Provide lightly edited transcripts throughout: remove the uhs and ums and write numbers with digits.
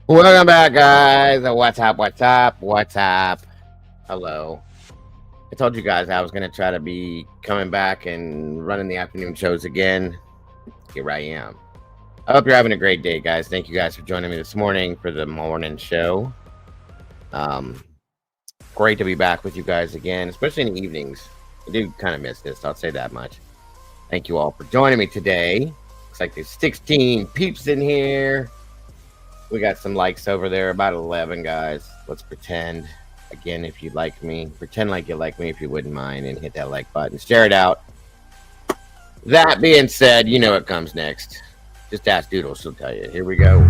Welcome back, guys. What's up? What's up? What's up? Hello. I told you guys I was going to try to be coming back and running the afternoon shows again. Here I am. I hope you're having a great day, guys. Thank you guys for joining me this morning for the morning show. Um, Great to be back with you guys again, especially in the evenings. I do kind of miss this. I'll say that much. Thank you all for joining me today. Looks like there's 16 peeps in here. We got some likes over there, about 11 guys. Let's pretend. Again, if you like me, pretend like you like me if you wouldn't mind, and hit that like button. Share it out. That being said, you know what comes next. Just ask Doodle, she'll tell you. Here we go.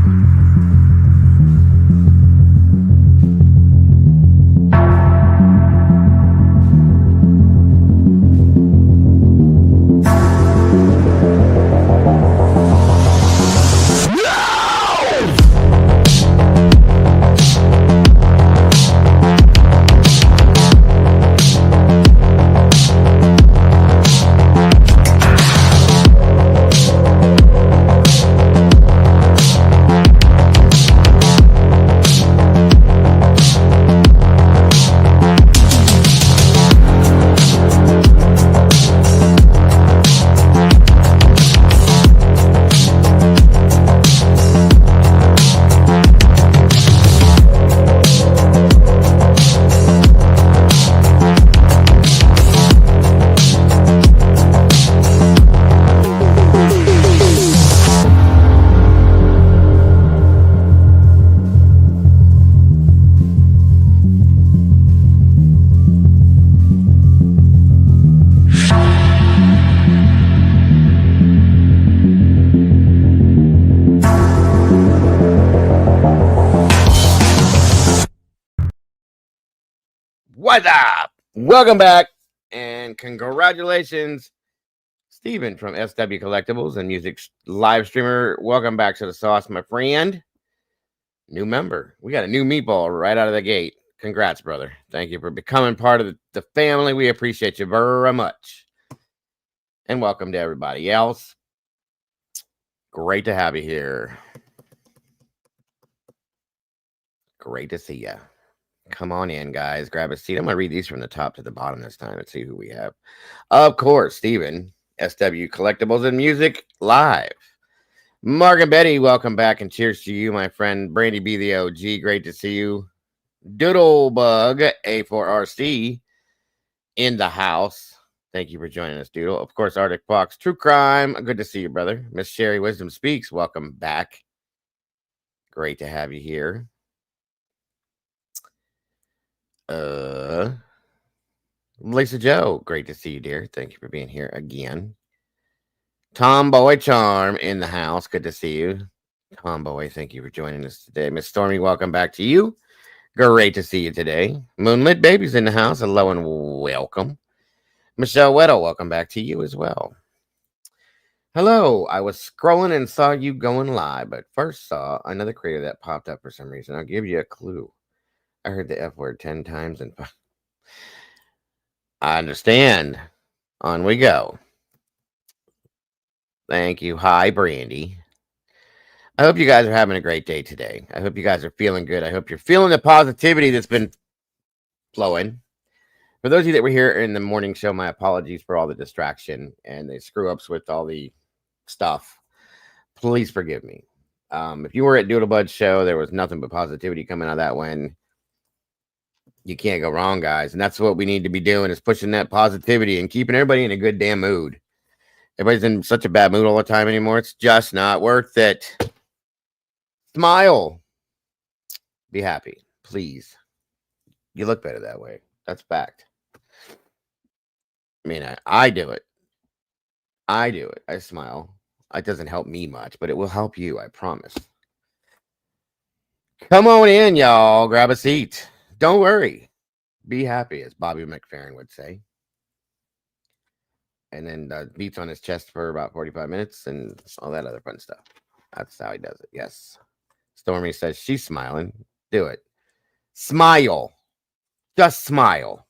What's up? Welcome back, and congratulations, Steven from SW Collectibles and Music live streamer. Welcome back to the sauce, my friend. New member. We got a new meatball right out of the gate. Congrats, brother. Thank you for becoming part of the family. We appreciate you very much. And welcome to everybody else. Great to have you here. Great to see you. Come on in, guys. Grab a seat. I'm going to read these from the top to the bottom this time and see who we have. Of course, Steven, SW Collectibles and Music Live. Mark and Betty, welcome back and cheers to you, my friend. Brandy B, the OG, great to see you. Doodlebug, A4RC, in the house. Thank you for joining us, Doodle. Of course, Arctic Fox, Truecrime, good to see you, brother. Miss Sherry Wisdom Speaks, welcome back. Great to have you here. Lisa Joe, great to see you, dear. Thank you for being here again. Tomboy Charm in the house. Good to see you. Tomboy, thank you for joining us today. Miss Stormy, welcome back to you. Great to see you today. Moonlit Baby's in the house. Hello and welcome. Michelle Weddle, welcome back to you as well. Hello, I was scrolling and saw you going live, but first saw another creator that popped up for some reason. I'll give you a clue. I heard the F word 10 times and I understand. On we go. Thank you. Hi, Brandy. I hope you guys are having a great day today. I hope you guys are feeling good. I hope you're feeling the positivity that's been flowing. For those of you that were here in the morning show, my apologies for all the distraction and the screw ups with all the stuff. Please forgive me. If you were at Doodlebud's show, there was nothing but positivity coming out of that one. You can't go wrong, guys. And that's what we need to be doing, is pushing that positivity and keeping everybody in a good damn mood. Everybody's in such a bad mood all the time anymore. It's just not worth it. Smile. Be happy, please. You look better that way. That's fact. I mean, I do it. I do it. I smile. It doesn't help me much, but it will help you, I promise. Come on in, y'all. Grab a seat. Don't worry. Be happy, as Bobby McFerrin would say. And then beats on his chest for about 45 minutes and all that other fun stuff. That's how he does it. Yes. Stormy says she's smiling. Do it. Smile. Just smile.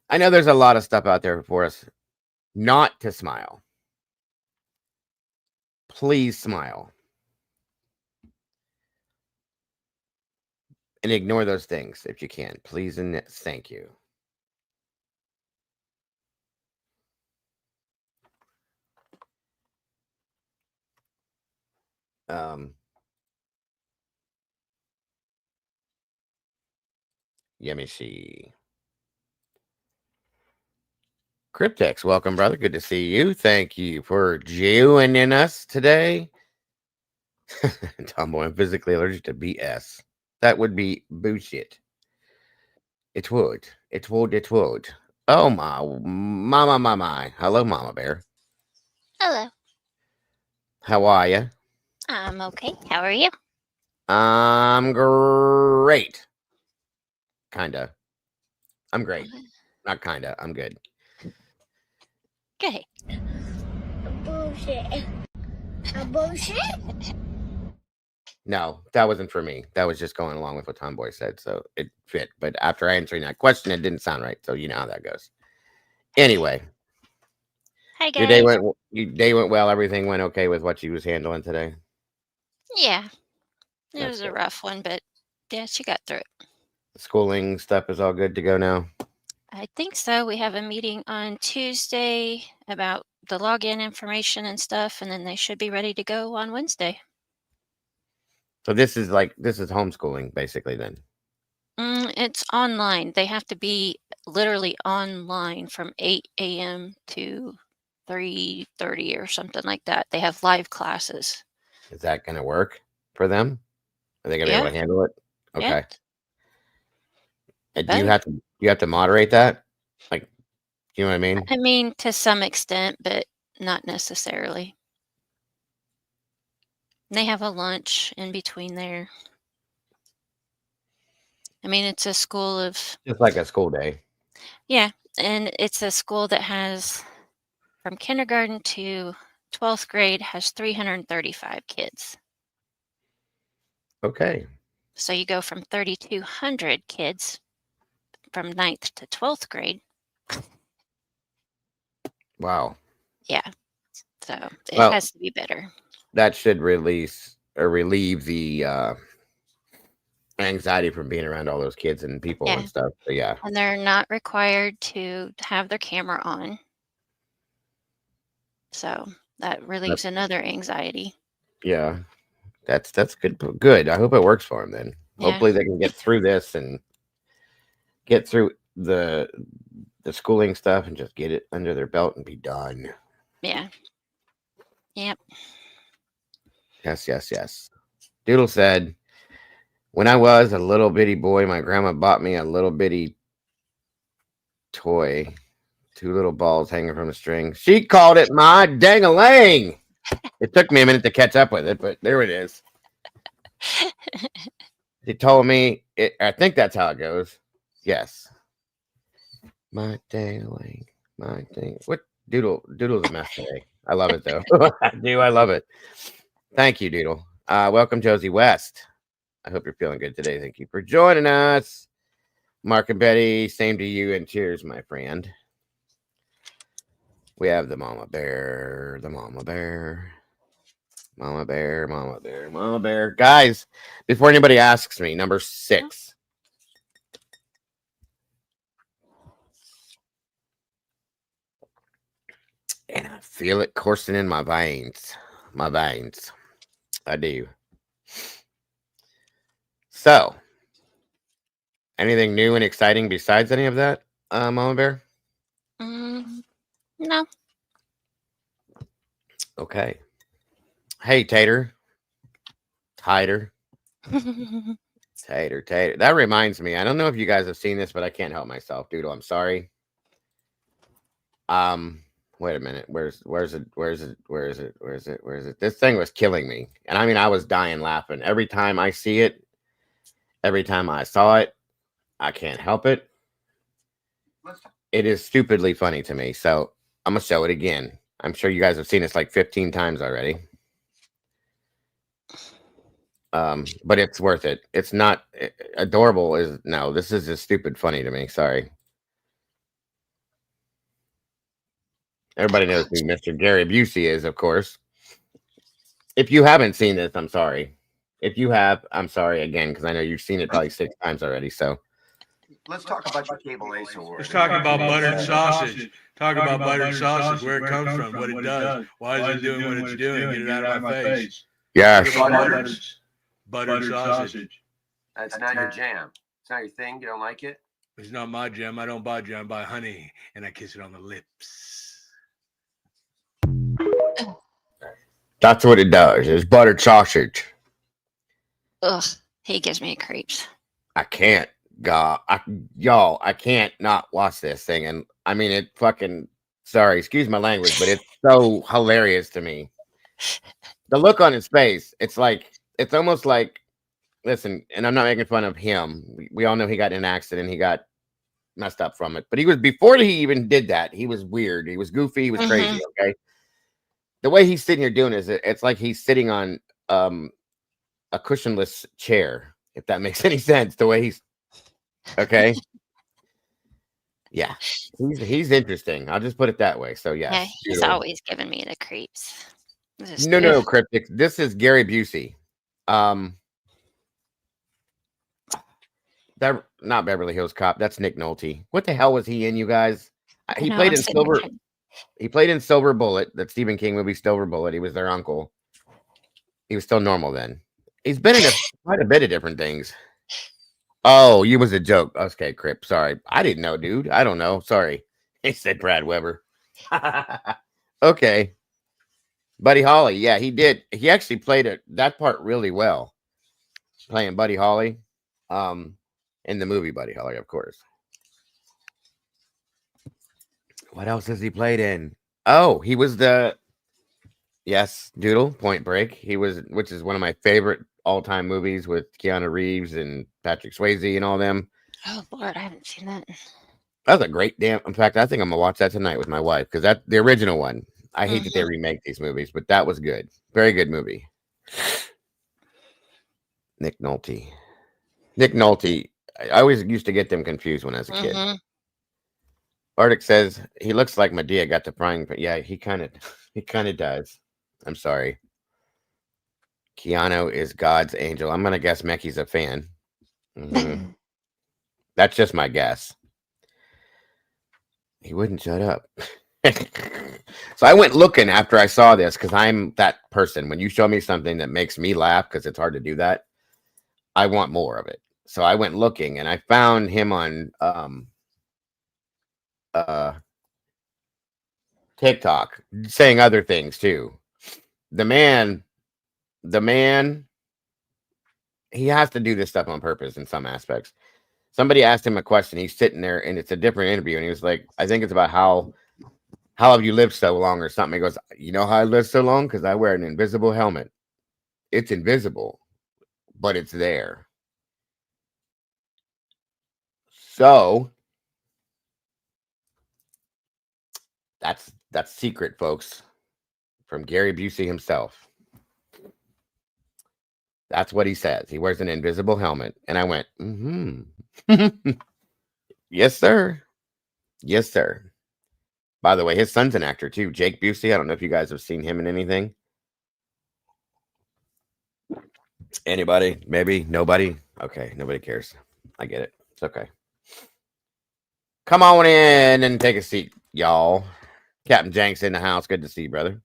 I know there's a lot of stuff out there for us not to smile. Please smile. and ignore those things if you can. Please and thank you. Let me see. Cryptex, welcome, brother. Good to see you. Thank you for joining us today. Tomboy, I'm physically allergic to BS. That would be bullshit. It would. It would. It would. Oh my. Hello, Mama Bear. Hello. How are you? I'm okay. How are you? I'm great. Kinda. I'm great. Not kinda. I'm good. Okay. Bullshit. A bullshit? No, that wasn't for me. That was just going along with what Tomboy said, so it fit. But after answering that question, it didn't sound right. So you know how that goes. Anyway, Hi, your guys. day went well. Everything went okay with what she was handling today. Yeah. It That's was a good. rough one, but yeah, she got through it. Schooling stuff is all good to go now. I think so. We have a meeting on Tuesday about the login information and stuff, and then they should be ready to go on Wednesday. So this is homeschooling basically then. It's online. They have to be literally online from 8 a.m. to 3:30 or something like that. They have live classes. Is that going to work for them? Are they going to be able Yeah. to handle it? Yeah. Okay. And do Better. you have to moderate that? Like, you know what I mean? I mean, to some extent, but not necessarily. They have a lunch in between there. I mean, it's a school of, Just like a school day. yeah, and it's a school that has from kindergarten to 12th grade has 335 kids. Okay. So you go from 3,200 kids from 9th to 12th grade. Wow. Yeah. So it Well, has to be better. that should relieve the anxiety from being around all those kids and people Yeah. and stuff. But yeah. And they're not required to have their camera on. So that relieves another anxiety. Yeah. That's good. Good. I hope it works for them then. Yeah. Hopefully they can get through this and get through the schooling stuff and just get it under their belt and be done. Yeah. Yep. Yes. Doodle said, when I was a little bitty boy, my grandma bought me a little bitty toy, 2 little balls hanging from a string. She called it my dang-a-lang. It took me a minute to catch up with it, but there it is. She told me, I think that's how it goes. Yes. My dang-a-lang. My dang. What? Doodle's a mess today. I love it, though. I love it. Thank you, Doodle. Welcome, Josie West. I hope you're feeling good today. Thank you for joining us. Mark and Betty, same to you, and cheers, my friend. We have the Mama Bear, Mama Bear. Guys, before anybody asks me, number 6. And I feel it coursing in my veins. I do. So, anything new and exciting besides any of that, Mama Bear? No. Okay. Hey, Tater. Tater. That reminds me. I don't know if you guys have seen this, but I can't help myself, Doodle. I'm sorry. Wait a minute. Where's it? This thing was killing me. And I mean, I was dying laughing. Every time I see it, every time I saw it, I can't help it. It is stupidly funny to me. So I'm going to show it again. I'm sure you guys have seen this like 15 times already. But it's worth it. It's not adorable. This is just stupid funny to me. Sorry. Everybody knows who Mr. Gary Busey is, of course. If you haven't seen this, I'm sorry. If you have, I'm sorry again because I know you've seen it probably 6 times already. So Let's talk about your cable A sword. Let's talk about buttered sausage. Talk about buttered sausage, where it comes from, what it does, why is it doing what it's doing. Get it out of my face. yes, Buttered sausage. That's not your jam. It's not your thing. You don't like it. It's not my jam. I don't buy jam. I buy honey, and I kiss it on the lips. that's what it does. It's buttered sausage. Ugh, he gives me creeps. I can't, God, y'all, I can't not watch this thing. And I mean, it fucking, sorry, excuse my language, but it's so hilarious to me. The look on his face, it's almost like, listen, and I'm not making fun of him. We all know he got in an accident. He got messed up from it. But before he even did that, he was weird. He was goofy. He was crazy, okay? The way he's sitting here doing it's like he's sitting on a cushionless chair, if that makes any sense. The way he's okay. Yeah, he's interesting. I'll just put it that way. So Yeah, he's always giving me the creeps. No, Cryptic. This is Gary Busey. That not Beverly Hills Cop. That's Nick Nolte. What the hell was he in, you guys? He played in Silver. He played in Silver Bullet, that Stephen King movie, Silver Bullet. He was their uncle. He was still normal then. He's been in quite a bit of different things. Oh, you was a joke. Okay, Crip. Sorry. I didn't know, dude. I don't know. Sorry. He said Brad Weber. Okay. Buddy Holly. Yeah, he did. He actually played that part really well. Playing Buddy Holly. In the movie Buddy Holly, of course. What else has he played in? Oh, he was Doodle, Point Break. Which is one of my favorite all-time movies with Keanu Reeves and Patrick Swayze and all them. Oh Lord, I haven't seen that. That's a great in fact, I think I'm gonna watch that tonight with my wife because that's the original one. I hate that they remake these movies, but that was good. Very good movie. Nick Nolte. I always used to get them confused when I was a kid. Arctic says he looks like Medea got the frying pan. Yeah, he kind of does. I'm sorry. Keanu is God's angel. I'm gonna guess Mecky's a fan. That's just my guess. He wouldn't shut up. So I went looking after I saw this because I'm that person. When you show me something that makes me laugh, because it's hard to do that, I want more of it. So I went looking and I found him on TikTok saying other things too. The man, he has to do this stuff on purpose in some aspects. Somebody asked him a question. He's sitting there and it's a different interview. And he was like, I think it's about how have you lived so long or something. He goes, you know how I lived so long? Because I wear an invisible helmet. It's invisible, but it's there. So that's secret, folks, from Gary Busey himself. That's what he says. He wears an invisible helmet. And I went, Yes, sir. Yes, sir. By the way, his son's an actor too, Jake Busey. I don't know if you guys have seen him in anything. Anybody? Maybe? Nobody? Okay, nobody cares. I get it. It's okay. Come on in and take a seat, y'all. Captain Jenks in the house. Good to see you, brother.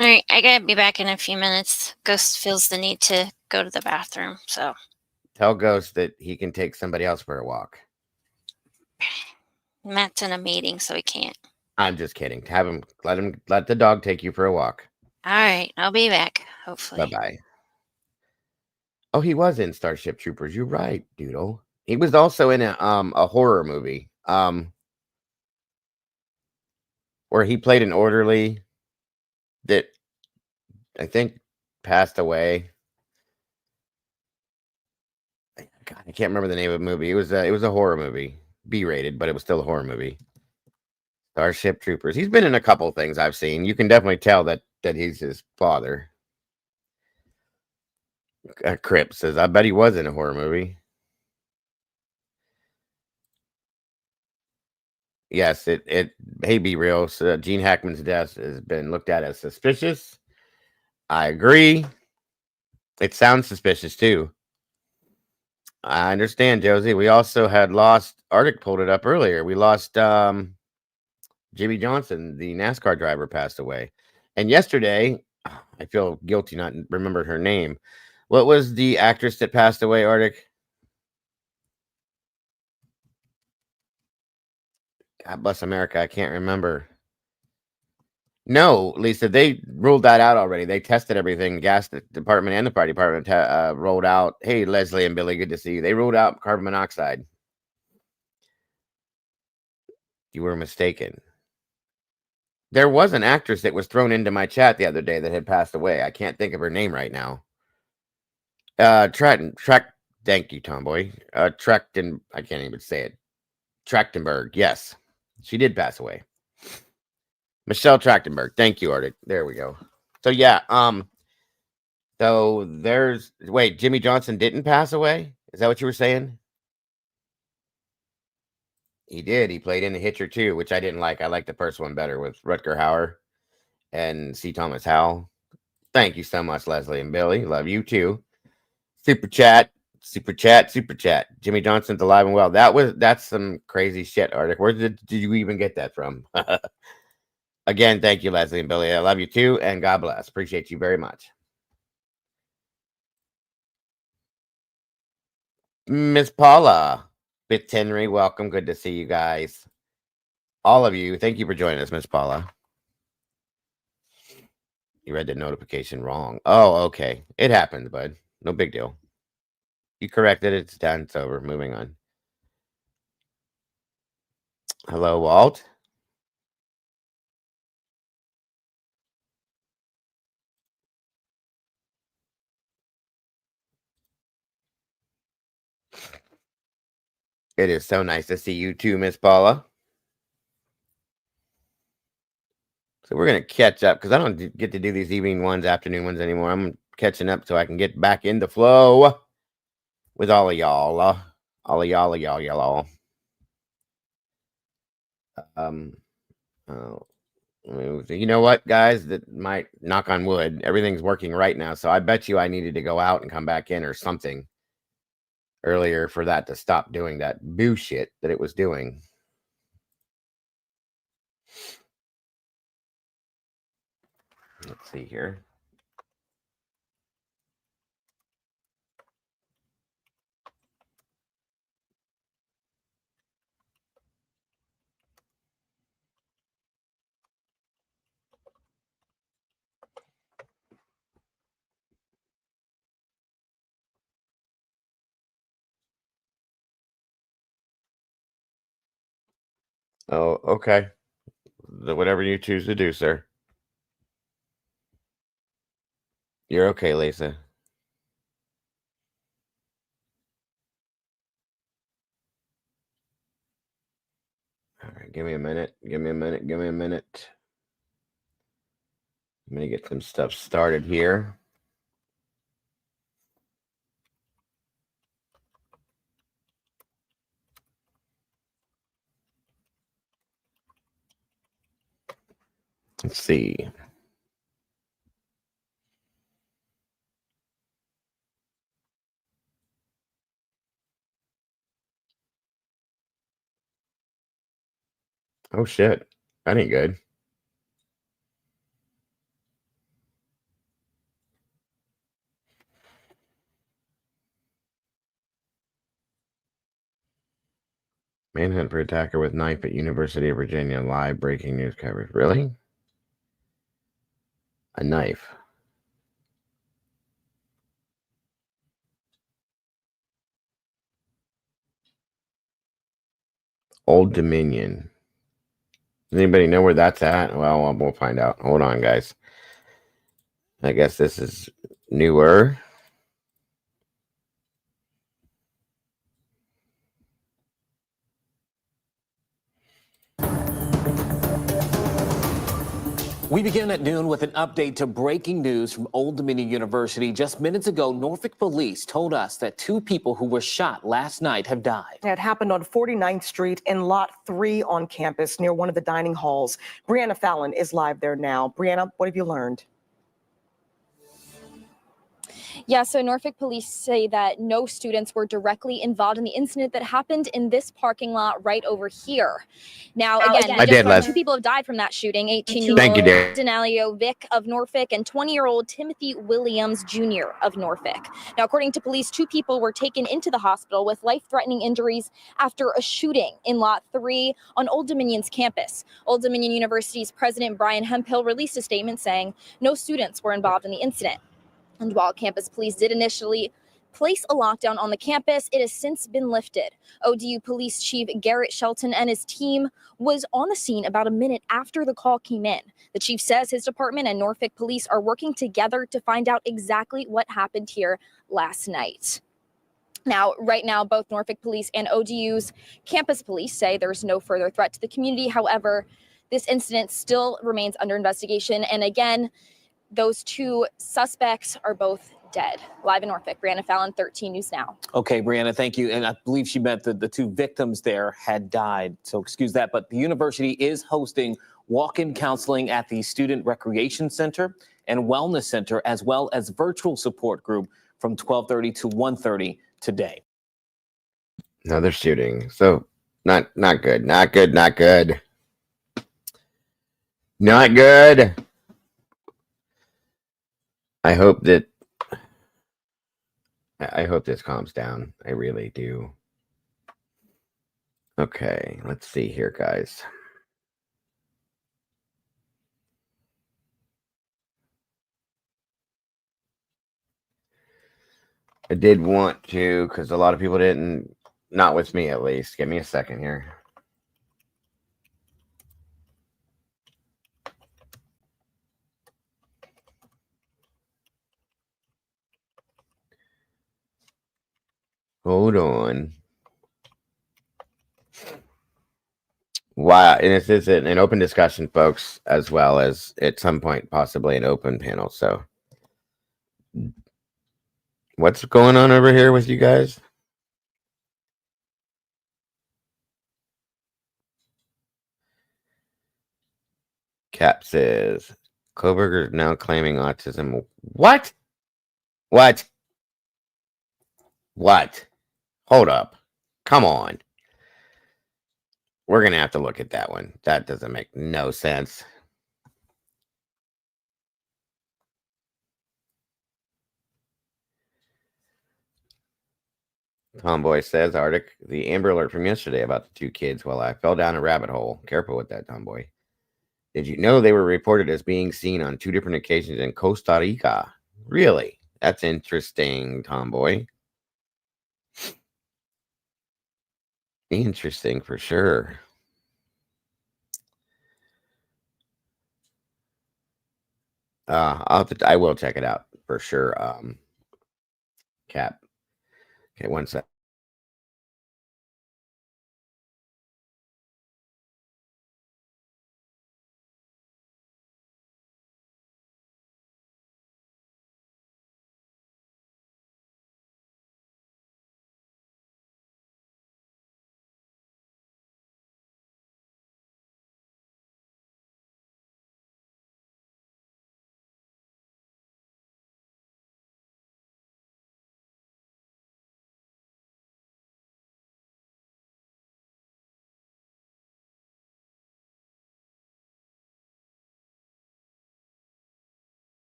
All right, I gotta be back in a few minutes. Ghost feels the need to go to the bathroom, so tell Ghost that he can take somebody else for a walk. Matt's in a meeting, so he can't. I'm just kidding. Let the dog take you for a walk. All right, I'll be back, hopefully. Bye-bye. Oh, he was in Starship Troopers. You're right, Doodle. He was also in a horror movie. Where he played an orderly that I think passed away. God, I can't remember the name of the movie. It was a horror movie, B-rated, but it was still a horror movie. Starship Troopers. He's been in a couple of things I've seen. You can definitely tell that he's his father. Crip says, I bet he was in a horror movie. Yes, it may be real. So Gene Hackman's death has been looked at as suspicious. I agree. It sounds suspicious too. I understand, Josie. We also had lost. Arctic pulled it up earlier. We lost Jimmy Johnson, the NASCAR driver, passed away. And yesterday, I feel guilty not remembering her name. What was the actress that passed away, Arctic? God bless America. I can't remember. No, Lisa, they ruled that out already. They tested everything. Gas department and the fire department rolled out. Hey, Leslie and Billy, good to see you. They ruled out carbon monoxide. You were mistaken. There was an actress that was thrown into my chat the other day that had passed away. I can't think of her name right now. Thank you, Tomboy. I can't even say it. Trachtenberg, yes. She did pass away. Michelle Trachtenberg. Thank you, Arctic. There we go. So yeah, so wait, Jimmy Johnson didn't pass away? Is that what you were saying? He did. He played in The Hitcher too, which I didn't like. I like the first one better with Rutger Hauer and C. Thomas Howell. Thank you so much, Leslie and Billy. Love you too. Super chat. Jimmy Johnson's alive and well. That's some crazy shit, Arctic. Where did you even get that from? Again, thank you, Leslie and Billy. I love you too, and God bless. Appreciate you very much. Miss Paula Fitzhenry, welcome. Good to see you guys. All of you, thank you for joining us, Miss Paula. You read the notification wrong. Oh, okay. It happened, bud. No big deal. You corrected it. It's done. It's over. Moving on. Hello, Walt. It is so nice to see you too, Miss Paula. So we're going to catch up because I don't get to do these evening ones, afternoon ones anymore. I'm catching up so I can get back in the flow with all of y'all. Y'all. You know what, guys? That might knock on wood. Everything's working right now. So I bet you I needed to go out and come back in or something earlier for that to stop doing that bullshit that it was doing. Let's see here. Oh, okay. Whatever you choose to do, sir. You're okay, Lisa. All right, give me a minute. I'm going to get some stuff started here. Let's see. Oh, shit. That ain't good. Manhunt for attacker with knife at University of Virginia. Live breaking news coverage. Really? A knife. Old Dominion. Does anybody know where that's at? Well, we'll find out. Hold on, guys. I guess this is newer. We begin at noon with an update to breaking news from Old Dominion University. Just minutes ago, Norfolk police told us that 2 people who were shot last night have died. It happened on 49th Street in Lot 3 on campus near one of the dining halls. Brianna Fallon is live there now. Brianna, what have you learned? Yeah, so Norfolk police say that no students were directly involved in the incident that happened in this parking lot right over here. Now, again, I did, Les. 2 people have died from that shooting. Thank you, 18-year-old Dave. Denalio Vick of Norfolk and 20-year-old Timothy Williams Jr. of Norfolk. Now, according to police, 2 people were taken into the hospital with life-threatening injuries after a shooting in Lot 3 on Old Dominion's campus. Old Dominion University's president Brian Hemphill released a statement saying no students were involved in the incident. And while campus police did initially place a lockdown on the campus, it has since been lifted. ODU Police Chief Garrett Shelton and his team was on the scene about a minute after the call came in. The chief says his department and Norfolk police are working together to find out exactly what happened here last night. Now, right now, both Norfolk police and ODU's campus police say there's no further threat to the community. However, this incident still remains under investigation. And again, those 2 suspects are both dead. Live in Norfolk, Brianna Fallon, 13 News Now. Okay, Brianna, thank you. And I believe she meant that the 2 victims there had died, so excuse that. But the university is hosting walk-in counseling at the Student Recreation Center and Wellness Center, as well as virtual support group from 12:30 to 1:30 today. Another shooting. So not good. Not good. Not good. Not good. I hope this calms down. I really do. Okay, let's see here, guys. I did want to, because a lot of people didn't, not with me at least. Give me a second here. Hold on. Wow, and this is an open discussion, folks, as well as at some point possibly an open panel. So, what's going on over here with you guys? Cap says Koberger is now claiming autism. What? What? What? Hold up. Come on. We're going to have to look at that one. That doesn't make no sense. Tomboy says, Arctic, the Amber Alert from yesterday about the 2 kids. Well, I fell down a rabbit hole. Careful with that, Tomboy. Did you know they were reported as being seen on 2 different occasions in Costa Rica? Really? That's interesting, Tomboy. Interesting for sure. I will check it out for sure. Cap. Okay, one sec.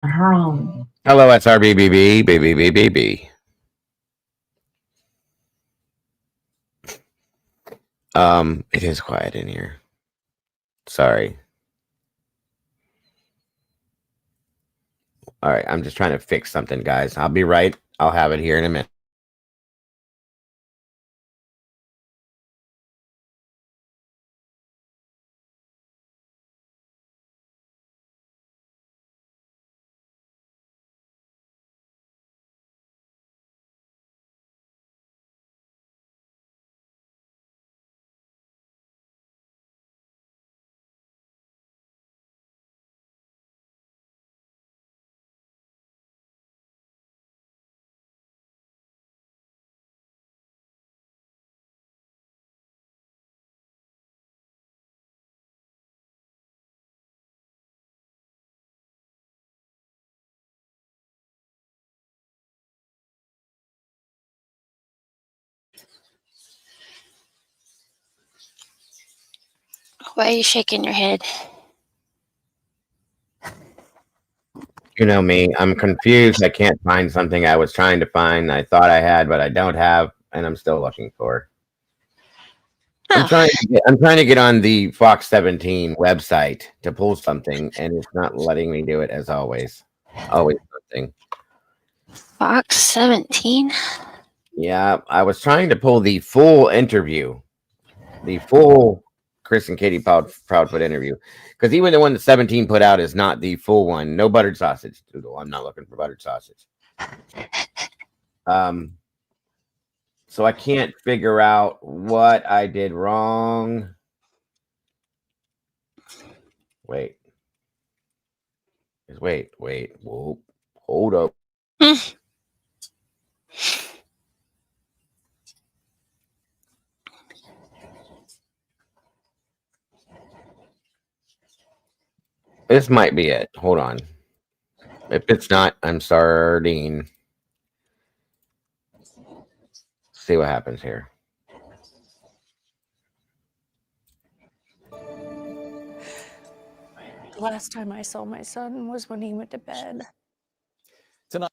Hello, SRBBB, BBBBB. It is quiet in here. Sorry. All right, I'm just trying to fix something, guys. I'll be right. I'll have it here in a minute. Why are you shaking your head? You know me. I'm confused. I can't find something I was trying to find. I thought I had, but I don't have, and I'm still looking for. I'm trying to get on the Fox 17 website to pull something, and it's not letting me do it as always. Always something. Fox 17? Yeah, I was trying to pull the full interview, the full Chris and Katie Proudfoot interview, because even the one that 17 put out is not the full one. No buttered sausage, Doodle. I'm not looking for buttered sausage. So I can't figure out what I did wrong. Wait. Whoa. Hold up. This might be it. Hold on. If it's not, I'm starting. See what happens here. The last time I saw my son was when he went to bed. Tonight.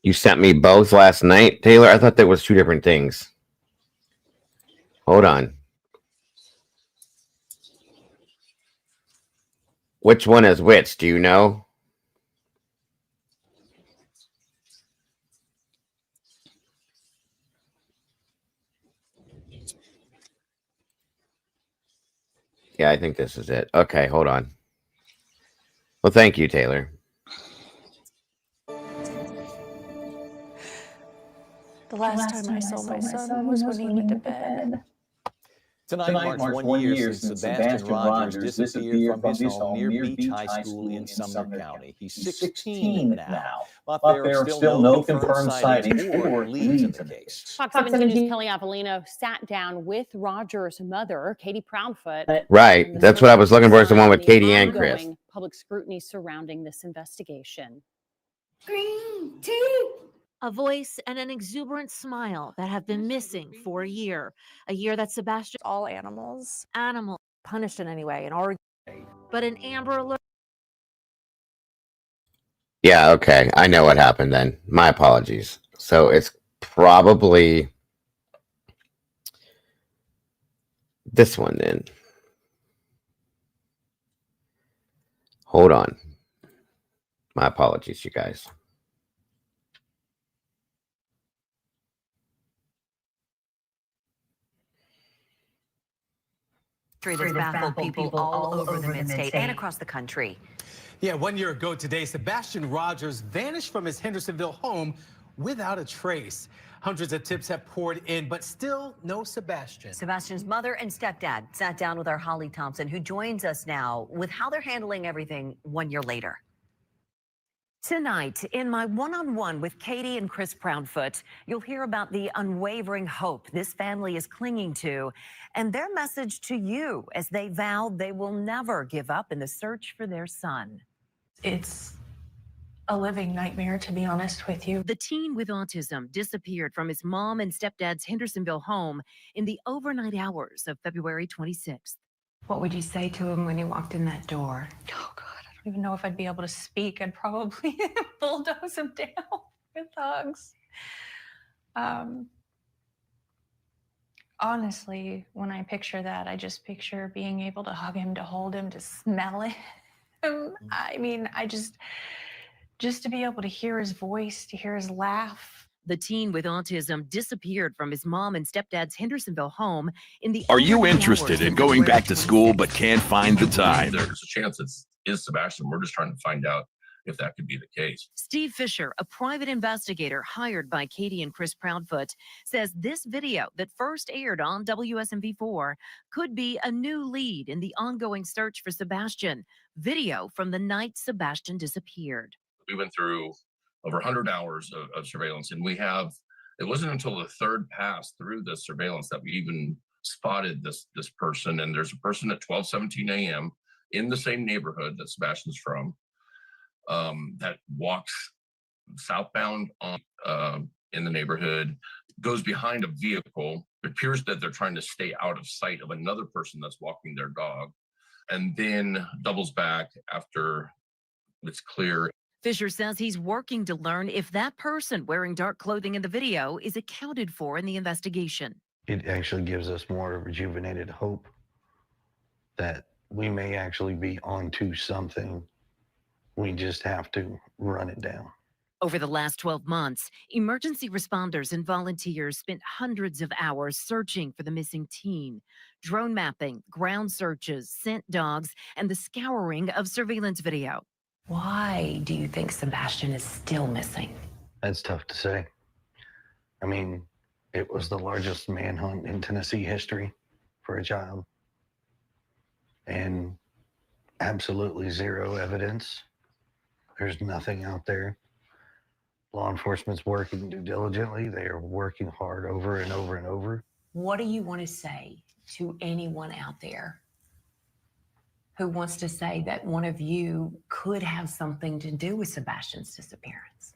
You sent me both last night, Taylor? I thought that was two different things. Hold on. Which one is which? Do you know? Yeah, I think this is it. Okay, hold on. Well, thank you, Taylor. The last time I saw my son was when he went to bed. Tonight marks 1 year since Sebastian Rogers disappeared from his home near Beach High School in Sumner County. He's 16 now, but there are still no confirmed sightings or leads in the case. Fox 17 News' Kelly Avellino sat down with Rogers' mother, Katie Proudfoot. Right, that's what I was looking for, is the one with Katie and Chris. Public scrutiny surrounding this investigation. Green tea. A voice and an exuberant smile that have been missing for a year that Sebastian All animals punished in any way, but an Amber Alert. Yeah, okay. I know what happened then. My apologies. So it's probably this one then. Hold on. My apologies, you guys. That's baffled people all over the mid-state and across the country. Yeah, 1 year ago today, Sebastian Rogers vanished from his Hendersonville home without a trace. Hundreds of tips have poured in, but still no Sebastian. Sebastian's mother and stepdad sat down with our Holly Thompson, who joins us now with how they're handling everything 1 year later. Tonight, in my one-on-one with Katie and Chris Proudfoot, you'll hear about the unwavering hope this family is clinging to and their message to you as they vow they will never give up in the search for their son. It's a living nightmare, to be honest with you. The teen with autism disappeared from his mom and stepdad's Hendersonville home in the overnight hours of February 26th. What would you say to him when he walked in that door? Oh, God, I don't even know if I'd be able to speak. I'd probably bulldoze him down with hugs. Honestly, when I picture that, I just picture being able to hug him, to hold him, to smell him. I mean, just to be able to hear his voice, to hear his laugh. The teen with autism disappeared from his mom and stepdad's Hendersonville home in the. Are you interested in going back to school but can't find the time? There's a chance it is Sebastian. We're just trying to find out if that could be the case. Steve Fisher, a private investigator hired by Katie and Chris Proudfoot, says this video that first aired on WSMV4 could be a new lead in the ongoing search for Sebastian. Video from the night Sebastian disappeared. We went through over 100 hours of surveillance, and it wasn't until the third pass through the surveillance that we even spotted this person. And there's a person at 12:17 a.m. in the same neighborhood that Sebastian's from, that walks southbound in the neighborhood, goes behind a vehicle. It appears that they're trying to stay out of sight of another person that's walking their dog, and then doubles back after it's clear. Fisher says he's working to learn if that person wearing dark clothing in the video is accounted for in the investigation. It actually gives us more rejuvenated hope that we may actually be onto something. We just have to run it down. Over the last 12 months, emergency responders and volunteers spent hundreds of hours searching for the missing teen. Drone mapping, ground searches, scent dogs, and the scouring of surveillance video. Why do you think Sebastian is still missing? That's tough to say. I mean, it was the largest manhunt in Tennessee history for a child. And absolutely zero evidence. There's nothing out there. Law enforcement's working due diligently. They are working hard over and over and over. What do you want to say to anyone out there who wants to say that one of you could have something to do with Sebastian's disappearance?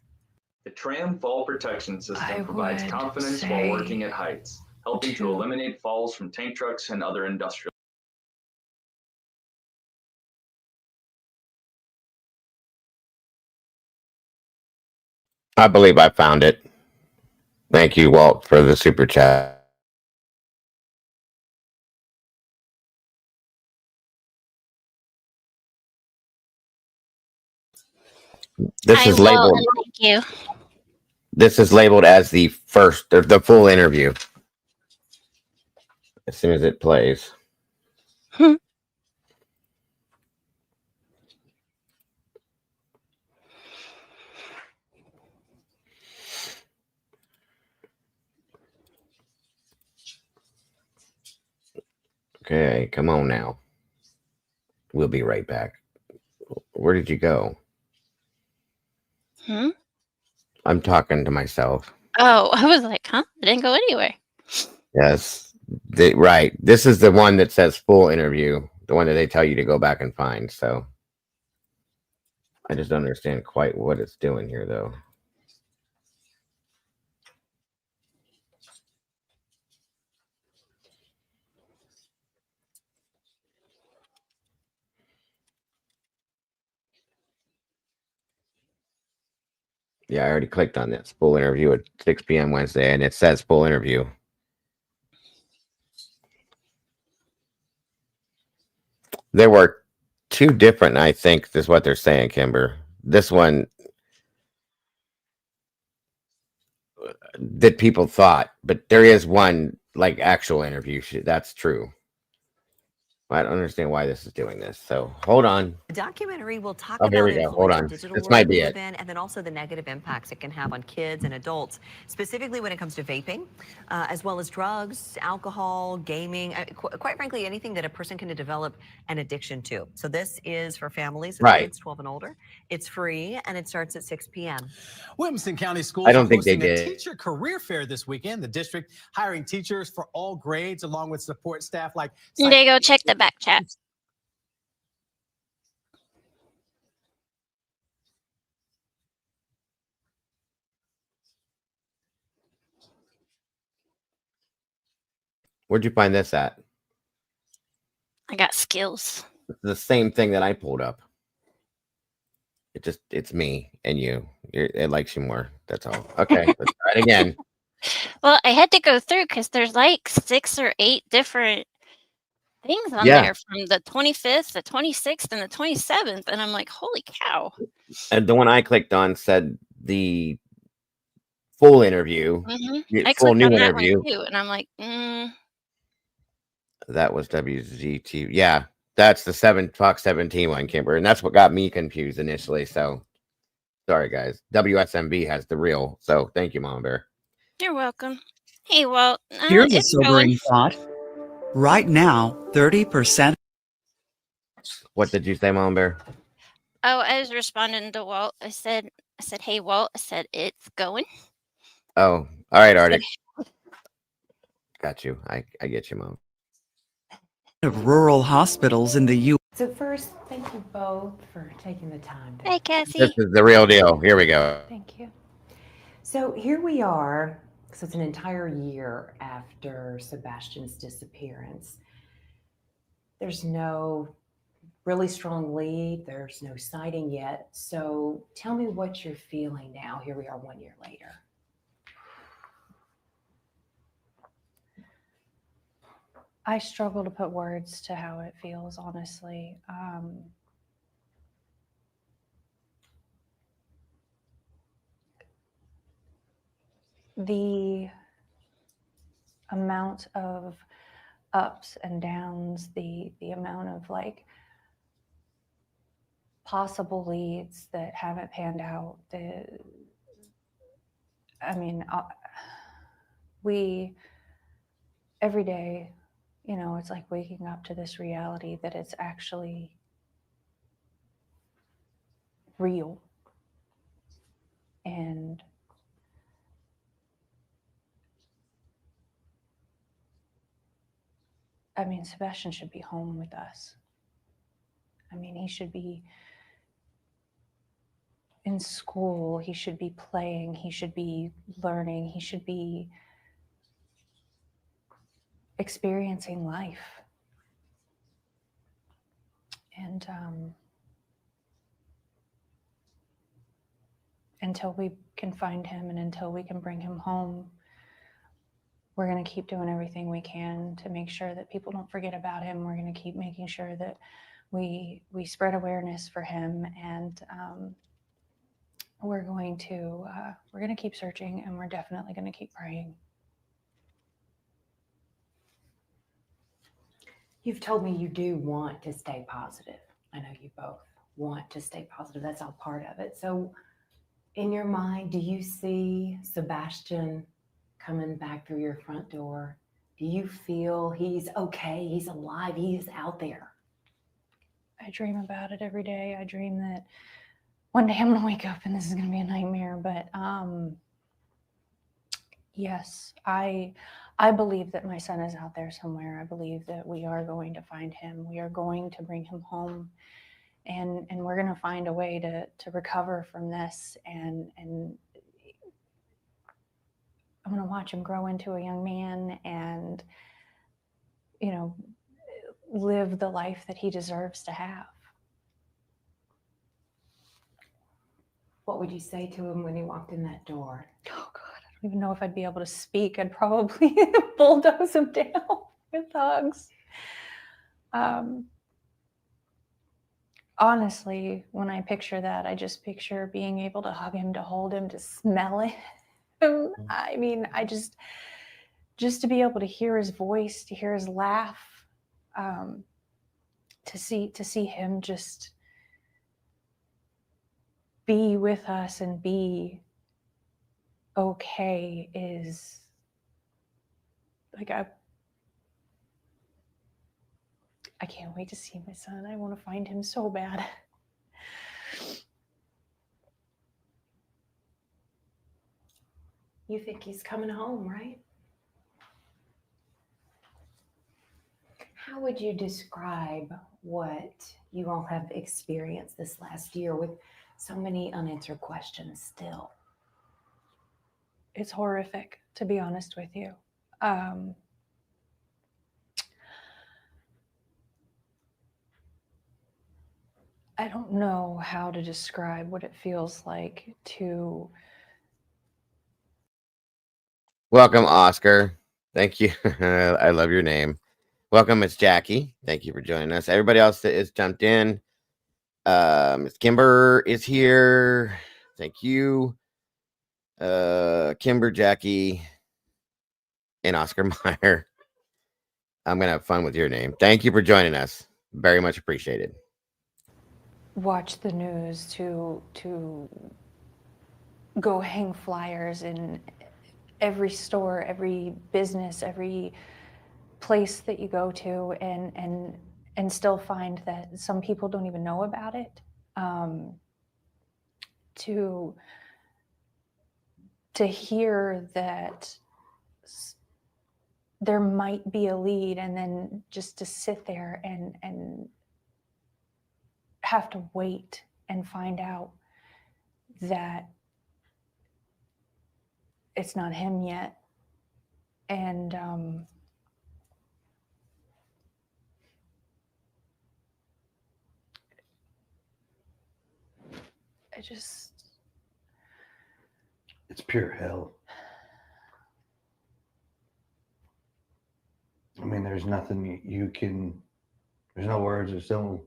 The Tram Fall Protection System provides confidence while working at heights, helping to eliminate falls from tank trucks and other industrial. I believe I found it. Thank you, Walt, for the super chat. This is labeled. Thank you. This is labeled as the full interview. As soon as it plays. Okay, come on now. We'll be right back. Where did you go? I'm talking to myself. Oh, I was like, huh? I didn't go anywhere. Yes. Right. This is the one that says full interview. The one that they tell you to go back and find. So I just don't understand quite what it's doing here, though. Yeah, I already clicked on this full interview at 6 p.m. Wednesday, and it says full interview. There were two different, I think, is what they're saying, Kimber. This one that people thought, but there is one like actual interview. That's true. I don't understand why this is doing this. So hold on. The documentary will talk Oh, here about we go. Hold on. digital This world might we be live it. in, and then also the negative impacts it can have on kids and adults, specifically when it comes to vaping, as well as drugs, alcohol, gaming, quite frankly, anything that a person can develop an addiction to. So this is for families with Right. kids 12 and older. It's free, and it starts at 6 p.m. Williamson County Schools I don't are think they hosting a did. teacher career fair this weekend. The district hiring teachers for all grades, along with support staff like. There you go. Check the back chat. Where'd you find this at? I got skills. It's the same thing that I pulled up. It's me and you. It likes you more. That's all. Okay, let's try it again. Well, I had to go through because there's like 6 or 8 different things on Yeah. there from the 25th, the 26th, and the 27th. And I'm like, holy cow. And the one I clicked on said the full interview. I Full clicked new on that interview. one too. And I'm like, That was WZT. Yeah, that's the Fox 17 one, Kimber. And that's what got me confused initially. So sorry, guys. WSMB has the real. So thank you, Mama Bear. you're welcome. Hey, Walt. Here's a it's sobering going. thought. Right now, 30%. What did you say, Mama Bear? Oh, I was responding to Walt. I said, hey, Walt. I said, it's going. Oh, all right, Arctic. Got you. I get you, Mom. Of rural hospitals in the U.S. So first, thank you both for taking the time. Hey, Cassie. This is the real deal. Here we go. Thank you. So here we are So it's an entire year after Sebastian's disappearance. There's no really strong lead. There's no sighting yet. So tell me what you're feeling now. Here we are 1 year later. I struggle to put words to how it feels, honestly. The amount of ups and downs, the amount of like possible leads that haven't panned out. We every day, you know, it's like waking up to this reality that it's actually real. And I mean, Sebastian should be home with us. I mean, he should be in school, he should be playing, he should be learning, he should be experiencing life. And until we can find him and until we can bring him home, we're going to keep doing everything we can to make sure that people don't forget about him. We're going to keep making sure that we spread awareness for him, and we're going to keep searching, and we're definitely going to keep praying. You've told me you do want to stay positive. I know you both want to stay positive. That's all part of it. So in your mind, do you see Sebastian coming back through your front door? Do you feel he's okay? He's alive. He is out there. I dream about it every day. I dream that one day I'm going to wake up and this is going to be a nightmare. But yes, I believe that my son is out there somewhere. I believe that we are going to find him. We are going to bring him home, and we're going to find a way to recover from this. And I'm going to watch him grow into a young man and, you know, live the life that he deserves to have. What would you say to him when he walked in that door? Oh God, I don't even know if I'd be able to speak. I'd probably bulldoze him down with hugs. Honestly, when I picture that, I just picture being able to hug him, to hold him, to smell him. I mean, just to be able to hear his voice, to hear his laugh, to see him just be with us and be okay is like I can't wait to see my son. I want to find him so bad. You think he's coming home, right? How would you describe what you all have experienced this last year with so many unanswered questions still? It's horrific, to be honest with you. I don't know how to describe what it feels like to... Welcome, Oscar. Thank you. I love your name. Welcome, Miss Jackie. Thank you for joining us. Everybody else that has jumped in. Miss Kimber is here. Thank you. Kimber, Jackie, and Oscar Meyer. I'm going to have fun with your name. Thank you for joining us. Very much appreciated. Watch the news, to go hang flyers in every store, every business, every place that you go to, and still find that some people don't even know about it. To hear that there might be a lead, and then just to sit there and have to wait and find out that it's not him yet, And it's pure hell. I mean, there's nothing you can, there's no words, there's no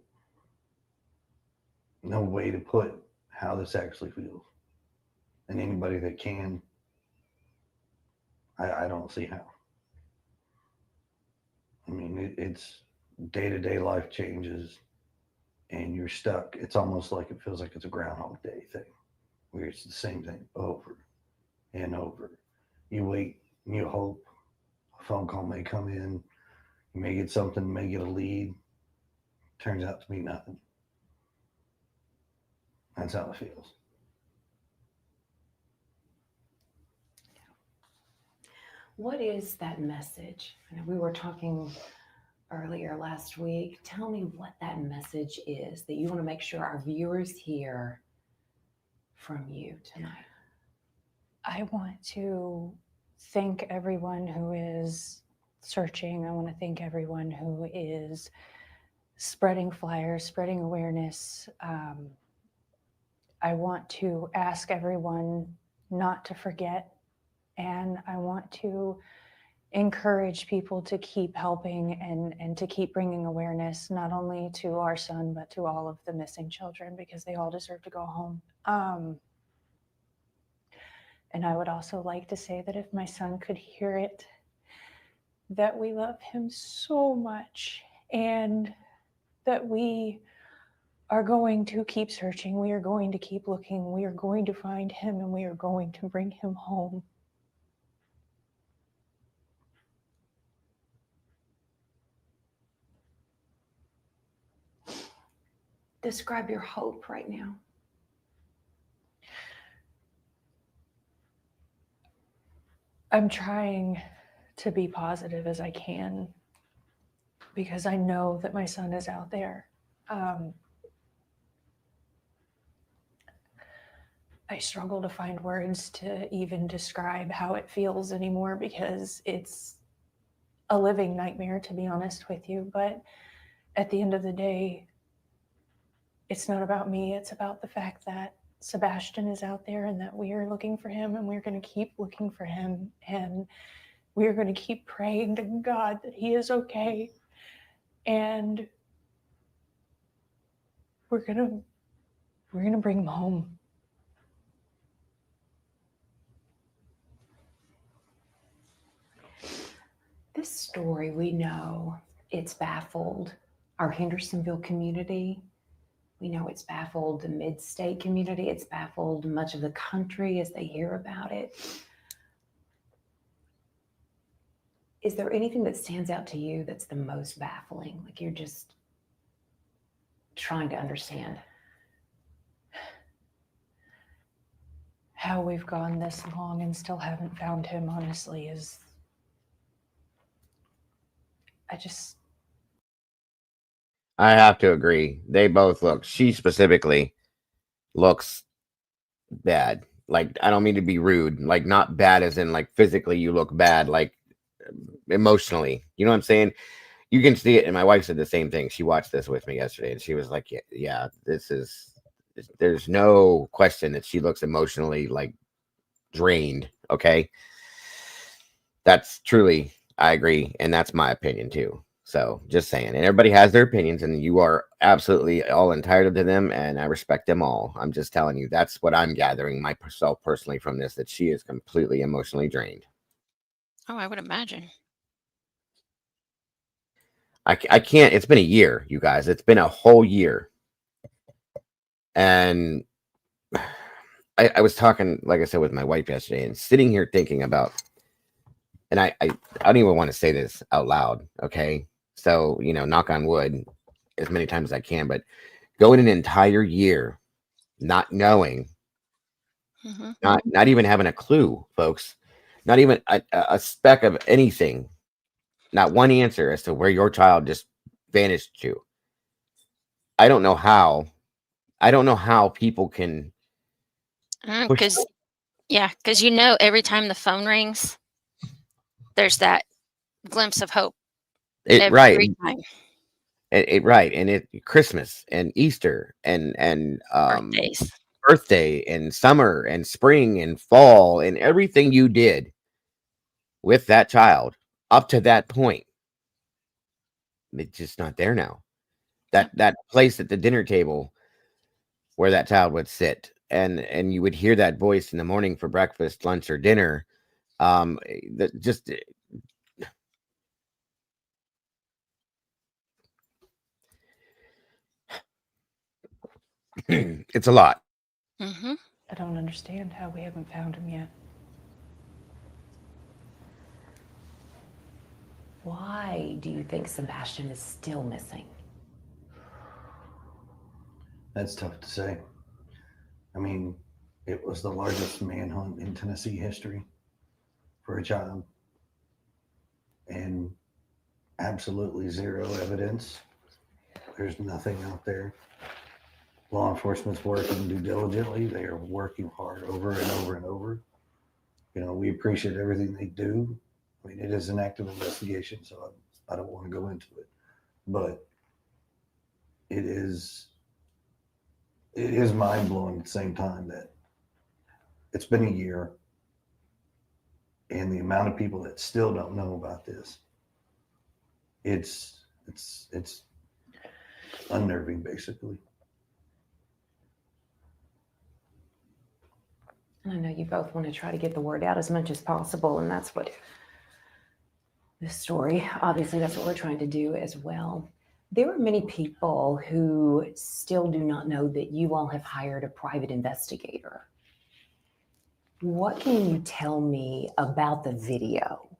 way to put how this actually feels. And anybody that can, I don't see how. I mean, it's day-to-day life changes and you're stuck. It's almost like it feels like it's a Groundhog Day thing where it's the same thing over and over. You wait and you hope a phone call may come in. You may get something, may get a lead. Turns out to be nothing. That's how it feels. What is that message? I know we were talking earlier last week. Tell me what that message is that you want to make sure our viewers hear from you tonight. I want to thank everyone who is searching. I want to thank everyone who is spreading flyers, spreading awareness. I want to ask everyone not to forget, and I want to encourage people to keep helping and to keep bringing awareness, not only to our son, but to all of the missing children, because they all deserve to go home. And I would also like to say that if my son could hear it, that we love him so much and that we are going to keep searching. We are going to keep looking. We are going to find him and we are going to bring him home. Describe your hope right now. I'm trying to be positive as I can because I know that my son is out there. I struggle to find words to even describe how it feels anymore because it's a living nightmare, to be honest with you. But at the end of the day, it's not about me. It's about the fact that Sebastian is out there and that we are looking for him and we're going to keep looking for him. And we are going to keep praying to God that he is okay. And we're going to bring him home. This story, we know it's baffled our Hendersonville community. We know it's baffled the mid-state community. It's baffled much of the country as they hear about it. Is there anything that stands out to you that's the most baffling? Like you're just trying to understand? How we've gone this long and still haven't found him, honestly, is... I have to agree. They both look. She specifically looks bad. Like, I don't mean to be rude. Like, not bad as in like physically you look bad, like emotionally. You know what I'm saying? You can see it. And my wife said the same thing. She watched this with me yesterday and she was like, yeah, there's no question that she looks emotionally like drained. Okay. That's truly, I agree. And that's my opinion too. So just saying, and everybody has their opinions and you are absolutely all entitled to them. And I respect them all. I'm just telling you, that's what I'm gathering myself personally from this, that she is completely emotionally drained. Oh, I would imagine. I can't, it's been a year, you guys, it's been a whole year. And I was talking, like I said, with my wife yesterday and sitting here thinking about, and I don't even want to say this out loud. Okay. So, you know, knock on wood as many times as I can, but going an entire year, not knowing, not even having a clue, folks, not even a speck of anything, not one answer as to where your child just vanished to. I don't know how people can. Because you know, every time the phone rings, there's that glimpse of hope Right. every time. Right. And Christmas and Easter and Birthdays. birthday and summer and spring and fall and everything you did with that child up to that point. It's just not there now. That place at the dinner table where that child would sit and you would hear that voice in the morning for breakfast, lunch, or dinner. Just it's a lot. Mm-hmm. I don't understand how we haven't found him yet. Why do you think Sebastian is still missing? That's tough to say. I mean, it was the largest manhunt in Tennessee history for a child. And absolutely zero evidence. There's nothing out there. Law enforcement's working due diligently. They are working hard over and over and over. You know, we appreciate everything they do. I mean, it is an active investigation, so I don't want to go into it. But it is mind-blowing at the same time that it's been a year and the amount of people that still don't know about this, it's unnerving, basically. And I know you both want to try to get the word out as much as possible, and that's what this story, obviously, that's what we're trying to do as well. There are many people who still do not know that you all have hired a private investigator. What can you tell me about the video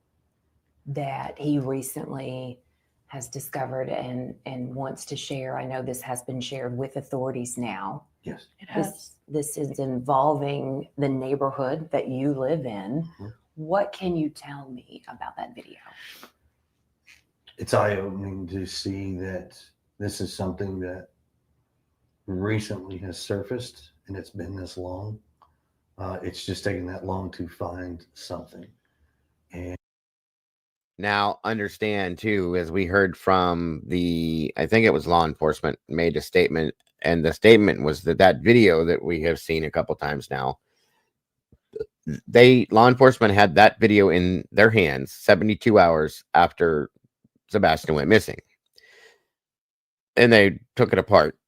that he recently has discovered and wants to share? I know this has been shared with authorities now. Yes, it has. This is involving the neighborhood that you live in. Mm-hmm. What can you tell me about that video? It's eye-opening to see that this is something that recently has surfaced and it's been this long. It's just taking that long to find something. And now understand too, as we heard from I think it was law enforcement made a statement, and the statement was that video that we have seen a couple times now, law enforcement had that video in their hands 72 hours after Sebastian went missing. And they took it apart,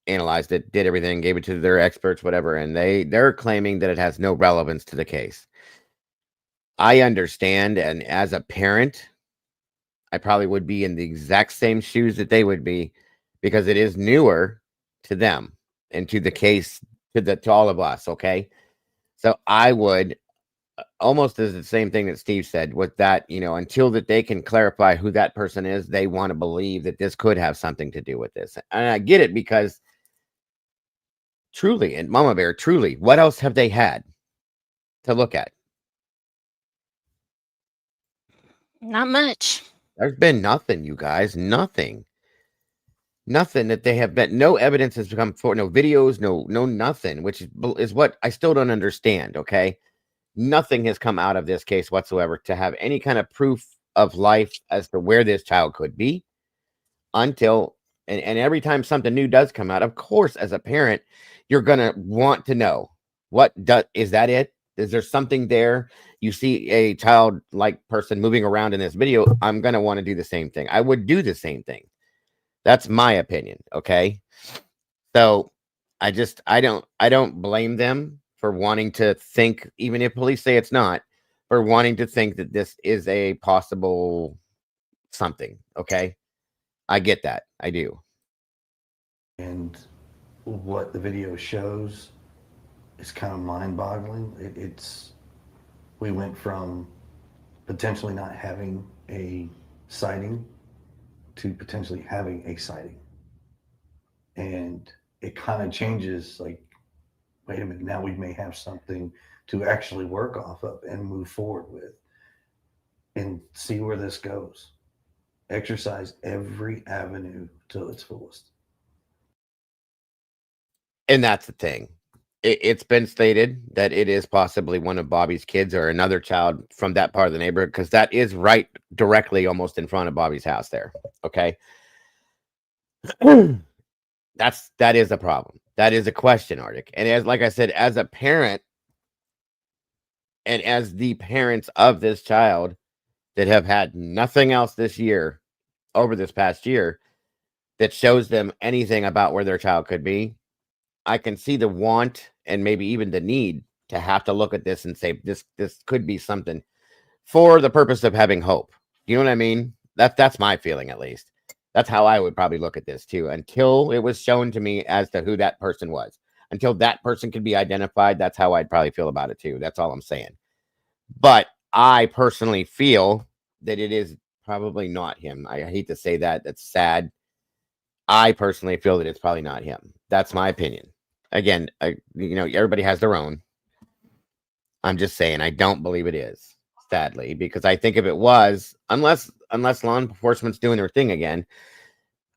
analyzed it, did everything, gave it to their experts, whatever, and they're claiming that it has no relevance to the case. I understand, and as a parent, I probably would be in the exact same shoes that they would be, because it is newer to them and to the case, to all of us, okay? So I would almost as the same thing that Steve said with that, until that they can clarify who that person is, they want to believe that this could have something to do with this. And I get it, because truly, and Mama Bear, truly, what else have they had to look at? Not much. There's been nothing, you guys, nothing that they have been, no evidence has come forward, no videos, no nothing, which is what I still don't understand. Okay. Nothing has come out of this case whatsoever to have any kind of proof of life as to where this child could be until, and every time something new does come out, of course, as a parent, you're going to want to know is that it? Is there something there? You see a childlike person moving around in this video. I'm going to want to do the same thing. I would do the same thing. That's my opinion. Okay. So I don't blame them for wanting to think, even if police say it's not, for wanting to think that this is a possible something. Okay. I get that. I do. And what the video shows is kind of mind-boggling. We went from potentially not having a sighting to potentially having a sighting. And it kind of changes, like, wait a minute, now we may have something to actually work off of and move forward with and see where this goes. Exercise every avenue till its fullest. And that's the thing. It's been stated that it is possibly one of Bobby's kids or another child from that part of the neighborhood, because that is right directly almost in front of Bobby's house there. Okay. That is a problem. That is a question, Arctic. And as like I said, as a parent and as the parents of this child that have had nothing else this year, over this past year, that shows them anything about where their child could be, I can see the want and maybe even the need to have to look at this and say this could be something for the purpose of having hope. You know what I mean? That's my feeling, at least. That's how I would probably look at this too, until it was shown to me as to who that person was. Until that person could be identified, that's how I'd probably feel about it too. That's all I'm saying. But I personally feel that it is probably not him. I hate to say that. That's sad. I personally feel that it's probably not him. That's my opinion. Again, everybody has their own. I'm just saying I don't believe it is, sadly, because I think if it was, unless law enforcement's doing their thing again,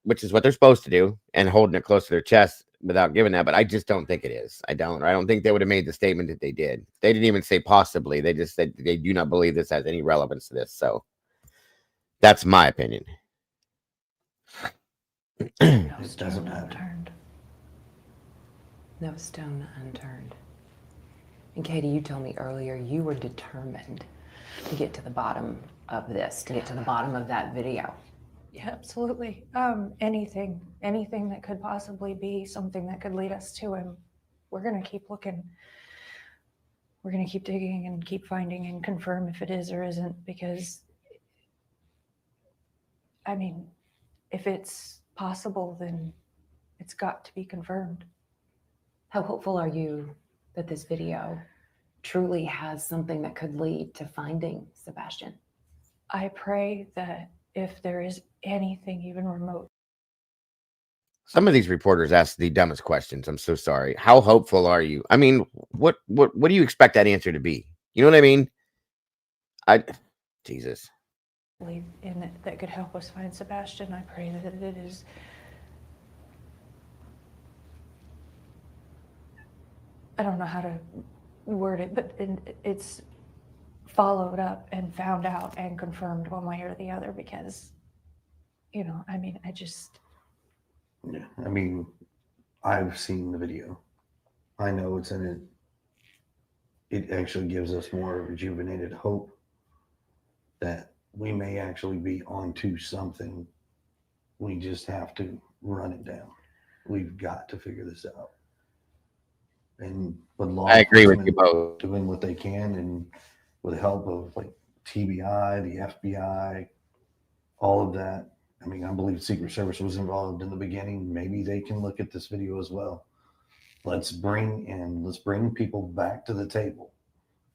which is what they're supposed to do, and holding it close to their chest without giving that, but I just don't think it is. I don't think they would have made the statement that they did. They didn't even say possibly. They just said they do not believe this has any relevance to this. So that's my opinion. It doesn't matter. No stone unturned. And Katie, you told me earlier you were determined to get to the bottom of this, to get to the bottom of that video. Yeah, absolutely. Anything that could possibly be something that could lead us to him. We're going to keep looking. We're going to keep digging and keep finding and confirm if it is or isn't, because, I mean, if it's possible, then it's got to be confirmed. How hopeful are you that this video truly has something that could lead to finding Sebastian? I pray that if there is anything even remote. Some of these reporters ask the dumbest questions. I'm so sorry. How hopeful are you? I mean, what do you expect that answer to be? You know what I mean? Jesus. Believe in it that could help us find Sebastian. I pray that it is. I don't know how to word it, but it's followed up and found out and confirmed one way or the other, because, I mean, Yeah, I mean, I've seen the video. I know it's in it. It actually gives us more rejuvenated hope that we may actually be onto something. We just have to run it down. We've got to figure this out. And with law I agree with you enforcement both. doing what they can, and with the help of like TBI, the FBI, all of that. I mean, I believe Secret Service was involved in the beginning. Maybe they can look at this video as well. Let's bring people back to the table,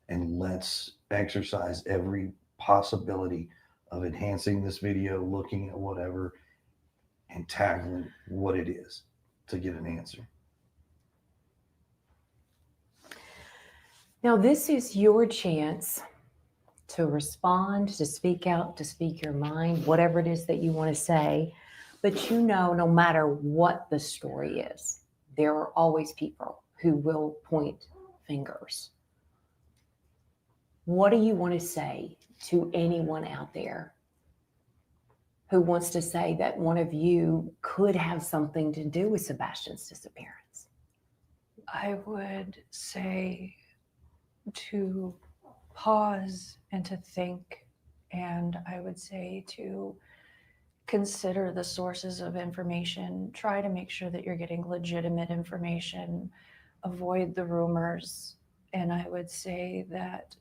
and let's exercise every possibility of enhancing this video, looking at whatever, and tackling what it is to get an answer. Now, this is your chance to respond, to speak out, to speak your mind, whatever it is that you want to say. But no matter what the story is, there are always people who will point fingers. What do you want to say to anyone out there who wants to say that one of you could have something to do with Sebastian's disappearance? I would say to pause and to think, and I would say to consider the sources of information. Try to make sure that you're getting legitimate information. Avoid the rumors. And I would say that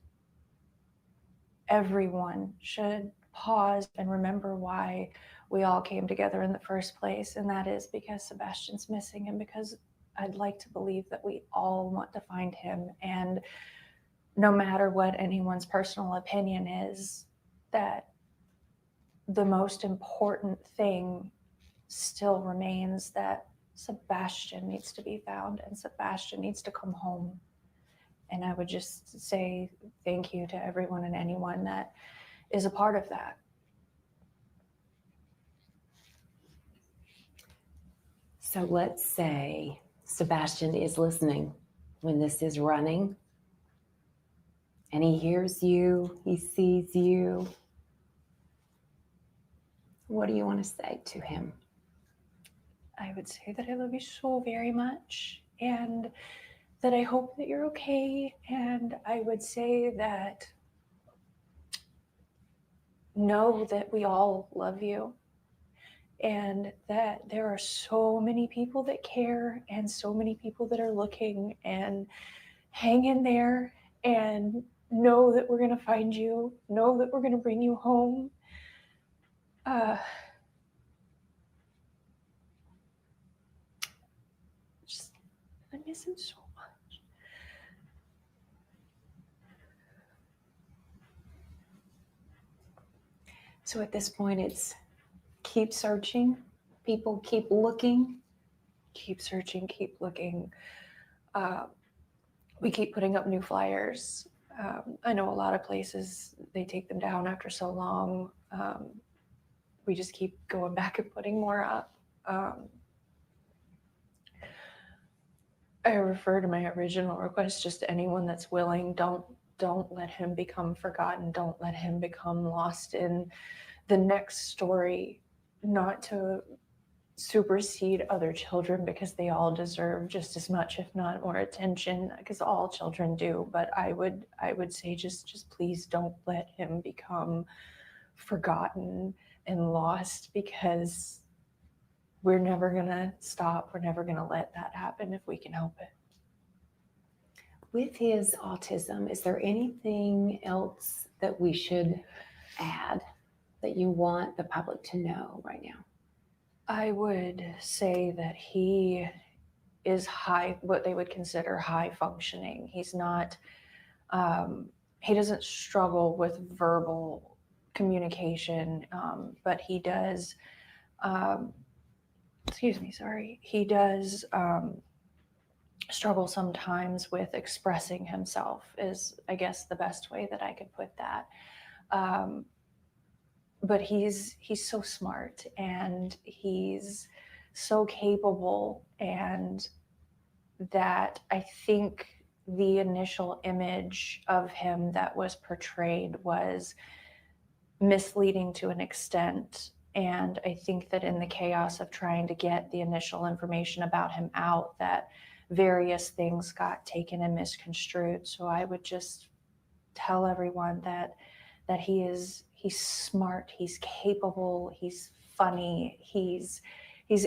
everyone should pause and remember why we all came together in the first place, and that is because Sebastian's missing, and because I'd like to believe that we all want to find him. And no matter what anyone's personal opinion is, that the most important thing still remains, that Sebastian needs to be found and Sebastian needs to come home. And I would just say thank you to everyone and anyone that is a part of that. So let's say Sebastian is listening when this is running and he hears you, he sees you, what do you want to say to him? I would say that I love you so very much and that I hope that you're okay. And I would say that know that we all love you and that there are so many people that care and so many people that are looking, and hang in there and know that we're going to find you, know that we're going to bring you home. Just, I miss him so much. So at this point, it's keep searching. People keep looking. Keep searching, keep looking. We keep putting up new flyers. I know a lot of places, they take them down after so long. We just keep going back and putting more up. I refer to my original request, just to anyone that's willing, don't let him become forgotten. Don't let him become lost in the next story, not to supersede other children, because they all deserve just as much, if not more attention, because all children do. But I would say just please don't let him become forgotten and lost, because we're never gonna stop. We're never gonna let that happen if we can help it. With his autism, is there anything else that we should add that you want the public to know right now? I would say that he is high, what they would consider high functioning. He's not, he doesn't struggle with verbal communication, but he does, he does struggle sometimes with expressing himself, is, I guess, the best way that I could put that. But he's so smart and he's so capable, and that I think the initial image of him that was portrayed was misleading to an extent. And I think that in the chaos of trying to get the initial information about him out, that various things got taken and misconstrued. So I would just tell everyone that he's smart, he's capable, he's funny, he's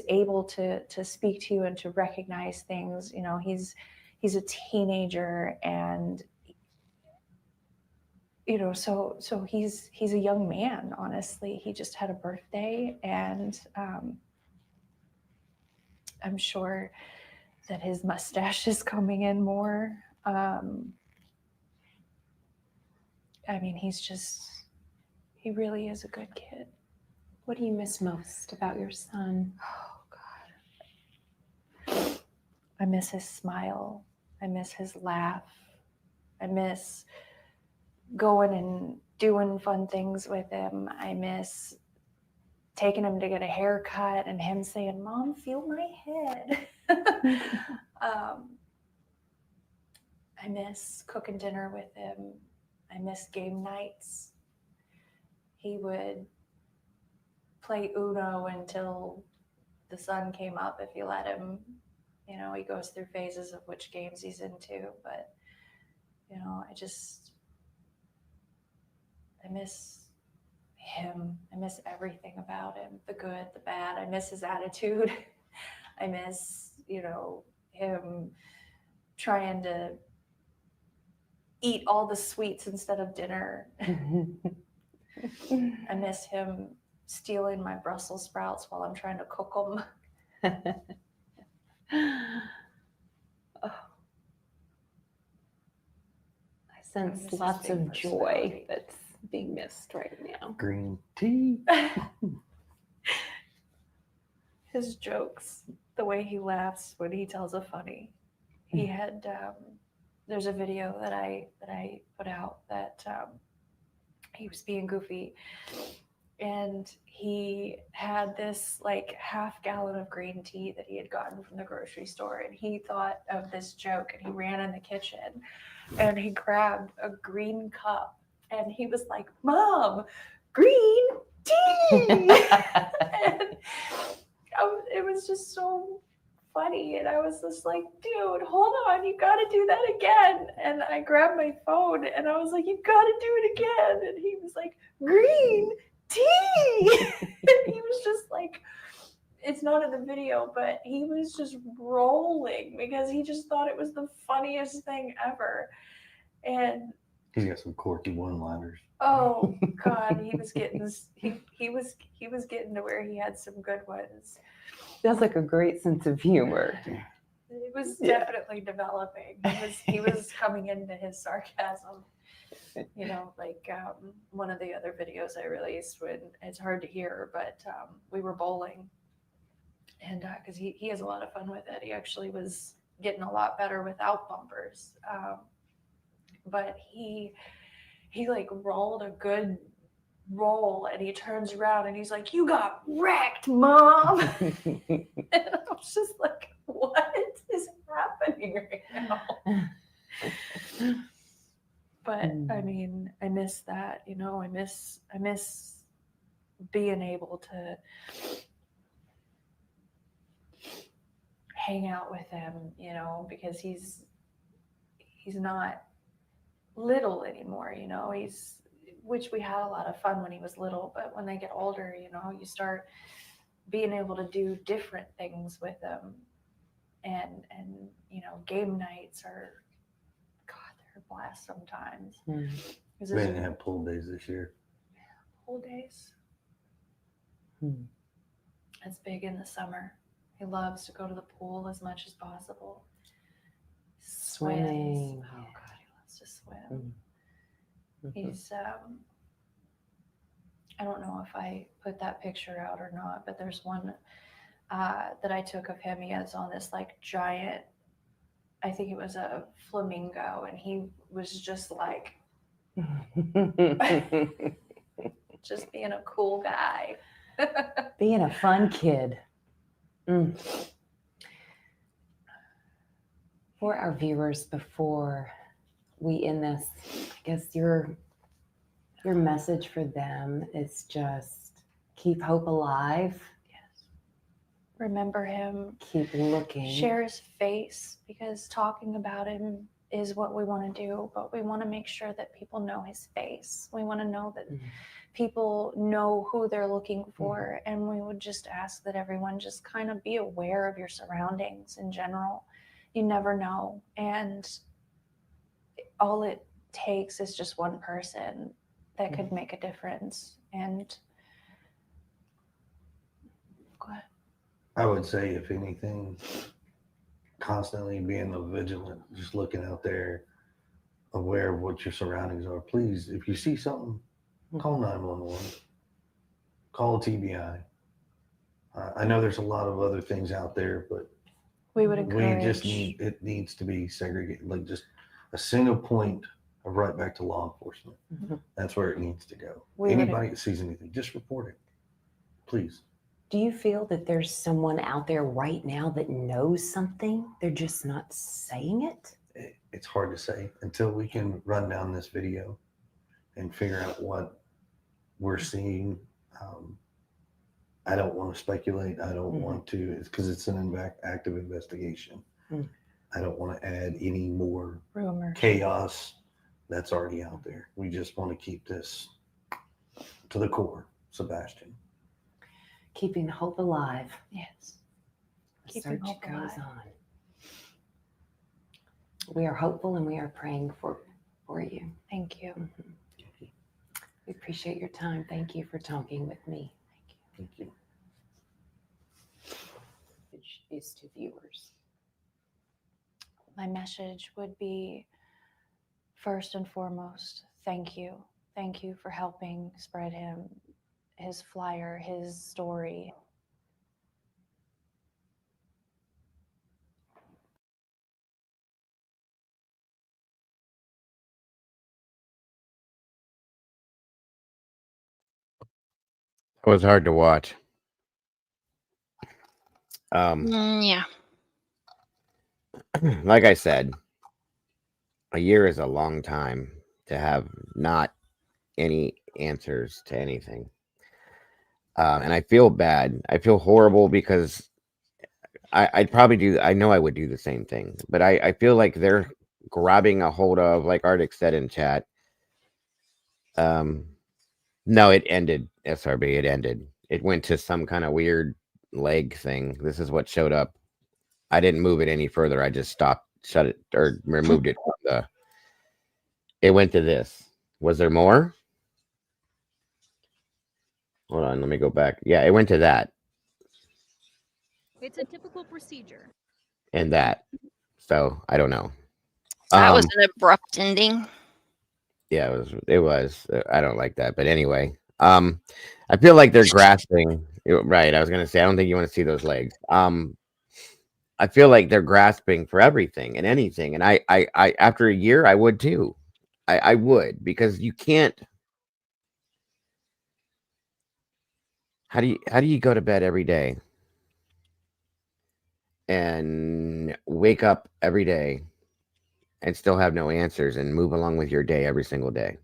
able to speak to you and to recognize things. You know, he's a teenager, and you know, so he's a young man. Honestly, he just had a birthday, and I'm sure that his mustache is coming in more. I mean, he really is a good kid. What do you miss most about your son? Oh, God. I miss his smile. I miss his laugh. I miss going and doing fun things with him. I miss taking him to get a haircut and him saying, "Mom, feel my head." I miss cooking dinner with him. I miss game nights. He would play Uno until the sun came up if you let him. You know, he goes through phases of which games he's into, but you know, I miss him. I miss everything about him, the good, the bad. I miss his attitude. I miss, you know, him trying to eat all the sweets instead of dinner. I miss him stealing my Brussels sprouts while I'm trying to cook them. I sense lots of joy that's being missed right now. Green tea. His jokes, the way he laughs when he tells a funny. He had, there's a video that I put out that he was being goofy, and he had this like half gallon of green tea that he had gotten from the grocery store, and he thought of this joke, and he ran in the kitchen and he grabbed a green cup and he was like, "Mom, green tea." And it was just so funny, and I was just like, "Dude, hold on, you got to do that again." And I grabbed my phone and I was like, "You got to do it again." And he was like, "Green tea." And he was just like, it's not in the video, but he was just rolling because he just thought it was the funniest thing ever. And He's got some quirky one-liners. oh God, he was getting he was getting to where he had some good ones. That's like a great sense of humor. It was definitely developing. He was coming into his sarcasm. You know, like one of the other videos I released, when it's hard to hear, but we were bowling, and because he has a lot of fun with it. He actually was getting a lot better without bumpers, but he like rolled a good roll, and he turns around and he's like, "You got wrecked, Mom." And I was just like, what is happening right now? But I mean, I miss that, you know. I miss being able to hang out with him, you know, because he's not little anymore, you know. Which we had a lot of fun when he was little, but when they get older, you know, you start being able to do different things with them, and you know, game nights are, God, they're a blast sometimes. We didn't have pool days this year. Pool days. That's big in the summer. He loves to go to the pool as much as possible. Swimming. Oh God, he loves to swim. He's I don't know if I put that picture out or not, but there's one that I took of him. He has on this like giant, I think it was a flamingo, and he was just like just being a cool guy. Being a fun kid. For our viewers, before we end this, I guess your message for them is just keep hope alive. Yes. Remember him. Keep looking. Share his face, because talking about him is what we want to do, but we want to make sure that people know his face. We want to know that people know who they're looking for, and we would just ask that everyone just kind of be aware of your surroundings in general. You never know, and all it takes is just one person that could make a difference. And go ahead. I would say, if anything, constantly being vigilant, just looking out there, aware of what your surroundings are. Please, if you see something, call 911, call TBI. I know there's a lot of other things out there, but we would encourage. It needs to be segregated, like just a single point of right back to law enforcement. That's where it needs to go. Anybody that sees anything, just report it, please. Do you feel that there's someone out there right now that knows something? They're just not saying it? It's hard to say until we can run down this video and figure out what we're seeing. I don't want to speculate. I don't want to, because it's an active investigation. I don't want to add any more rumors, chaos that's already out there. We just want to keep this to the core, Sebastian. Keeping hope alive. Yes. The Keeping search hope goes alive. on. We are hopeful, and we are praying for you. Thank you. We appreciate your time. Thank you for talking with me. Thank you. Which is to viewers. My message would be, first and foremost, thank you. Thank you for helping spread his flyer, his story. It was hard to watch. Yeah. Like I said, a year is a long time to have not any answers to anything. And I feel bad. I feel horrible because I'd probably do, I know I would do the same thing, but I feel like they're grabbing a hold of, like Arctic said in chat. No, it ended, SRB, it ended. It went to some kind of weird leg thing. This is what showed up. I didn't move it any further. I just stopped, shut it, or removed it from the, it went to this. Was there more? Hold on, let me go back. Yeah, it went to that It's a typical procedure. and that. So I don't know. That was an abrupt ending. Yeah, it was. I don't like that. But anyway, I feel like they're grasping. Right. I was gonna say I don't think you want to see those legs. I feel like they're grasping for everything and anything. And I after a year, I would too. I would, because you can't. How do you go to bed every day and wake up every day and still have no answers and move along with your day every single day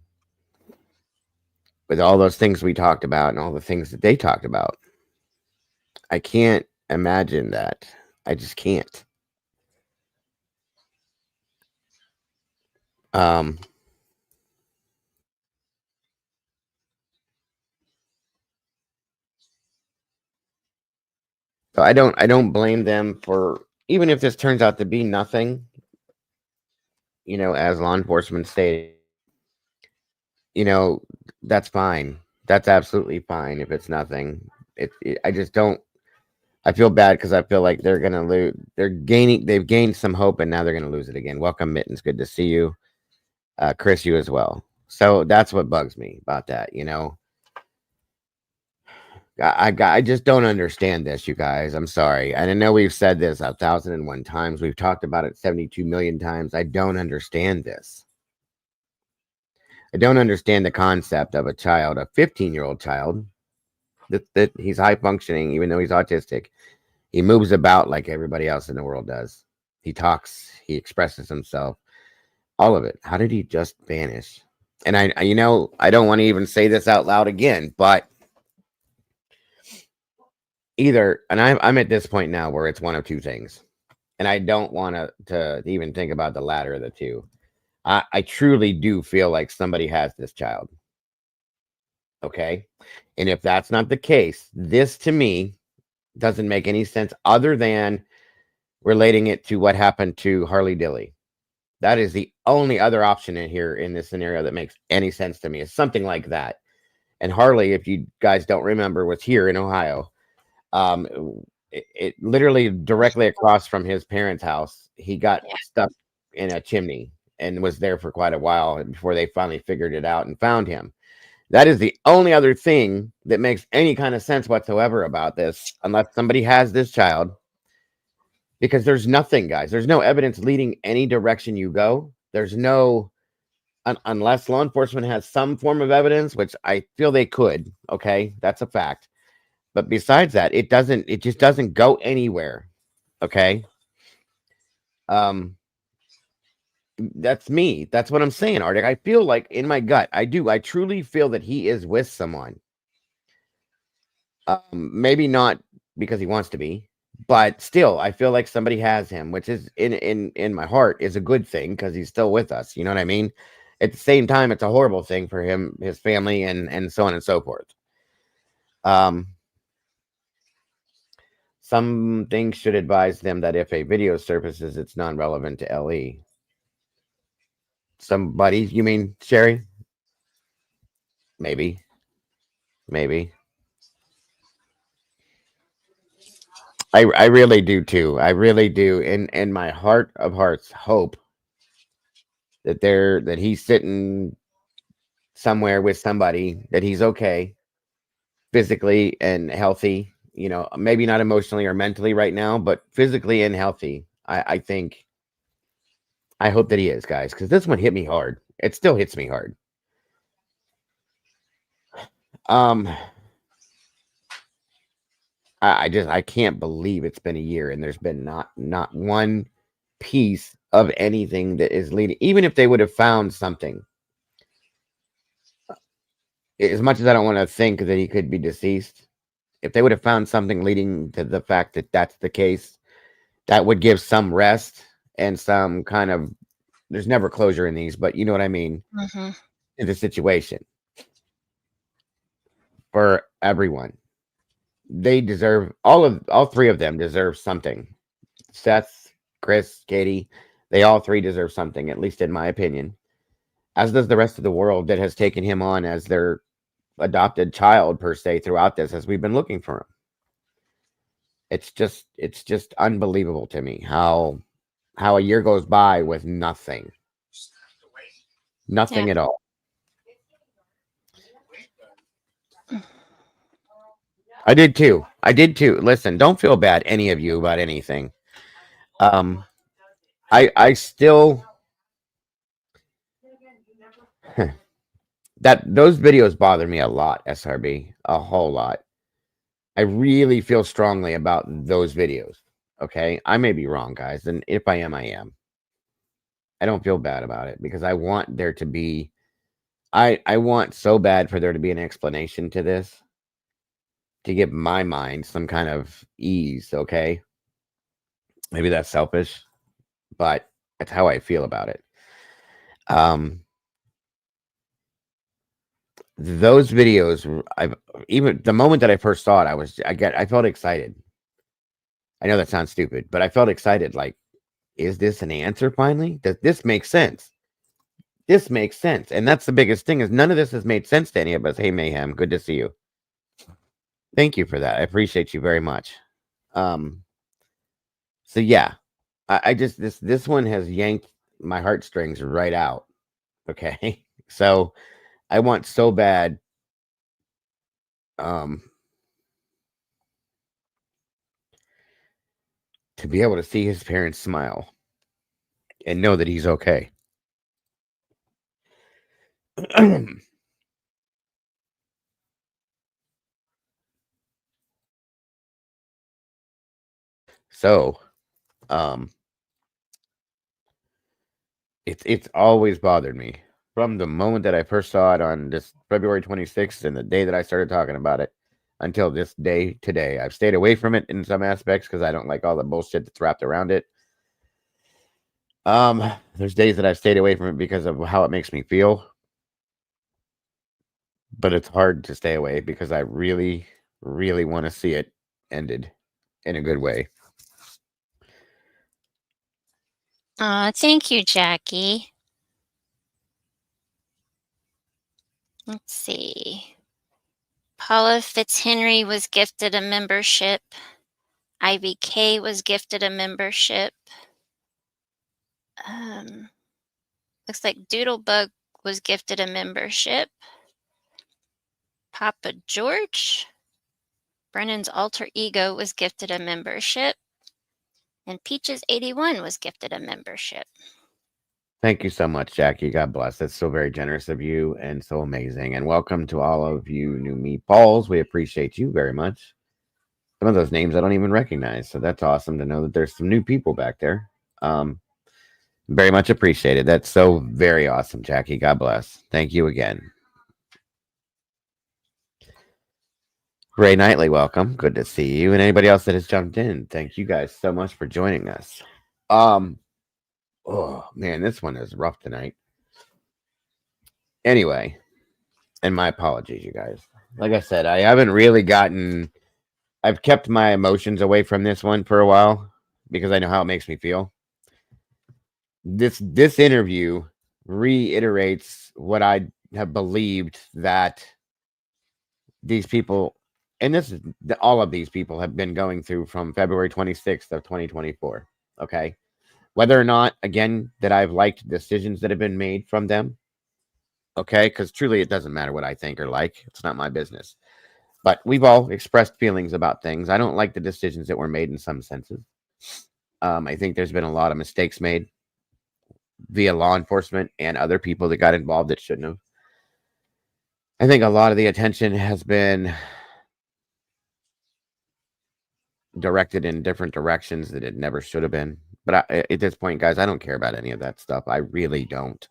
with all those things we talked about and all the things that they talked about? I can't imagine that. I just can't. So I don't blame them for, even if this turns out to be nothing, as law enforcement stated, that's fine. That's absolutely fine if it's nothing. I just don't, I feel bad because I feel like they're going to lose. They've gained some hope and now they're going to lose it again. Welcome, Mittens. Good to see you. Chris, you as well. So that's what bugs me about that, I just don't understand this, you guys. I'm sorry. And I know we've said this 1,001 times. We've talked about it 72 million times. I don't understand this. I don't understand the concept of a child, a 15-year-old child, that he's high functioning, even though he's autistic. He moves about like everybody else in the world does. He talks, he expresses himself, all of it. How did he just vanish? And I don't want to even say this out loud again, but either, and I'm at this point now where it's one of two things, and I don't want to even think about the latter of the two. I truly do feel like somebody has this child. Okay. And if that's not the case, this to me doesn't make any sense other than relating it to what happened to Harley Dilly. That is the only other option in here in this scenario that makes any sense to me, is something like that. And Harley, if you guys don't remember, was here in Ohio. It literally directly across from his parents' house. He got stuck in a chimney and was there for quite a while before they finally figured it out and found him. That is the only other thing that makes any kind of sense whatsoever about this, unless somebody has this child, because there's nothing, guys. There's no evidence leading any direction you go. There's no, unless law enforcement has some form of evidence, which I feel they could. Okay. That's a fact. But besides that, it just doesn't go anywhere. Okay. That's me. That's what I'm saying, Arctic. I feel like in my gut, I truly feel that he is with someone. Maybe not because he wants to be, but still, I feel like somebody has him, which is in my heart is a good thing because he's still with us. You know what I mean? At the same time, it's a horrible thing for him, his family, and so on and so forth. Some things should advise them that if a video surfaces, it's non-relevant to LE. Somebody, you mean Sherry? Maybe. I really do too. I really do. In my heart of hearts, hope that he's sitting somewhere with somebody, that he's okay, physically and healthy. Maybe not emotionally or mentally right now, but physically and healthy. I think. I hope that he is, guys, because this one hit me hard. It still hits me hard. I can't believe it's been a year and there's been not one piece of anything that is leading. Even if they would have found something, as much as I don't want to think that he could be deceased, if they would have found something leading to the fact that that's the case, that would give some rest and some kind of, there's never closure in these, but you know what I mean, in the situation. For everyone, they deserve, all three of them deserve something. Seth, Chris, Katie, they all three deserve something, at least in my opinion, as does the rest of the world that has taken him on as their adopted child per se throughout this, as we've been looking for him. It's just unbelievable to me how a year goes by with nothing at all. I did too. Listen, don't feel bad, any of you, about anything. I still that those videos bother me a lot, SRB, a whole lot. I really feel strongly about those videos. Okay, I may be wrong, guys, and if I am, I am. I don't feel bad about it because I want there to be, I want so bad for there to be an explanation to this, to give my mind some kind of ease. Okay, maybe that's selfish, but that's how I feel about it. Those videos, even the moment that I first saw it, I felt excited. I know that sounds stupid, but I felt excited. Like, is this an answer finally? Does this make sense? This makes sense. And that's the biggest thing, is none of this has made sense to any of us. Hey, Mayhem, good to see you. Thank you for that. I appreciate you very much. So yeah, I just, this one has yanked my heartstrings right out. Okay. So I want so bad to be able to see his parents smile and know that he's okay. So, it's always bothered me from the moment that I first saw it on this February 26th and the day that I started talking about it until this day today. I've stayed away from it in some aspects because I don't like all the bullshit that's wrapped around it. There's days that I've stayed away from it because of how it makes me feel. But it's hard to stay away because I really, really want to see it ended in a good way. Thank you, Jackie. Let's see. Paula Fitzhenry was gifted a membership. Ivy K was gifted a membership. Looks like Doodlebug was gifted a membership. Papa George, Brennan's alter ego, was gifted a membership. And Peaches81 was gifted a membership. Thank you so much, Jackie. God bless. That's so very generous of you and so amazing. And welcome to all of you new meatballs. We appreciate you very much. Some of those names I don't even recognize. So that's awesome to know that there's some new people back there. Very much appreciated. That's so very awesome, Jackie. God bless. Thank you again. Ray Knightley, welcome. Good to see you. And anybody else that has jumped in, thank you guys so much for joining us. Oh man, this one is rough tonight. Anyway, and my apologies, you guys. Like I said, I haven't really I've kept my emotions away from this one for a while because I know how it makes me feel. This interview reiterates what I have believed, that these people, and this is all of these people, have been going through from February 26th of 2024. Okay. Whether or not, again, that I've liked decisions that have been made from them. Okay. Because truly, it doesn't matter what I think or like. It's not my business. But we've all expressed feelings about things. I don't like the decisions that were made in some senses. I think there's been a lot of mistakes made via law enforcement and other people that got involved that shouldn't have. I think a lot of the attention has been directed in different directions that it never should have been. But at this point, guys, I don't care about any of that stuff. I really don't.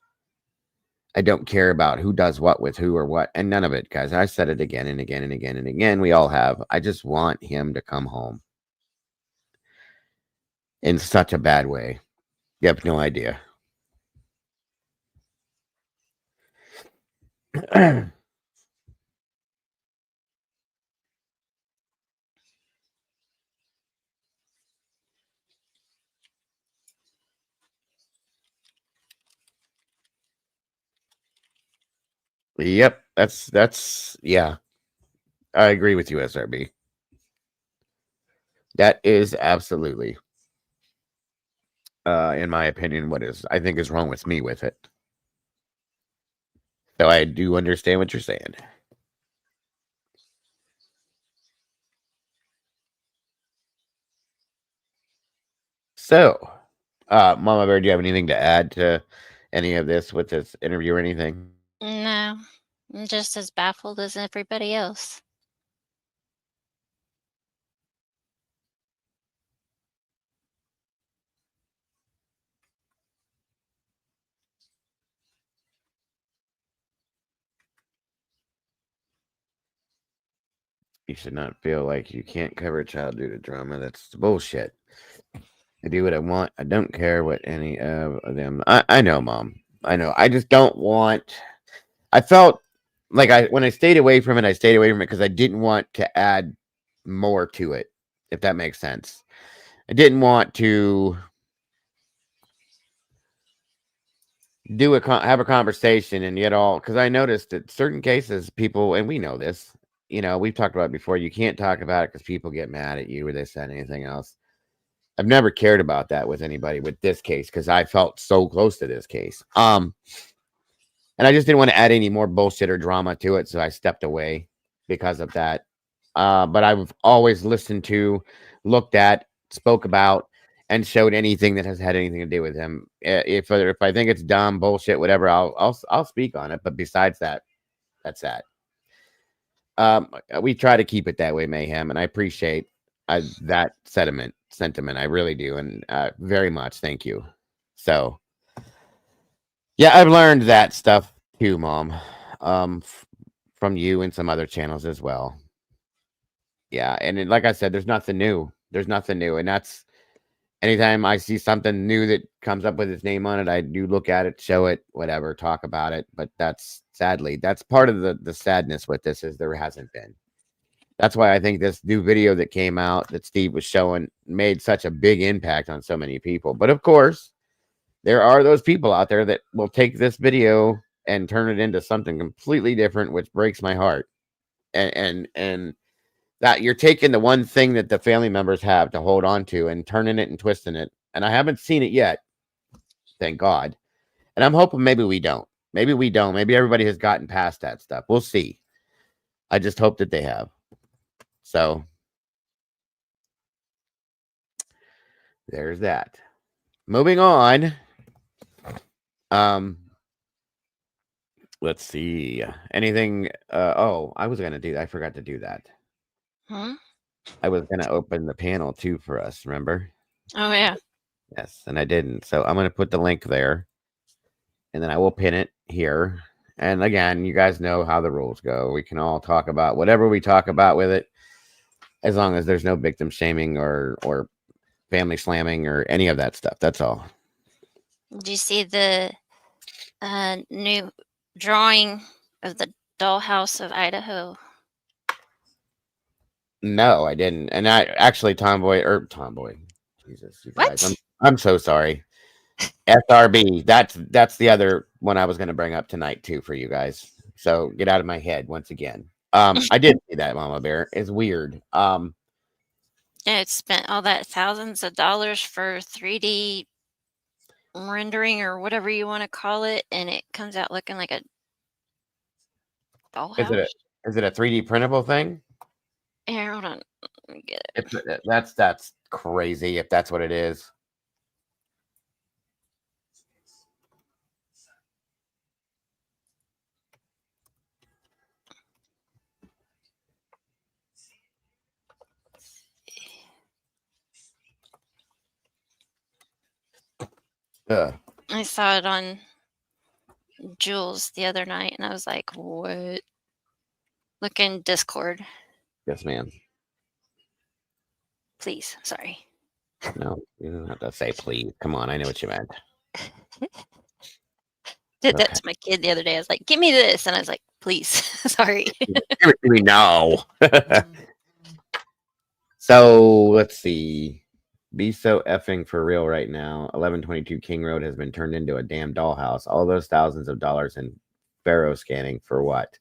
I don't care about who does what with who or what, and none of it, guys. I said it again and again and again and again. We all have. I just want him to come home. In such a bad way. You have no idea. Yep, that's yeah. I agree with you, SRB. That is absolutely, in my opinion, what I think is wrong with me with it. So I do understand what you're saying. So, Mama Bear, do you have anything to add to any of this with this interview or anything? No, I'm just as baffled as everybody else. You should not feel like you can't cover a child due to drama. That's bullshit. I do what I want. I don't care what any of them. I know, Mom. I know. I just don't want. I felt like when I stayed away from it, I stayed away from it because I didn't want to add more to it, if that makes sense. I didn't want to have a conversation and yet all, because I noticed that certain cases, people, and we know this, we've talked about it before. You can't talk about it because people get mad at you or this, that, anything else. I've never cared about that with anybody with this case because I felt so close to this case. And I just didn't want to add any more bullshit or drama to it, so I stepped away because of that. But I've always listened to, looked at, spoke about, and showed anything that has had anything to do with him. If I think it's dumb, bullshit, whatever, I'll speak on it. But besides that, that's that. We try to keep it that way, Mayhem, and I appreciate that sentiment. I really do, and very much. Thank you. So, yeah, I've learned that stuff too, Mom, from you and some other channels as well. Yeah, and like I said, there's nothing new. And that's anytime I see something new that comes up with his name on it, I do look at it, show it, whatever, talk about it. But that's part of the sadness with this is there hasn't been. That's why I think this new video that came out that Steve was showing made such a big impact on so many people. But of course, there are those people out there that will take this video and turn it into something completely different, which breaks my heart. And that you're taking the one thing that the family members have to hold on to and turning it and twisting it. And I haven't seen it yet. Thank God. And I'm hoping maybe we don't. Maybe everybody has gotten past that stuff. We'll see. I just hope that they have. So there's that. Moving on. Let's see. Anything? I was gonna do. I forgot to do that. Huh? I was gonna open the panel too for us. Remember? Oh yeah. Yes, and I didn't. So I'm gonna put the link there, and then I will pin it here. And again, you guys know how the rules go. We can all talk about whatever we talk about with it, as long as there's no victim shaming or family slamming or any of that stuff. That's all. Did you see the new drawing of the dollhouse of Idaho? No, I didn't. And I actually Tomboy. Jesus, you guys. I'm so sorry. SRB. That's the other one I was going to bring up tonight too for you guys. So get out of my head once again. I did see that, Mama Bear. It's weird. Yeah, it spent all that thousands of dollars for 3D rendering or whatever you want to call it, and it comes out looking like a dollhouse. Is it a 3D printable thing? Here, hold on. Let me get it. That's crazy if that's what it is. I saw it on Jules the other night, and I was like, "What?" Look in Discord, Yes, ma'am. please. Sorry. No, you don't have to say please. Come on, I know what you meant. Did that Okay. to my kid the other day. I was like, "Give me this," and I was like, "Please." Sorry. Give it to me now. So let's see. Be so effing for real right now. 1122 King Road has been turned into a damn dollhouse. All those thousands of dollars in Pharaoh scanning for what?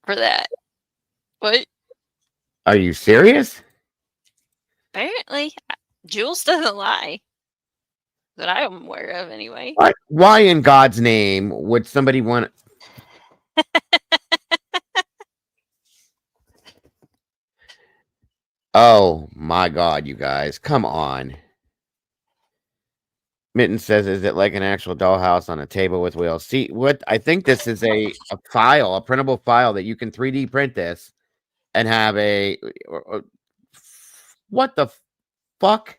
For that. What? Are you serious? Apparently, Jules doesn't lie. That I'm aware of, anyway. What? Why in God's name would somebody want? Oh my God, you guys, come on. Mitten says, "Is it like an actual dollhouse on a table with wheels?" See, what I think this is a file, a printable file that you can 3D print this and have a. What the fuck?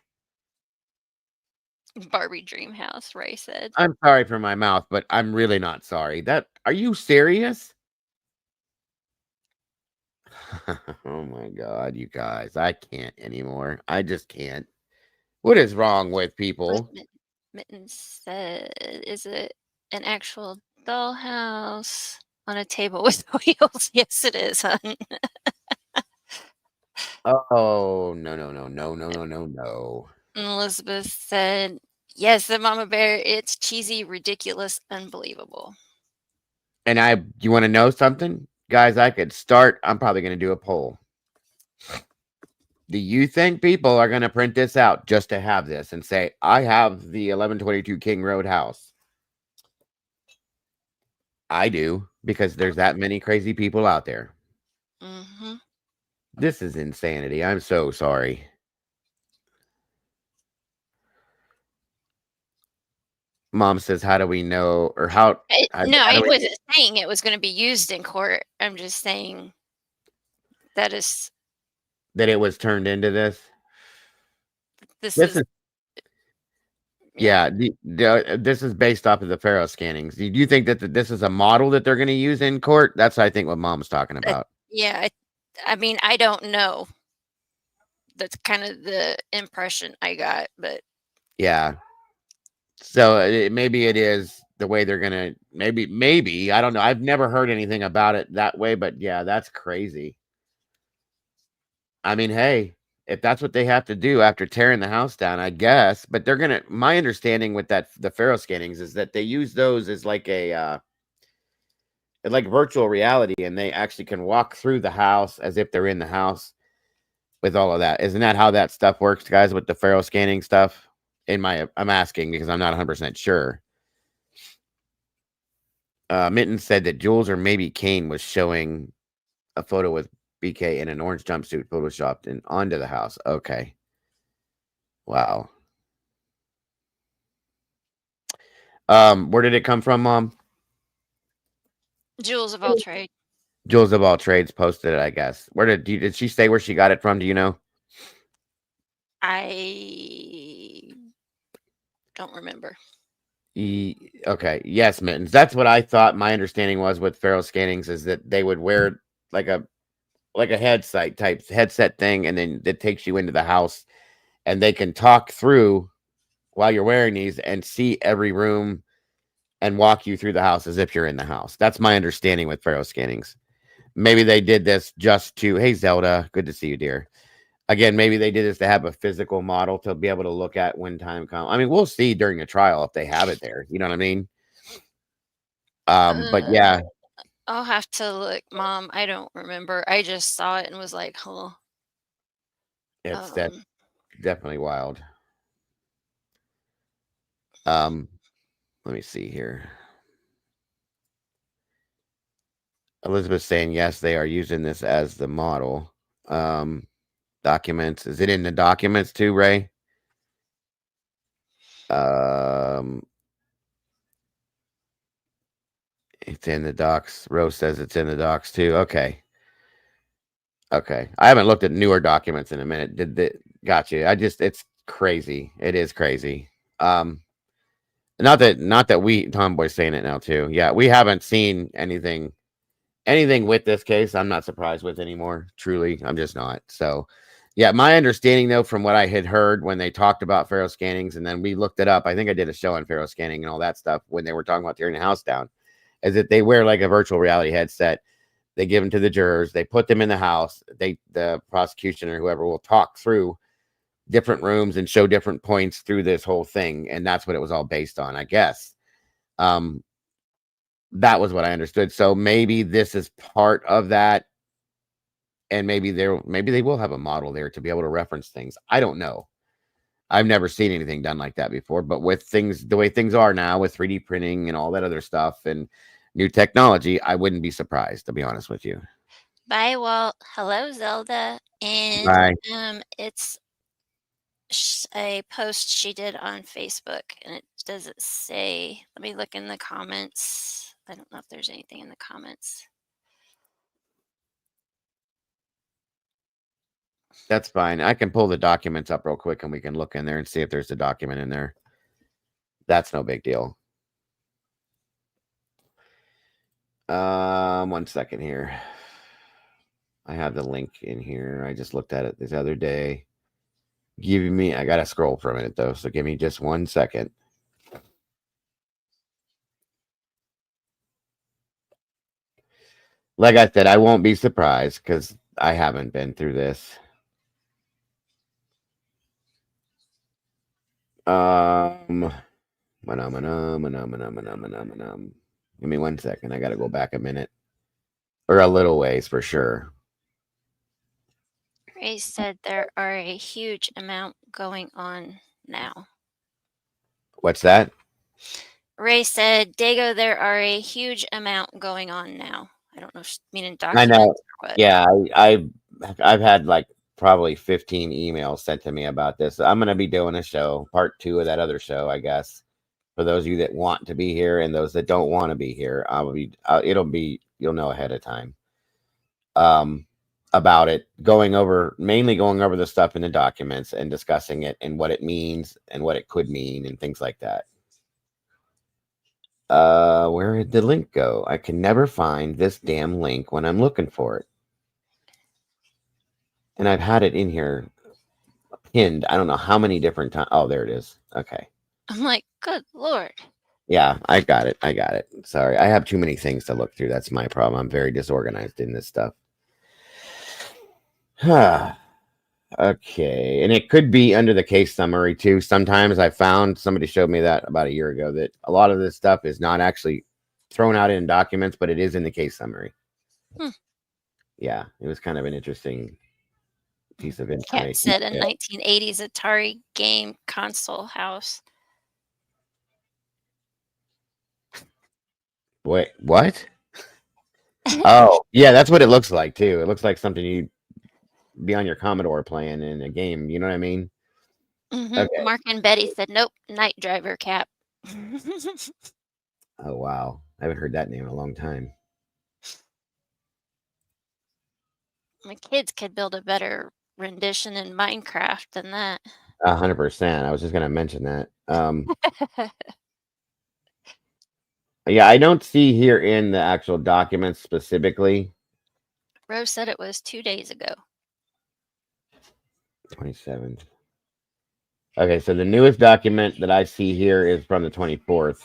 Barbie Dream House, Ray said. I'm sorry for my mouth, but I'm really not sorry. Are you serious? Oh my God, you guys, I can't anymore. I just can't. What is wrong with people? Mitten said, "Is it an actual dollhouse on a table with wheels?" Yes, it is, hon. Oh, no. Elizabeth said, "Yes, the Mama Bear. It's cheesy, ridiculous, unbelievable." And you want to know something? Guys, I could start. I'm probably going to do a poll. Do you think people are going to print this out just to have this and say, I have the 1122 King Road house? I do, because there's that many crazy people out there. Mm-hmm. This is insanity. I'm so sorry. Mom says, how do we know, or how No, how I do we- wasn't saying it was going to be used in court. I'm just saying that is that it was turned into this? this This is is yeah, this is based off of the Pharaoh scannings. Do you think that this is a model that they're going to use in court? That's, I think, what Mom's talking about. yeah. I mean, I don't know. That's kind of the impression I got, but Yeah. So maybe it is the way they're going to, maybe, I don't know. I've never heard anything about it that way, but yeah, that's crazy. I mean, hey, if that's what they have to do after tearing the house down, I guess, but they're going to, my understanding with the Pharaoh scannings is that they use those as like like virtual reality, and they actually can walk through the house as if they're in the house with all of that. Isn't that how that stuff works, guys, with the Pharaoh scanning stuff? I'm asking because I'm not 100% sure. Mitten said that Jules or maybe Kane was showing a photo with BK in an orange jumpsuit photoshopped and onto the house. Okay. Wow. Where did it come from, Mom? Jules of all trade. Jules of all trades posted it, I guess. Did she say where she got it from? Do you know? I don't remember. Okay. Yes, Mittens. That's what I thought. My understanding was with Pharaoh scannings is that they would wear like a headset thing, and then it takes you into the house, and they can talk through while you're wearing these and see every room and walk you through the house as if you're in the house. That's my understanding with Pharaoh scannings. Maybe they did this just to, hey, Zelda, good to see you, dear. Again, maybe they did this to have a physical model to be able to look at when time comes. I mean, we'll see during the trial if they have it there. You know what I mean? But yeah. I'll have to look, Mom. I don't remember. I just saw it and was like, huh. It's definitely wild. Let me see here. Elizabeth saying, yes, they are using this as the model. Documents. Is it in the documents too, Ray? It's in the docs. Rose says it's in the docs too. Okay. I haven't looked at newer documents in a minute. Got you. It's crazy. It is crazy. Not that we Tomboy's saying it now too. Yeah, we haven't seen anything with this case. I'm not surprised with anymore. Truly, I'm just not. So, yeah, my understanding though, from what I had heard when they talked about Pharaoh scannings, and then we looked it up. I think I did a show on Pharaoh scanning and all that stuff when they were talking about tearing the house down. Is that they wear like a virtual reality headset. They give them to the jurors. They put them in the house. The prosecution or whoever will talk through different rooms and show different points through this whole thing, and that's what it was all based on, I guess. That was what I understood. So maybe this is part of that, and maybe they will have a model there to be able to reference things. I don't know. I've never seen anything done like that before, but with things the way things are now with 3D printing and all that other stuff and new technology, I wouldn't be surprised, to be honest with you. Bye, Walt. Hello, Zelda. And Bye. it's a post she did on Facebook, and it doesn't say. Let me look in the comments. I don't know if there's anything in the comments. That's fine. I can pull the documents up real quick and we can look in there and see if there's a document in there. That's no big deal. 1 second here. I have the link in here. I just looked at it this other day. I gotta scroll for a minute though, so give me just 1 second. Like I said, I won't be surprised because I haven't been through this. Give me 1 second. I gotta go back a minute. Or a little ways for sure. Ray said there are a huge amount going on now. What's that? Ray said, Dago, there are a huge amount going on now. I don't know if she's meaning I documents know. or what. Yeah, I've had like probably 15 emails sent to me about this. I'm gonna be doing a show, part 2 of that other show, I guess. For those of you that want to be here and those that don't want to be here, you'll know ahead of time. About it, mainly going over the stuff in the documents and discussing it and what it means and what it could mean and things like that. Where did the link go? I can never find this damn link when I'm looking for it. And I've had it in here pinned. I don't know how many different times. Oh, there it is. Okay. I'm like, good Lord. Yeah, I got it. Sorry. I have too many things to look through. That's my problem. I'm very disorganized in this stuff. Okay. And it could be under the case summary too. Sometimes I found, somebody showed me that about a year ago, that a lot of this stuff is not actually thrown out in documents, but it is in the case summary. Yeah, it was kind of an interesting piece of information. Cat said a 1980s Atari game console house. Wait, what? Oh, yeah, that's what it looks like too. It looks like something you'd be on your Commodore playing in a game. You know what I mean? Okay. Mark and Betty said, nope, Night Driver Cap. Oh, wow. I haven't heard that name in a long time. My kids could build a better rendition in Minecraft than that. 100%. I was just going to mention that. Yeah, I don't see here in the actual documents specifically. Rose said it was 2 days ago. 27th. Okay, so the newest document that I see here is from the 24th.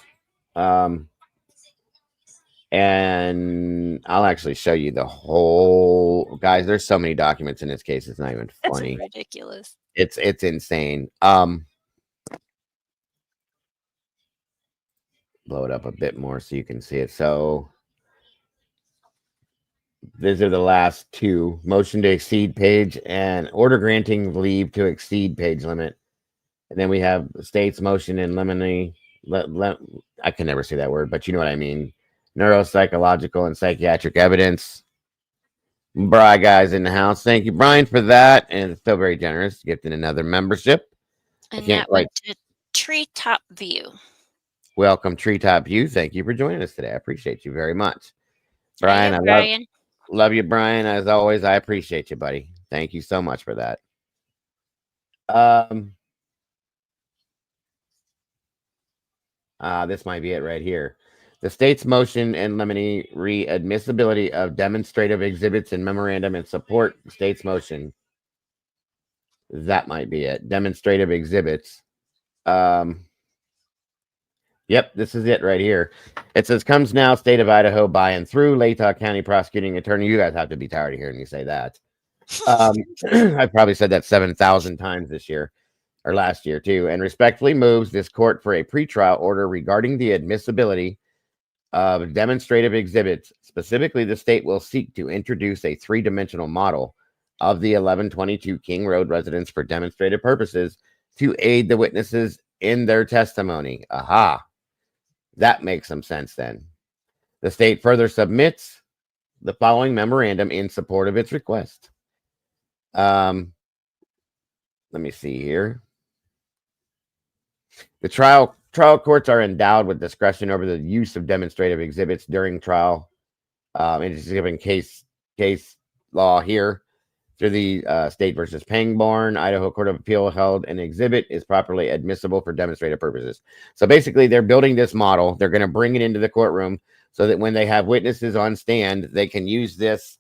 And I'll actually show you the whole, guys, there's so many documents in this case, it's not even funny. That's ridiculous. It's insane. Blow it up a bit more so you can see it. So these are the last two: motion to exceed page and order granting leave to exceed page limit. And then we have state's motion in limine. I can never say that word, but you know what I mean. Neuropsychological and psychiatric evidence. Bri guys in the house. Thank you, Brian, for that. And it's still very generous, gifting another membership. And that went to Treetop View. Welcome, Treetop View. Thank you for joining us today. I appreciate you very much. Brian, love you, Brian. As always, I appreciate you, buddy. Thank you so much for that. This might be it right here. The state's motion in limine readmissibility of demonstrative exhibits and memorandum in support state's motion. That might be it. Demonstrative exhibits. Yep, this is it right here. It says, comes now, state of Idaho, by and through Latah County prosecuting attorney. You guys have to be tired of hearing me say that. I probably said that 7,000 times this year or last year too, and respectfully moves this court for a pretrial order regarding the admissibility of demonstrative exhibits. Specifically, the state will seek to introduce a three-dimensional model of the 1122 King Road residence for demonstrative purposes to aid the witnesses in their testimony. Aha. That makes some sense then. The state further submits the following memorandum in support of its request. Let me see here. The trial courts are endowed with discretion over the use of demonstrative exhibits during trial. And it's given case law here through the State versus Pangborn. Idaho Court of Appeal held an exhibit is properly admissible for demonstrative purposes. So basically, they're building this model. They're going to bring it into the courtroom so that when they have witnesses on stand, they can use this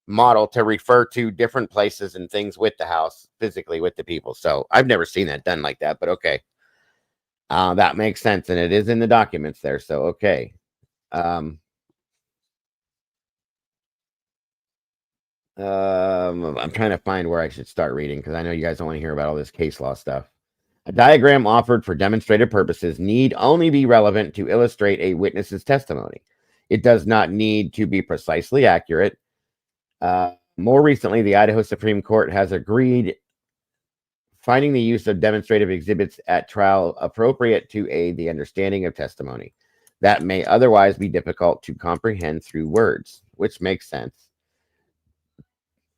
model to refer to different places and things with the house, physically with the people. So I've never seen that done like that, but okay. That makes sense, and it is in the documents there, so okay. I'm trying to find where I should start reading because I know you guys don't want to hear about all this case law stuff. A diagram offered for demonstrative purposes need only be relevant to illustrate a witness's testimony. It does not need to be precisely accurate. More recently, the Idaho Supreme Court has agreed finding the use of demonstrative exhibits at trial appropriate to aid the understanding of testimony that may otherwise be difficult to comprehend through words, which makes sense.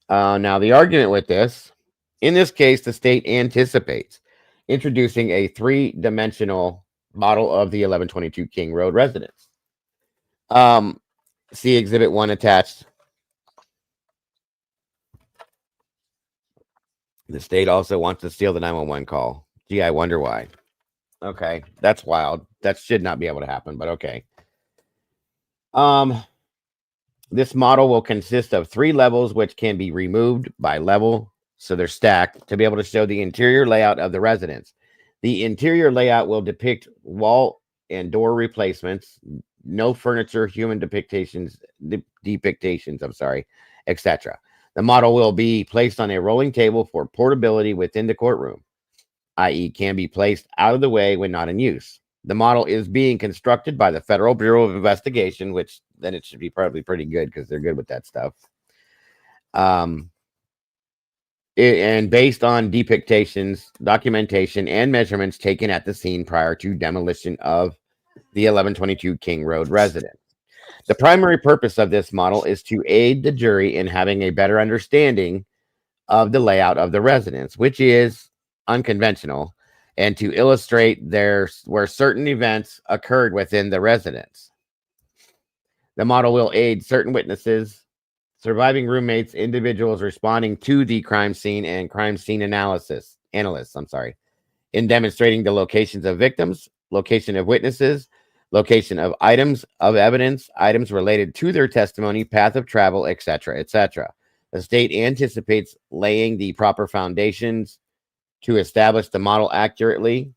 Now, the argument with this, in this case, the state anticipates introducing a three-dimensional model of the 1122 King Road residence. See Exhibit 1 attached. The state also wants to steal the 911 call. Gee, I wonder why. Okay, that's wild. That should not be able to happen, but okay. This model will consist of 3 levels, which can be removed by level, so they're stacked, to be able to show the interior layout of the residence. The interior layout will depict wall and door replacements, no furniture, human depictions, etc. The model will be placed on a rolling table for portability within the courtroom, i.e., can be placed out of the way when not in use. The model is being constructed by the Federal Bureau of Investigation, which then it should be probably pretty good because they're good with that stuff. And based on depictions, documentation, and measurements taken at the scene prior to demolition of the 1122 King Road residence. The primary purpose of this model is to aid the jury in having a better understanding of the layout of the residence, which is unconventional, and to illustrate where certain events occurred within the residence. The model will aid certain witnesses, surviving roommates, individuals responding to the crime scene, and crime scene analysts, in demonstrating the locations of victims, location of witnesses, location of items of evidence, items related to their testimony, path of travel, etc., etc. The state anticipates laying the proper foundations to establish the model accurately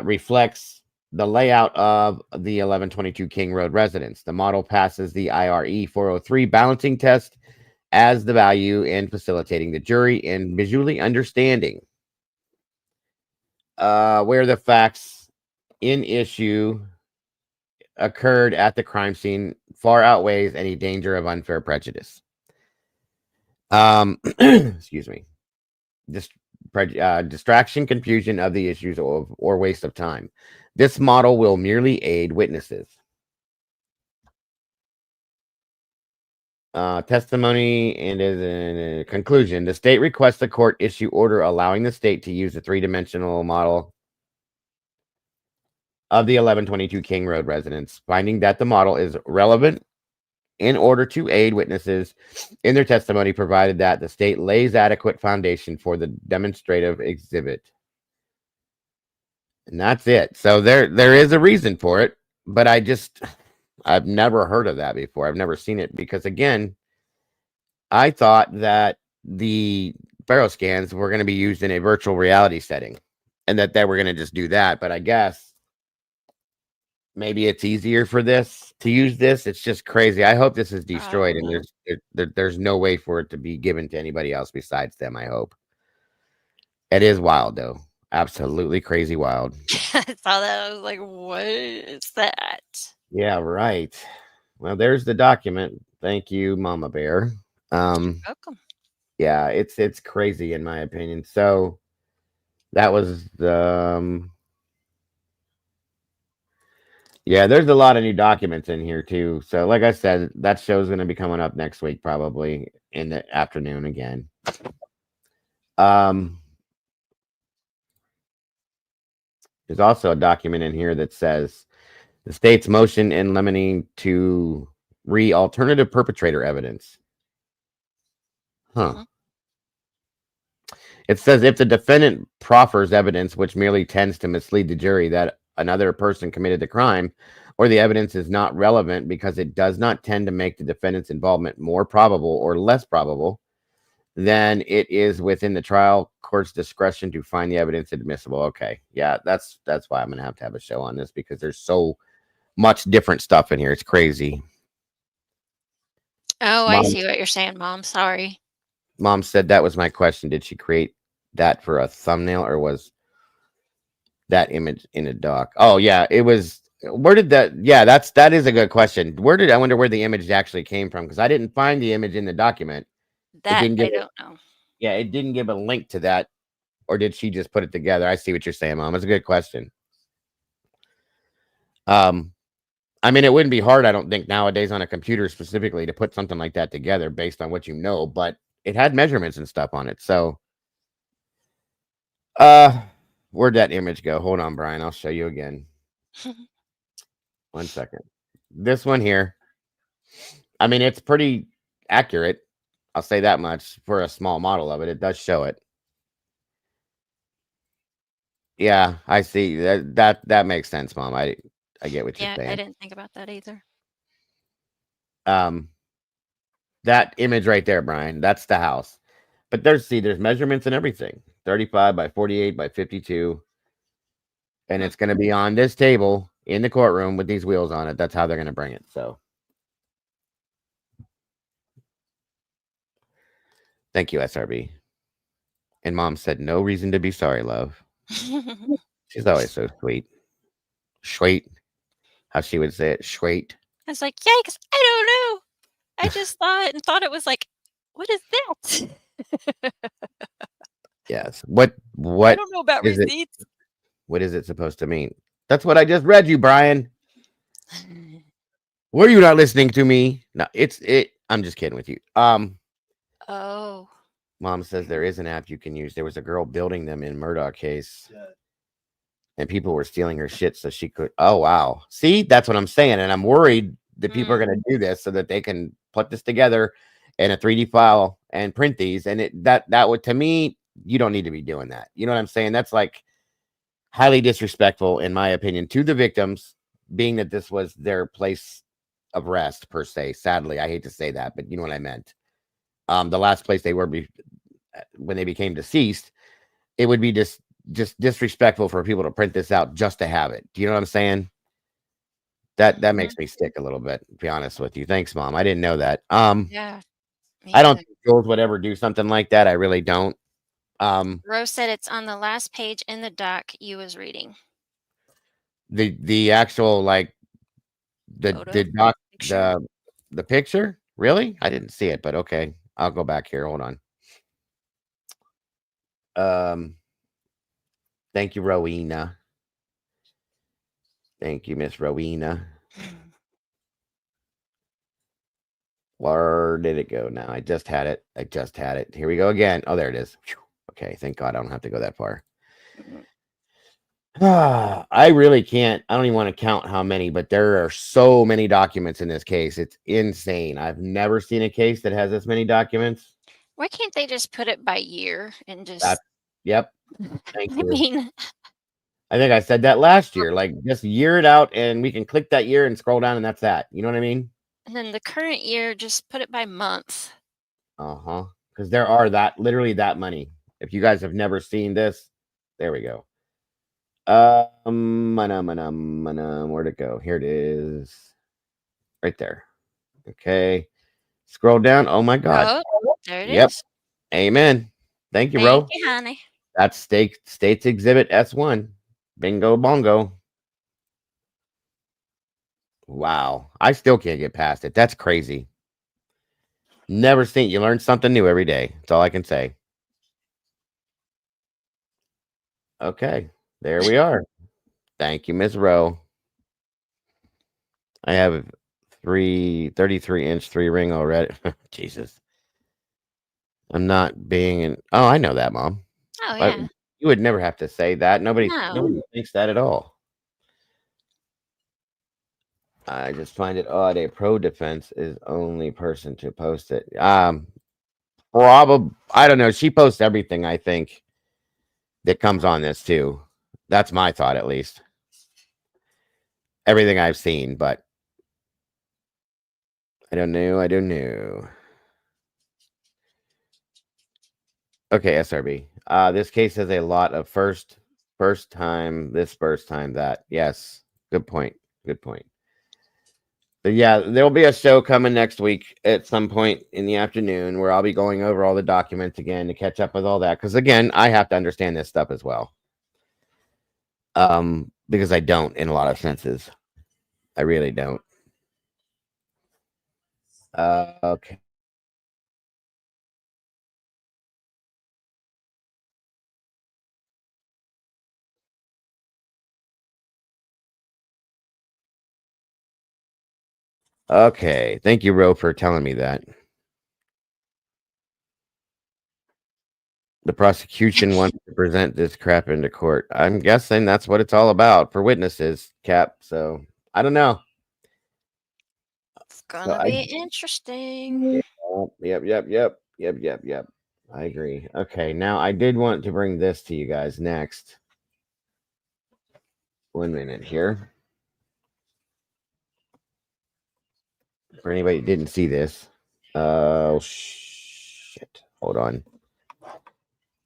reflects the layout of the 1122 King Road residence. The model passes the IRE 403 balancing test as the value in facilitating the jury in visually understanding where the facts in issue occurred at the crime scene far outweighs any danger of unfair prejudice. Excuse me. Distraction, confusion of the issues, or waste of time. This model will merely aid witnesses. Testimony and in conclusion, the state requests the court issue order allowing the state to use the three-dimensional model of the 1122 King Road residence, finding that the model is relevant in order to aid witnesses in their testimony, provided that the state lays adequate foundation for the demonstrative exhibit. And that's it. So there is a reason for it, but I've never heard of that before. I've never seen it because, again, I thought that the baro scans were going to be used in a virtual reality setting and that they were going to just do that. But I guess maybe it's easier for this to use this. It's just crazy. I hope this is destroyed and there's no way for it to be given to anybody else besides them. I hope. It is wild, though. Absolutely crazy wild. I saw that. I was like, what is that? Yeah, right. Well, there's the document. Thank you, Mama Bear. Welcome. Yeah, it's crazy in my opinion. So that was yeah, there's a lot of new documents in here too. So like I said, that show's going to be coming up next week, probably in the afternoon again. There's also a document in here that says the state's motion in limine to alternative perpetrator evidence. Huh. It says if the defendant proffers evidence which merely tends to mislead the jury that another person committed the crime, or the evidence is not relevant because it does not tend to make the defendant's involvement more probable or less probable, then it is within the trial court's discretion to find the evidence admissible. Okay. Yeah, that's why I'm going to have a show on this, because there's so much different stuff in here. It's crazy. Oh, I see what you're saying, Mom. Sorry. Mom said that was my question. Did she create that for a thumbnail, or was that image in a doc? Oh yeah, it was. Where did that? Yeah, that is a good question. I wonder where the image actually came from, because I didn't find the image in the document. That I don't know. Yeah, it didn't give a link to that, or did she just put it together? I see what you're saying, Mom. It's a good question. I mean, it wouldn't be hard, I don't think, nowadays on a computer specifically to put something like that together based on what you know, but it had measurements and stuff on it. So, where'd that image go? Hold on, Brian. I'll show you again. 1 second. This one here. I mean, it's pretty accurate. I'll say that much for a small model of it. It does show it. Yeah, I see. That makes sense, Mom. I get what you're saying. I didn't think about that either. That image right there, Brian, that's the house. But there's measurements and everything. 35 by 48 by 52. And it's going to be on this table in the courtroom with these wheels on it. That's how they're going to bring it. So thank you, SRB. And Mom said, no reason to be sorry, love. She's always so sweet. Sweet. How she would say it. Sweet. I was like, yikes, I don't know. I just thought it was like, what is that? Yes. What I don't know about receipts. What is it supposed to mean? That's what I just read you, Brian. Were you not listening to me? No, I'm just kidding with you. Oh. Mom says there is an app you can use. There was a girl building them in Murdoch case. Yeah. And people were stealing her shit so she could. Oh, wow. See, that's what I'm saying. And I'm worried that people are going to do this so that they can put this together in a 3D file and print these. And that would, to me, you don't need to be doing that. You know what I'm saying? That's like highly disrespectful, in my opinion, to the victims, being that this was their place of rest, per se. Sadly, I hate to say that, but you know what I meant. The last place they were when they became deceased, it would be just disrespectful for people to print this out just to have it. Do you know what I'm saying? That makes me stick a little bit, to be honest with you. Thanks, Mom. I didn't know that. Yeah. I don't think Jules would ever do something like that. I really don't. Rose said it's on the last page in the doc you was reading. The actual, like, the doc, the picture? Really? I didn't see it, but okay. I'll go back here. Hold on. Thank you, Rowena. Thank you, Miss Rowena. Where did it go now? I just had it. Here we go again. Oh, there it is. Okay, thank God I don't have to go that far. I really can't. I don't even want to count how many, but there are so many documents in this case. It's insane. I've never seen a case that has this many documents. Why can't they just put it by year and just... Yep. Thank you. I mean... I think I said that last year. Like, just year it out, and we can click that year and scroll down, and that's that. You know what I mean? And then the current year, just put it by month. Uh-huh. Because there are literally that many. If you guys have never seen this, there we go. Where'd it go? Here it is. Right there. Okay. Scroll down. Oh my God. Oh, there it Yep. is. Amen. Thank you, Thank bro. you, honey. That's States Exhibit S1. Bingo bongo. Wow. I still can't get past it. That's crazy. Never seen. You learn something new every day. That's all I can say. Okay. There we are. Thank you, Miss Rowe. I have 33-inch 3-ring already. Jesus. I'm not being an. Oh, I know that, Mom. Oh, But yeah. you would never have to say that. Nobody No. thinks that at all. I just find it odd. A pro defense is only person to post it. Probably. I don't know. She posts everything. I think that comes on this too. That's my thought, at least. Everything I've seen, but I don't know. I don't know. Okay, SRB. This case has a lot of first time, this first time, that. Yes. Good point. Good point. But yeah, there'll be a show coming next week at some point in the afternoon where I'll be going over all the documents again to catch up with all that. Because again, I have to understand this stuff as well. Because I don't in a lot of senses. I really don't. Okay. Okay. Thank you, Ro, for telling me that. The prosecution wants to present this crap into court. I'm guessing that's what it's all about for witnesses, Cap. So I don't know. It's gonna be interesting. Yep. I agree. Okay, now I did want to bring this to you guys next. 1 minute here. For anybody who didn't see this. Oh, shit. Hold on.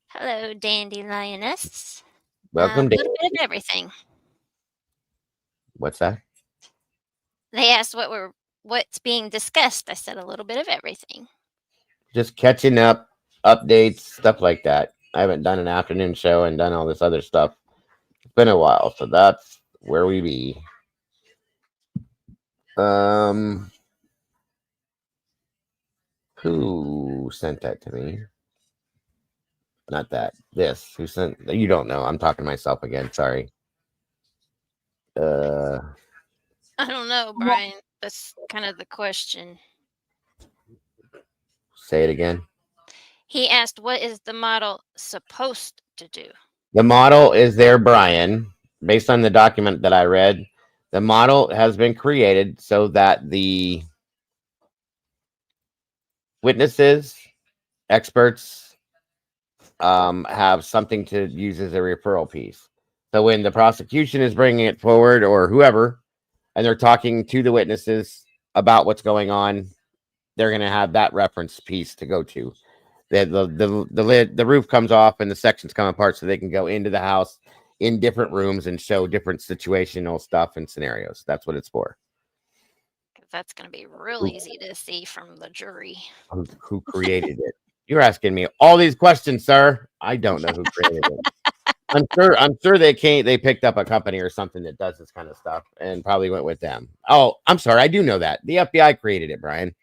Hello, Dandy Lioness. Welcome A to. little bit of everything. What's that? They asked what's being discussed. I said a little bit of everything. Just catching up, updates, stuff like that. I haven't done an afternoon show and done all this other stuff. It's been a while, so that's where we be. Who sent that to me? Not that. This. Who sent? You don't know. I'm talking to myself again. Sorry. I don't know, Brian. That's kind of the question. Say it again. He asked, what is the model supposed to do? The model is there, Brian. Based on the document that I read, the model has been created so that the witnesses, experts, have something to use as a referral piece. So when the prosecution is bringing it forward, or whoever, and they're talking to the witnesses about what's going on, they're going to have that reference piece to go to. The roof comes off and the sections come apart, so they can go into the house in different rooms and show different situational stuff and scenarios. That's what it's for. Because that's going to be real easy to see from the jury. Who created it? You're asking me all these questions, sir. I don't know who created it. I'm sure they picked up a company or something that does this kind of stuff and probably went with them. Oh, I'm sorry. I do know that. The FBI created it, Brian.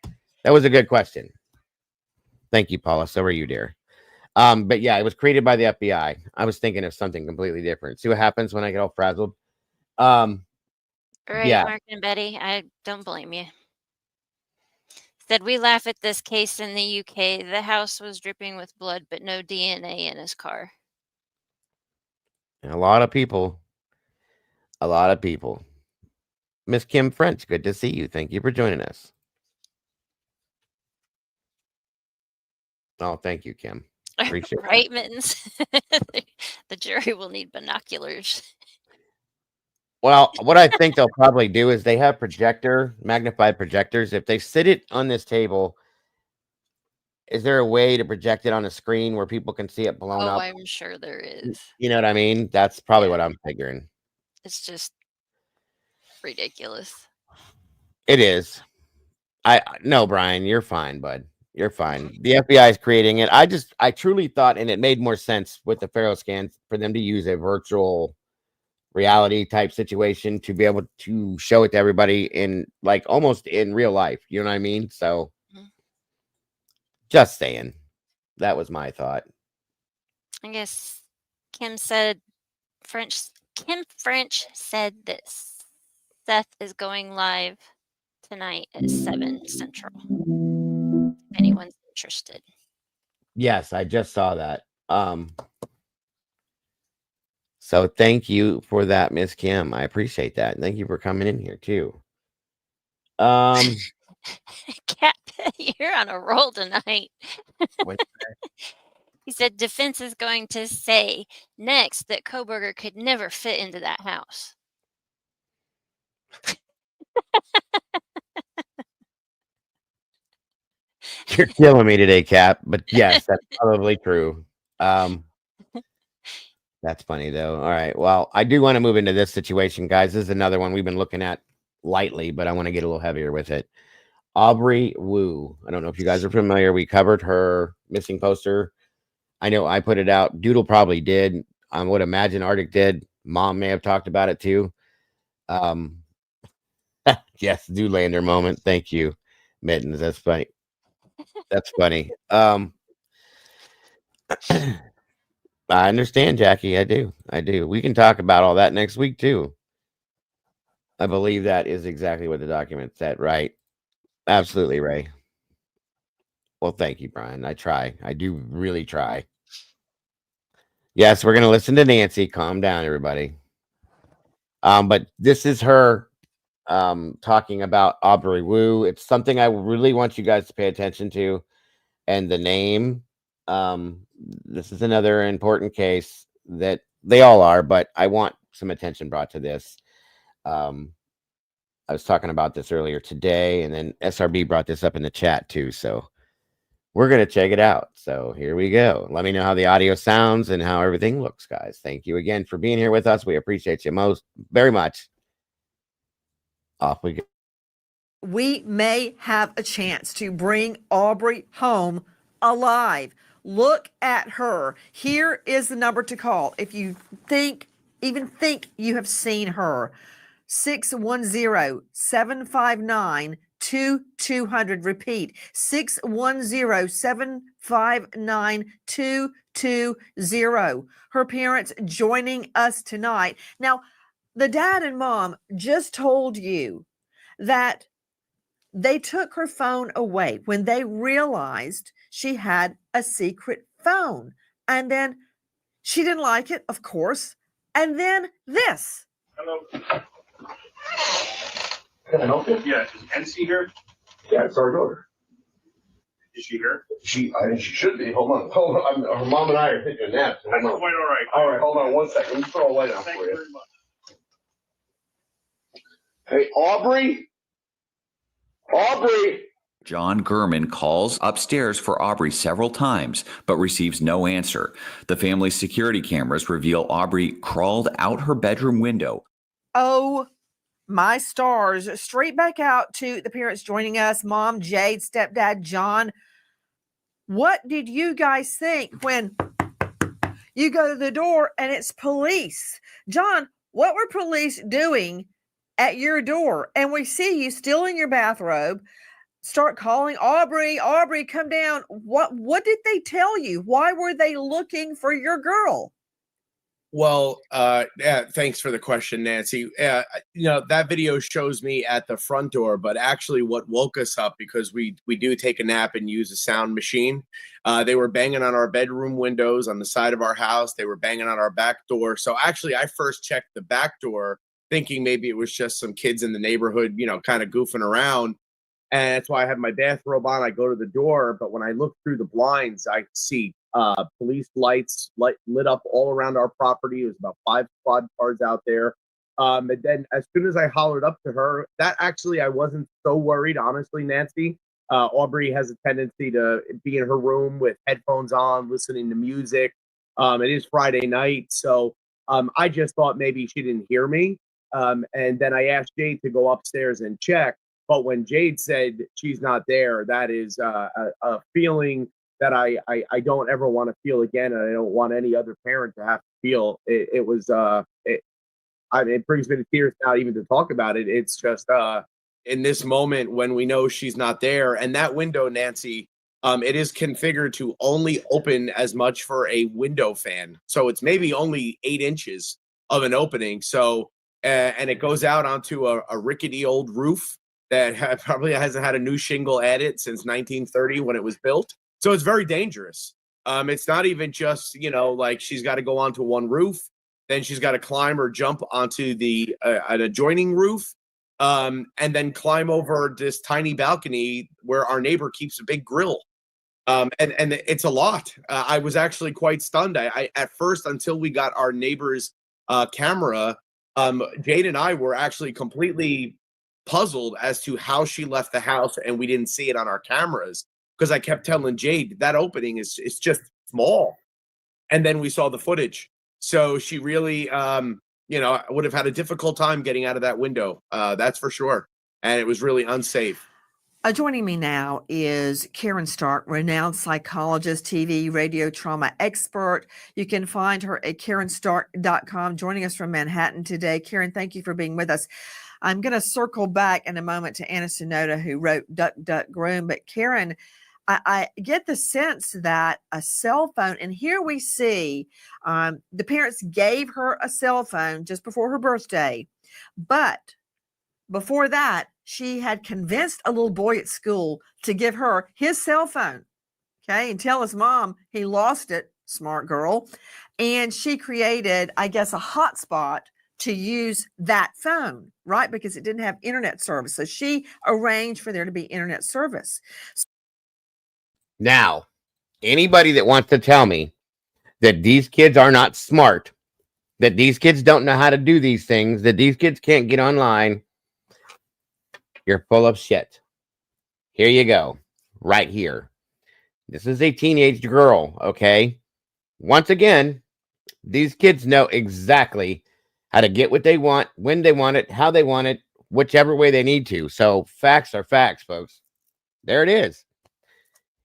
That was a good question. Thank you, Paula. So are you, dear. But yeah, it was created by the FBI. I was thinking of something completely different. See what happens when I get all frazzled? Right, yeah. Mark and Betty, I don't blame you. Said, we laugh at this case in the UK. The house was dripping with blood, but no DNA in his car. A lot of people. Miss Kim French, good to see you. Thank you for joining us. Oh, thank you, Kim. Appreciate it. Right, Mittens? The jury will need binoculars. Well, what I think they'll probably do is they have magnified projectors. If they sit it on this table, is there a way to project it on a screen where people can see it blown Oh, up? I'm sure there is. You know what I mean? That's probably what I'm figuring. It's just ridiculous. It is. No, Brian, you're fine, bud. You're fine. The FBI is creating it. I truly thought, and it made more sense with the Pharaoh scans for them to use a virtual reality type situation to be able to show it to everybody in like almost in real life. You know what I mean? So just saying. That was my thought. I guess Kim French said that Seth is going live tonight at 7 Central. If anyone's interested. Yes, I just saw that. So thank you for that, Miss Kim. I appreciate that. Thank you for coming in here too. Cat, you're on a roll tonight. He said defense is going to say next that Koberger could never fit into that house. You're killing me today, Cap. But yes, that's probably true. That's funny though. All right. Well, I do want to move into this situation, guys. This is another one we've been looking at lightly, but I want to get a little heavier with it. Aubrey Woo. I don't know if you guys are familiar. We covered her missing poster. I know I put it out. Doodle probably did. I would imagine Arctic did. Mom may have talked about it too. Yes, Zoolander moment. Thank you, Mittens. That's funny. That's funny. I understand, Jackie. I do. We can talk about all that next week too. I believe that is exactly what the document said, right? Absolutely, Ray. Well, thank you, Brian. I try. I do really try. Yes, we're going to listen to Nancy. Calm down, everybody. But this is her talking about Aubrey Woo. It's something I really want you guys to pay attention to. And the name, this is another important case that they all are, but I want some attention brought to this. I was talking about this earlier today, and then SRB brought this up in the chat too. So we're going to check it out. So here we go. Let me know how the audio sounds and how everything looks, guys. Thank you again for being here with us. We appreciate you very much. Off we go. We may have a chance to bring Aubrey home alive. Look at her. Here is the number to call if you even think you have seen her. 610-759-2200. Repeat, 610-759-2200. Her parents joining us tonight. Now, the dad and mom just told you that they took her phone away when they realized she had a secret phone. And then she didn't like it, of course. And then this. Hello. Can I help you? Yeah, is Nancy here? Yeah, it's our daughter. Is she here? She should be. Hold on. Her mom and I are taking a nap. So that's quite all right. All right, hold on 1 second. Let me throw a light on for you. Very much. Hey, Aubrey? Aubrey! John Gurman calls upstairs for Aubrey several times, but receives no answer. The family's security cameras reveal Aubrey crawled out her bedroom window. Oh, my stars. Straight back out to the parents joining us. Mom, Jade, stepdad, John. What did you guys think when you go to the door and it's police? John, what were police doing at your door? And we see you still in your bathrobe. Start calling Aubrey, come down. What did they tell you? Why were they looking for your girl? Well, yeah, thanks for the question, Nancy. That video shows me at the front door, but actually what woke us up, because we do take a nap and use a sound machine. They were banging on our bedroom windows on the side of our house. They were banging on our back door. So actually I first checked the back door thinking maybe it was just some kids in the neighborhood, kind of goofing around. And that's why I have my bathrobe on. I go to the door, but when I look through the blinds, I see Police lights lit up all around our property. There's about 5 squad cars out there. And then as soon as I hollered up to her, that actually I wasn't so worried, honestly, Nancy. Aubrey has a tendency to be in her room with headphones on, listening to music. It is Friday night, so I just thought maybe she didn't hear me. And then I asked Jade to go upstairs and check. But when Jade said she's not there, that is a feeling that I don't ever want to feel again, and I don't want any other parent to have to feel. It brings me to tears now even to talk about it. It's just in this moment when we know she's not there, and that window, Nancy, it is configured to only open as much for a window fan. So it's maybe only 8 inches of an opening. So, and it goes out onto a rickety old roof that probably hasn't had a new shingle added since 1930 when it was built. So it's very dangerous. It's not even just, like she's got to go onto one roof, then she's got to climb or jump onto the an adjoining roof, and then climb over this tiny balcony where our neighbor keeps a big grill. And it's a lot. I was actually quite stunned. I at first, until we got our neighbor's camera, Jade and I were actually completely puzzled as to how she left the house, and we didn't see it on our cameras, because I kept telling Jade that opening is just small. And then we saw the footage. So she really, would have had a difficult time getting out of that window. That's for sure. And it was really unsafe. Joining me now is Karen Stark, renowned psychologist, TV, radio trauma expert. You can find her at KarenStark.com, joining us from Manhattan today. Karen, thank you for being with us. I'm going to circle back in a moment to Anna Sonoda, who wrote Duck, Duck, Groom. But Karen, I get the sense that a cell phone, and here we see the parents gave her a cell phone just before her birthday. But before that, she had convinced a little boy at school to give her his cell phone, okay, and tell his mom he lost it, smart girl. And she created, I guess, a hotspot to use that phone, right? Because it didn't have internet service. So she arranged for there to be internet service. Now, anybody that wants to tell me that these kids are not smart, that these kids don't know how to do these things, that these kids can't get online, you're full of shit. Here you go. Right here. This is a teenage girl, okay? Once again, these kids know exactly how to get what they want, when they want it, how they want it, whichever way they need to. So facts are facts, folks. There it is.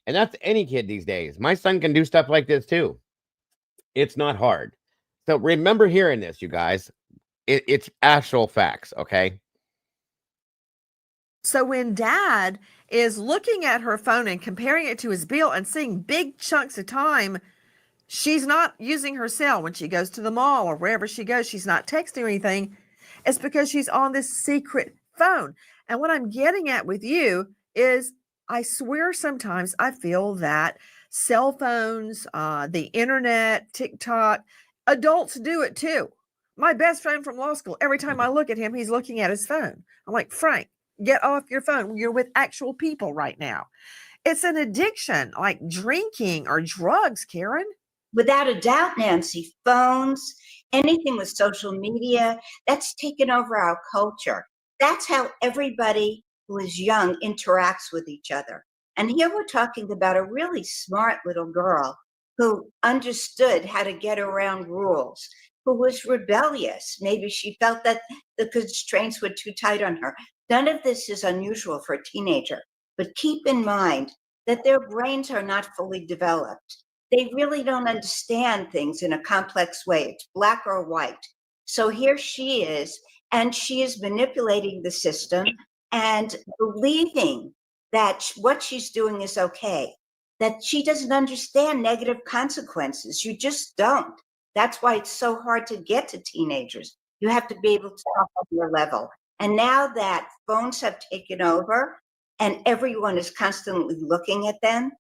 And that's any kid these days. My son can do stuff like this too. It's not hard. So remember hearing this, you guys. It's actual facts, okay? So when dad is looking at her phone and comparing it to his bill and seeing big chunks of time, she's not using her cell when she goes to the mall or wherever she goes. She's not texting or anything. It's because she's on this secret phone. And what I'm getting at with you is, I swear sometimes I feel that cell phones, the internet, TikTok, adults do it too. My best friend from law school, every time I look at him, he's looking at his phone. I'm like, Frank, get off your phone. You're with actual people right now. It's an addiction, like drinking or drugs, Karen. Without a doubt, Nancy, phones, anything with social media, that's taken over our culture. That's how everybody who is young interacts with each other. And here we're talking about a really smart little girl who understood how to get around rules, who was rebellious. Maybe she felt that the constraints were too tight on her. None of this is unusual for a teenager, but keep in mind that their brains are not fully developed. They really don't understand things in a complex way. It's black or white. So here she is, and she is manipulating the system and believing that what she's doing is okay, that she doesn't understand negative consequences. You just don't. That's why it's so hard to get to teenagers. You have to be able to talk on your level. And now that phones have taken over and everyone is constantly looking at them,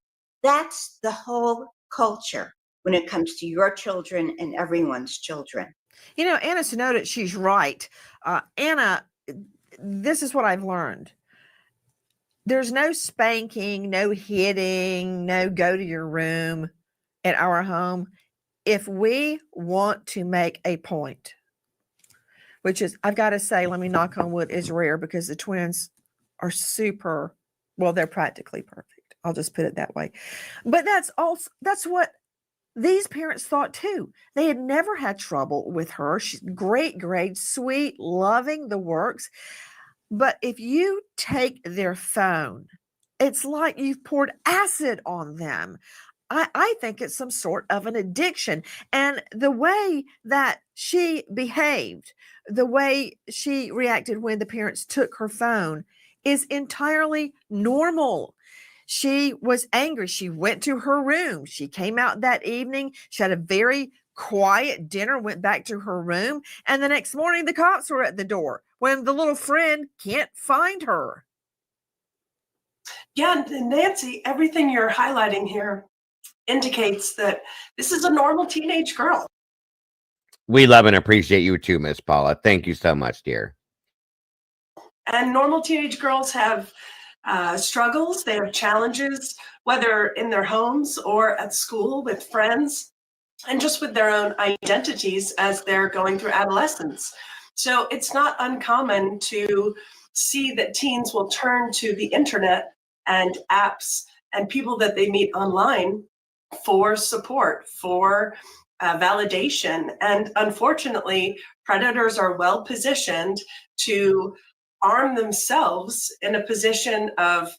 that's the whole culture when it comes to your children and everyone's children. You know, Anna Sonoda, she's right. Anna, this is what I've learned. There's no spanking, no hitting, no go to your room. at our home, if we want to make a point, which is, I've got to say, let me knock on wood, is rare because the twins are super, well, they're practically perfect. I'll just put it that way. But that's what these parents thought too. They had never had trouble with her. She's great grades, sweet, loving the works. But if you take their phone, it's like you've poured acid on them. I think it's some sort of an addiction. And the way that she behaved, the way she reacted when the parents took her phone is entirely normal. She was angry. She went to her room. She came out that evening. She had a very quiet dinner, went back to her room. And the next morning, the cops were at the door when the little friend can't find her. Yeah, and Nancy, everything you're highlighting here indicates that this is a normal teenage girl. We love and appreciate you too, Miss Paula. Thank you so much, dear. And normal teenage girls have struggles. They have challenges, whether in their homes or at school with friends, and just with their own identities as they're going through adolescence. So it's not uncommon to see that teens will turn to the internet and apps and people that they meet online for support, for validation. And unfortunately, predators are well positioned to arm themselves in a position of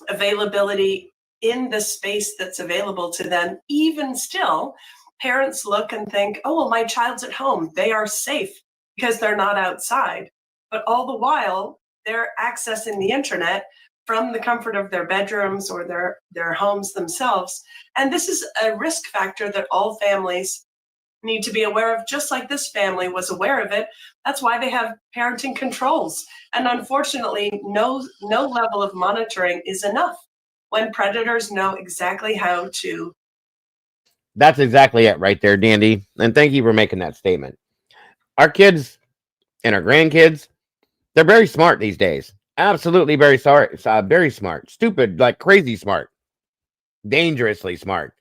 availability in the space that's available to them. Even still, parents look and think, oh, well, my child's at home. They are safe because they're not outside. But all the while, they're accessing the internet from the comfort of their bedrooms or their homes themselves. And this is a risk factor that all families need to be aware of, just like this family was aware of it. That's why they have parenting controls. And unfortunately, no level of monitoring is enough when predators know exactly how to. That's exactly it right there, Dandy. And thank you for making that statement. Our kids and our grandkids, they're very smart these days. Absolutely very smart. Stupid, like crazy smart. Dangerously smart.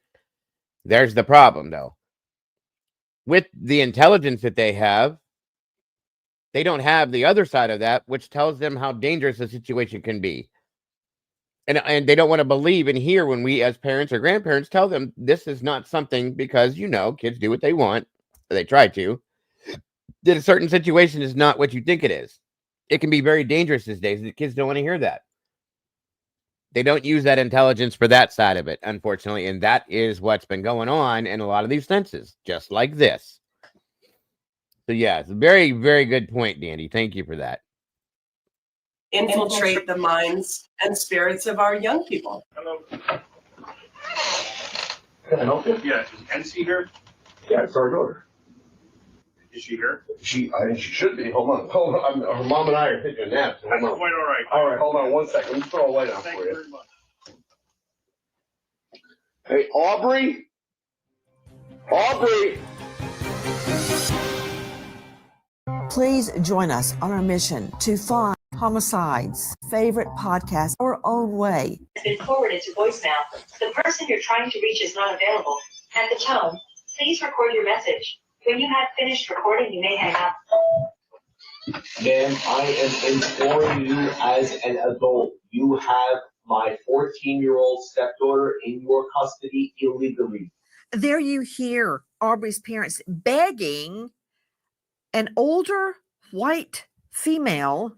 There's the problem, though. With the intelligence that they have, they don't have the other side of that, which tells them how dangerous the situation can be. And they don't want to believe and hear when we as parents or grandparents tell them this is not something, because, you know, kids do what they want, or they try to, that a certain situation is not what you think it is. It can be very dangerous these days. The kids don't want to hear that. They don't use that intelligence for that side of it, unfortunately. And that is what's been going on in a lot of these senses, just like this. So, yeah, it's a very, very good point, Dandy. Thank you for that. Infiltrate the minds and spirits of our young people. Hello. Can I help you? Yeah, is Nancy here? Yeah, it's our daughter. Is she here? She should be. Hold on. Her mom and I are taking a nap. So that's quite all right. All right, hold on 1 second. Let me throw a light on for you. Very much. Hey, Aubrey. Aubrey. Please join us on our mission to find Homicide's favorite podcast our own way. Has been forwarded to voicemail. The person you're trying to reach is not available. At the tone, please record your message. When you have finished recording, you may hang up. Ma'am, I am imploring you as an adult. You have my 14-year-old stepdaughter in your custody illegally. There you hear Aubrey's parents begging an older white female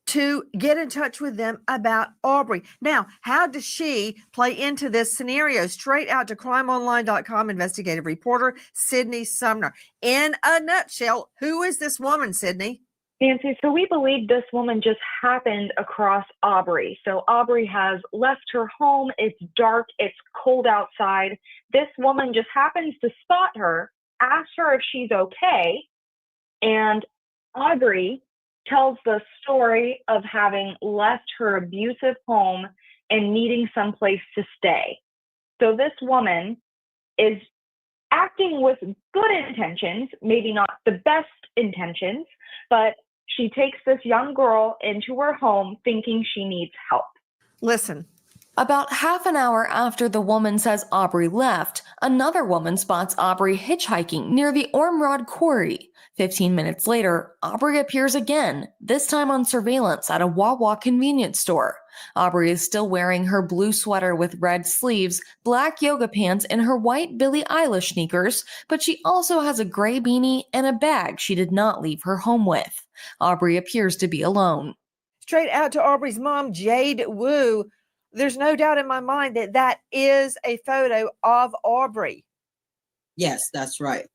to get in touch with them about Aubrey. Now, how does she play into this scenario? Straight out to crimeonline.com investigative reporter Sydney Sumner. In a nutshell, who is this woman, Sydney? Nancy, so we believe this woman just happened across Aubrey. So Aubrey has left her home. It's dark. It's cold outside. This woman just happens to spot her, ask her if she's okay, and Aubrey tells the story of having left her abusive home and needing someplace to stay. So this woman is acting with good intentions, maybe not the best intentions, but she takes this young girl into her home thinking she needs help. Listen, About half an hour after the woman says Aubrey left, another woman spots Aubrey hitchhiking near the Ormrod Quarry. 15 minutes later, Aubrey appears again, this time on surveillance at a Wawa convenience store. Aubrey is still wearing her blue sweater with red sleeves, black yoga pants, and her white Billie Eilish sneakers, but she also has a gray beanie and a bag she did not leave her home with. Aubrey appears to be alone. Straight out to Aubrey's mom, Jade Woo. There's no doubt in my mind that that is a photo of Aubrey. Yes, that's right.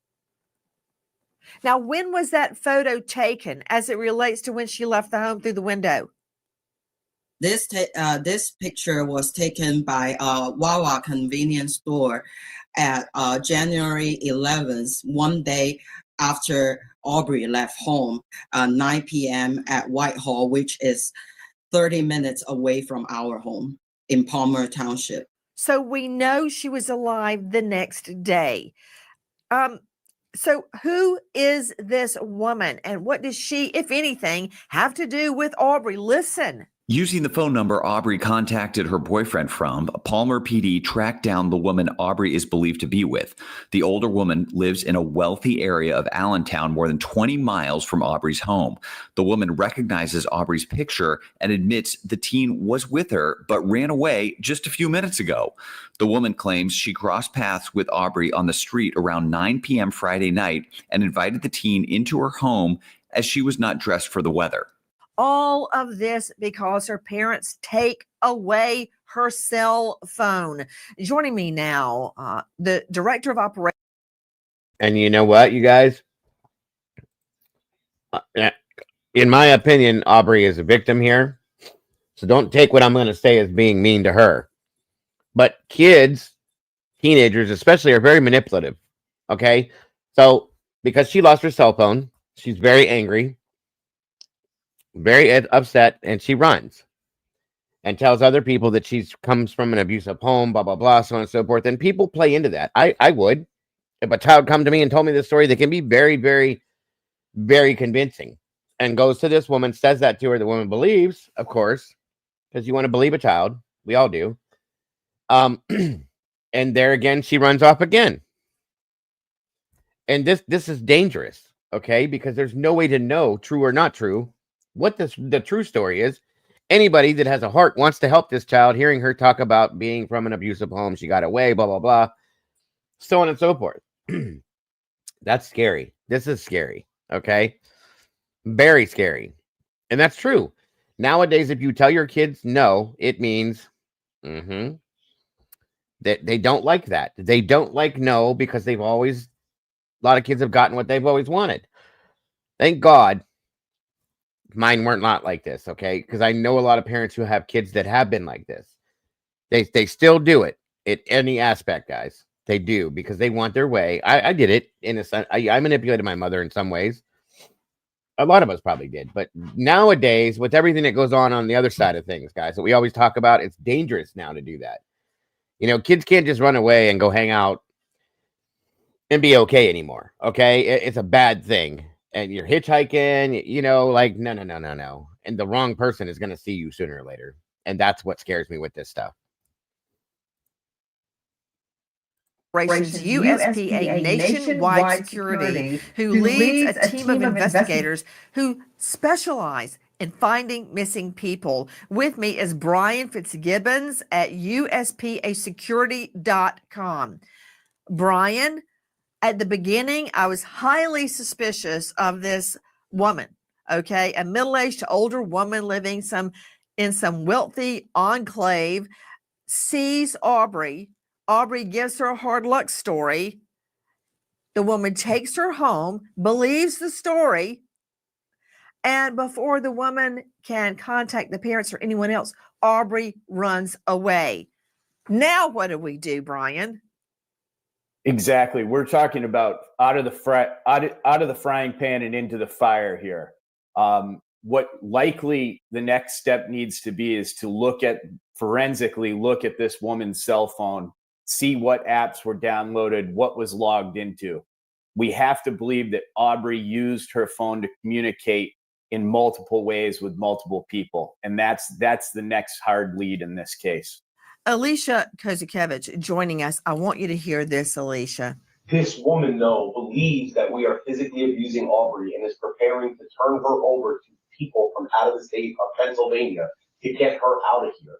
Now, when was that photo taken as it relates to when she left the home through the window? This picture was taken by Wawa convenience store at January 11th, one day after Aubrey left home, 9 p.m. at Whitehall, which is 30 minutes away from our home in Palmer Township. So we know she was alive the next day. So who is this woman and what does she, if anything, have to do with Aubrey? Listen. Using the phone number Aubrey contacted her boyfriend from, Palmer PD tracked down the woman Aubrey is believed to be with. The older woman lives in a wealthy area of Allentown, more than 20 miles from Aubrey's home. The woman recognizes Aubrey's picture and admits the teen was with her but ran away just a few minutes ago. The woman claims she crossed paths with Aubrey on the street around 9 p.m. Friday night and invited the teen into her home as she was not dressed for the weather. All of this because her parents take away her cell phone. Joining me now, the director of operations. And you know what, you guys? In my opinion, Aubrey is a victim here. So don't take what I'm going to say as being mean to her. But kids, teenagers especially, are very manipulative. Okay? So because she lost her cell phone, she's very angry, very upset, and she runs and tells other people that she comes from an abusive home, blah, blah, blah, so on and so forth. And people play into that. I would. If a child come to me and told me this story, they can be very, very, very convincing. And goes to this woman, says that to her. The woman believes, of course, because you want to believe a child. We all do. And there again, she runs off again. And this is dangerous, okay? Because there's no way to know, true or not true, what the true story is. Anybody that has a heart wants to help this child, hearing her talk about being from an abusive home, she got away, blah, blah, blah, so on and so forth. That's scary. This is scary, okay? Very scary. And that's true. Nowadays, if you tell your kids no, it means that they don't like that. They don't like no because a lot of kids have gotten what they've always wanted. Thank God mine weren't not like this, okay? Because I know a lot of parents who have kids that have been like this. They still do it in any aspect, guys. They do because they want their way. I did it in a sense. I manipulated my mother in some ways. A lot of us probably did. But nowadays, with everything that goes on the other side of things, guys, that we always talk about, it's dangerous now to do that. You know, kids can't just run away and go hang out and be okay anymore, okay? It's a bad thing. And you're hitchhiking, you know, like, no. And the wrong person is going to see you sooner or later. And that's what scares me with this stuff. USP, a nationwide security who leads a team of investigators who specialize in finding missing people. With me is Brian Fitzgibbons at USPAsecurity.com. Brian, at the beginning, I was highly suspicious of this woman, okay? A middle-aged to older woman living in some wealthy enclave, sees Aubrey. Aubrey gives her a hard luck story. The woman takes her home, believes the story, and before the woman can contact the parents or anyone else, Aubrey runs away. Now what do we do, Brian? Exactly. We're talking about out of the frying pan and into the fire here. What likely the next step needs to be is to forensically look at this woman's cell phone, see what apps were downloaded, what was logged into. We have to believe that Aubrey used her phone to communicate in multiple ways with multiple people. And that's the next hard lead in this case. Alicia Kozakevich joining us. I want you to hear this, Alicia. This woman, though, believes that we are physically abusing Aubrey and is preparing to turn her over to people from out of the state of Pennsylvania to get her out of here.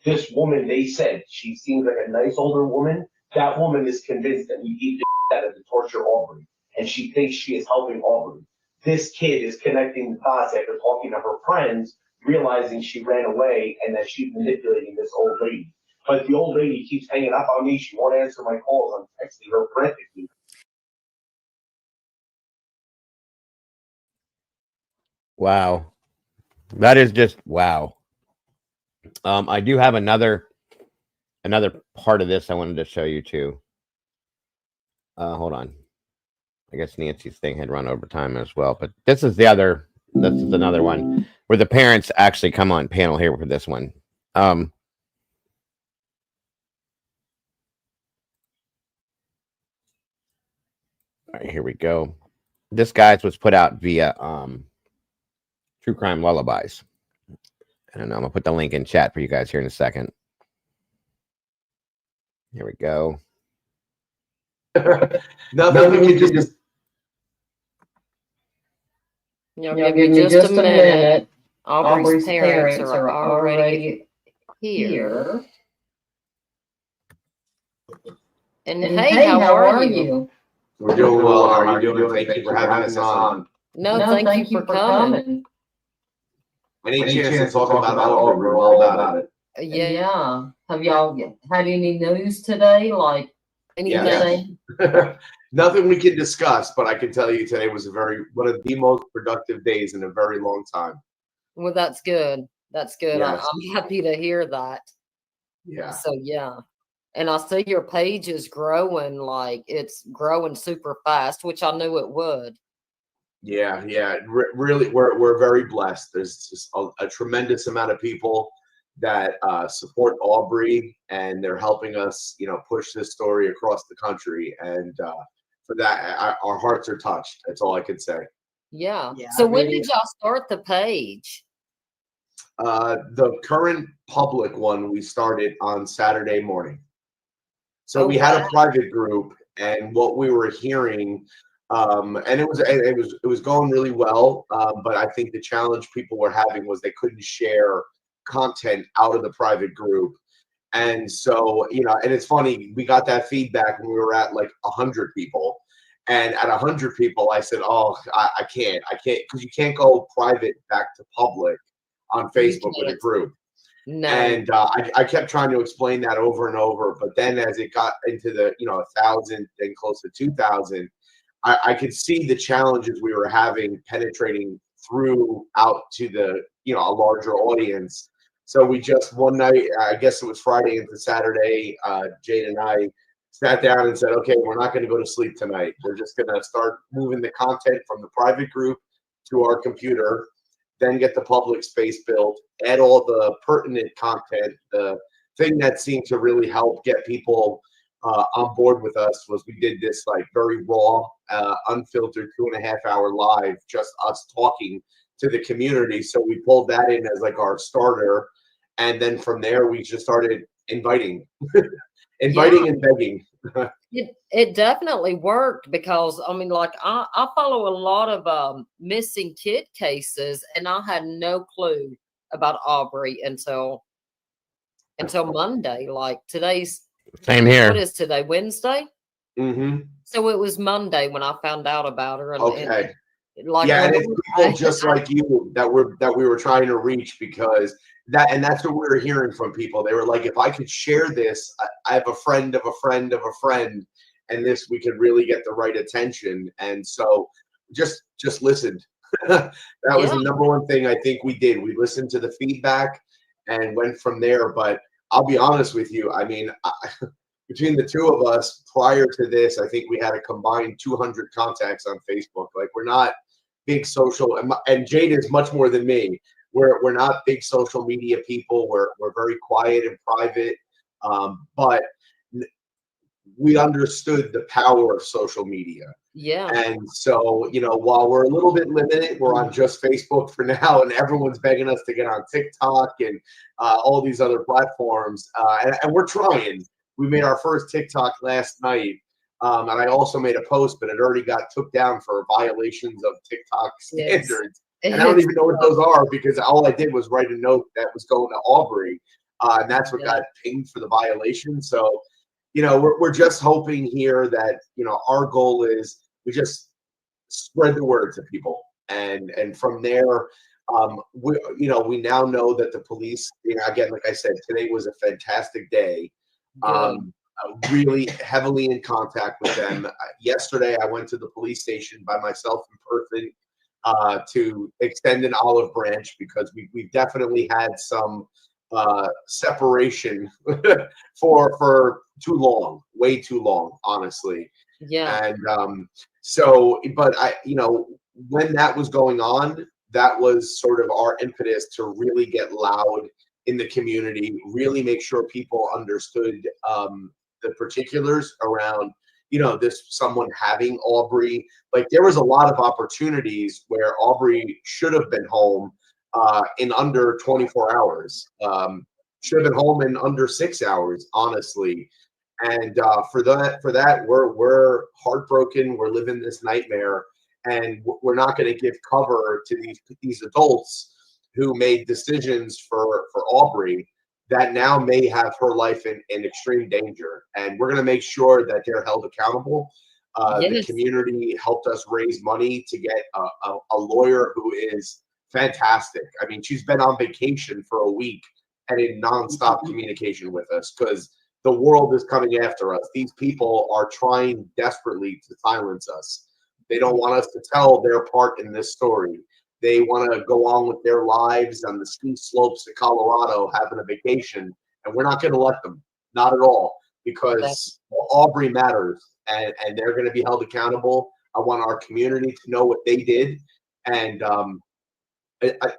This woman, they said, she seems like a nice older woman. That woman is convinced that we beat the out of to torture Aubrey, and she thinks she is helping Aubrey. This kid is connecting the dots after talking to her friends, realizing she ran away and that she's manipulating this old lady. But the old lady keeps hanging up on me. She won't answer my calls. I'm texting her frantically. Wow. That is just wow. I do have another part of this I wanted to show you too. Hold on. I guess Nancy's thing had run over time as well, but this is another one where the parents actually come on panel here for this one. All right, here we go. This guys was put out via True Crime Lullabies. I don't know. I'm gonna put the link in chat for you guys here in a second. Here we go. Nothing we can just. Give me just a minute. Aubrey's parents are already here. And hey, how are you? We're doing well. How are you doing? Thank you for having us on. No, thank you for coming. Any chance to talk about Aubrey? We're all about it. Yeah. Have y'all had any news today? Like anything? Yeah. Nothing we can discuss, but I can tell you today was one of the most productive days in a very long time. Well, that's good. That's good. Yes. I'm happy to hear that. Yeah. So yeah. And I see your page is growing, like it's growing super fast, which I knew it would. Yeah. Really, we're very blessed. There's just a tremendous amount of people that support Aubrey, and they're helping us, push this story across the country. And for that, our hearts are touched. That's all I can say. Yeah. So when did y'all start the page? The current public one we started on Saturday morning. So we had a private group, and what we were hearing, and it was going really well. But I think the challenge people were having was they couldn't share content out of the private group. And so, and it's funny, we got that feedback when we were at like 100 people. And at 100 people, I said, oh, I can't, because you can't go private back to public on Facebook with a group. No. And I kept trying to explain that over and over. But then as it got into the, 1,000, then close to 2,000, I could see the challenges we were having penetrating through out to the, a larger audience. So we just one night, I guess it was Friday into Saturday, Jade and I sat down and said, okay, we're not going to go to sleep tonight. We're just going to start moving the content from the private group to our computer, then get the public space built, add all the pertinent content. The thing that seemed to really help get people on board with us was we did this like very raw, unfiltered 2.5 hour live, just us talking to the community. So we pulled that in as like our starter. And then from there, we just started inviting and begging. It definitely worked because, I mean, like I follow a lot of missing kid cases, and I had no clue about Aubrey until Monday. Like today's same here. What is today? Wednesday? Mm-hmm. So it was Monday when I found out about her. And, okay. Like, yeah, and it's people just like you that we were trying to reach, because that's what we were hearing from people. They were like, if I could share this, I have a friend of a friend of a friend, and this we could really get the right attention. And so just listened. That was the number one thing I think we did. We listened to the feedback and went from there. But I'll be honest with you. I mean, between the two of us prior to this, I think we had a combined 200 contacts on Facebook. Like, we're not big social, and Jade is much more than me. We're not big social media people. We're very quiet and private. But we understood the power of social media. Yeah. And so, you know, while we're a little bit limited, we're on just Facebook for now, and everyone's begging us to get on TikTok and all these other platforms. And we're trying. We made our first TikTok last night. And I also made a post, but it already got took down for violations of TikTok standards. And I don't even know what those are, because all I did was write a note that was going to Aubrey. And that's what got pinged for the violation. So, you know, we're just hoping here that, you know, our goal is we just spread the word to people. And from there, we now know that the police, you know, again, like I said, today was a fantastic day. Really heavily in contact with them. Yesterday, I went to the police station by myself in person to extend an olive branch, because we've definitely had some separation for too long, way too long, honestly. Yeah. And so, but when that was going on, that was sort of our impetus to really get loud in the community, really make sure people understood the particulars around, someone having Aubrey. Like, there was a lot of opportunities where Aubrey should have been home in under 24 hours. Should have been home in under 6 hours, honestly. And for that, we're heartbroken. We're living this nightmare, and we're not going to give cover to these adults who made decisions for Aubrey that now may have her life in extreme danger. And we're going to make sure that they're held accountable. The community helped us raise money to get a lawyer who is fantastic. I mean, she's been on vacation for a week and in nonstop communication with us, because the world is coming after us. These people are trying desperately to silence us. They don't want us to tell their part in this story. They want to go on with their lives on the ski slopes of Colorado having a vacation, and we're not going to let them. Not at all, because Aubrey matters, and they're going to be held accountable. I want our community to know what they did, and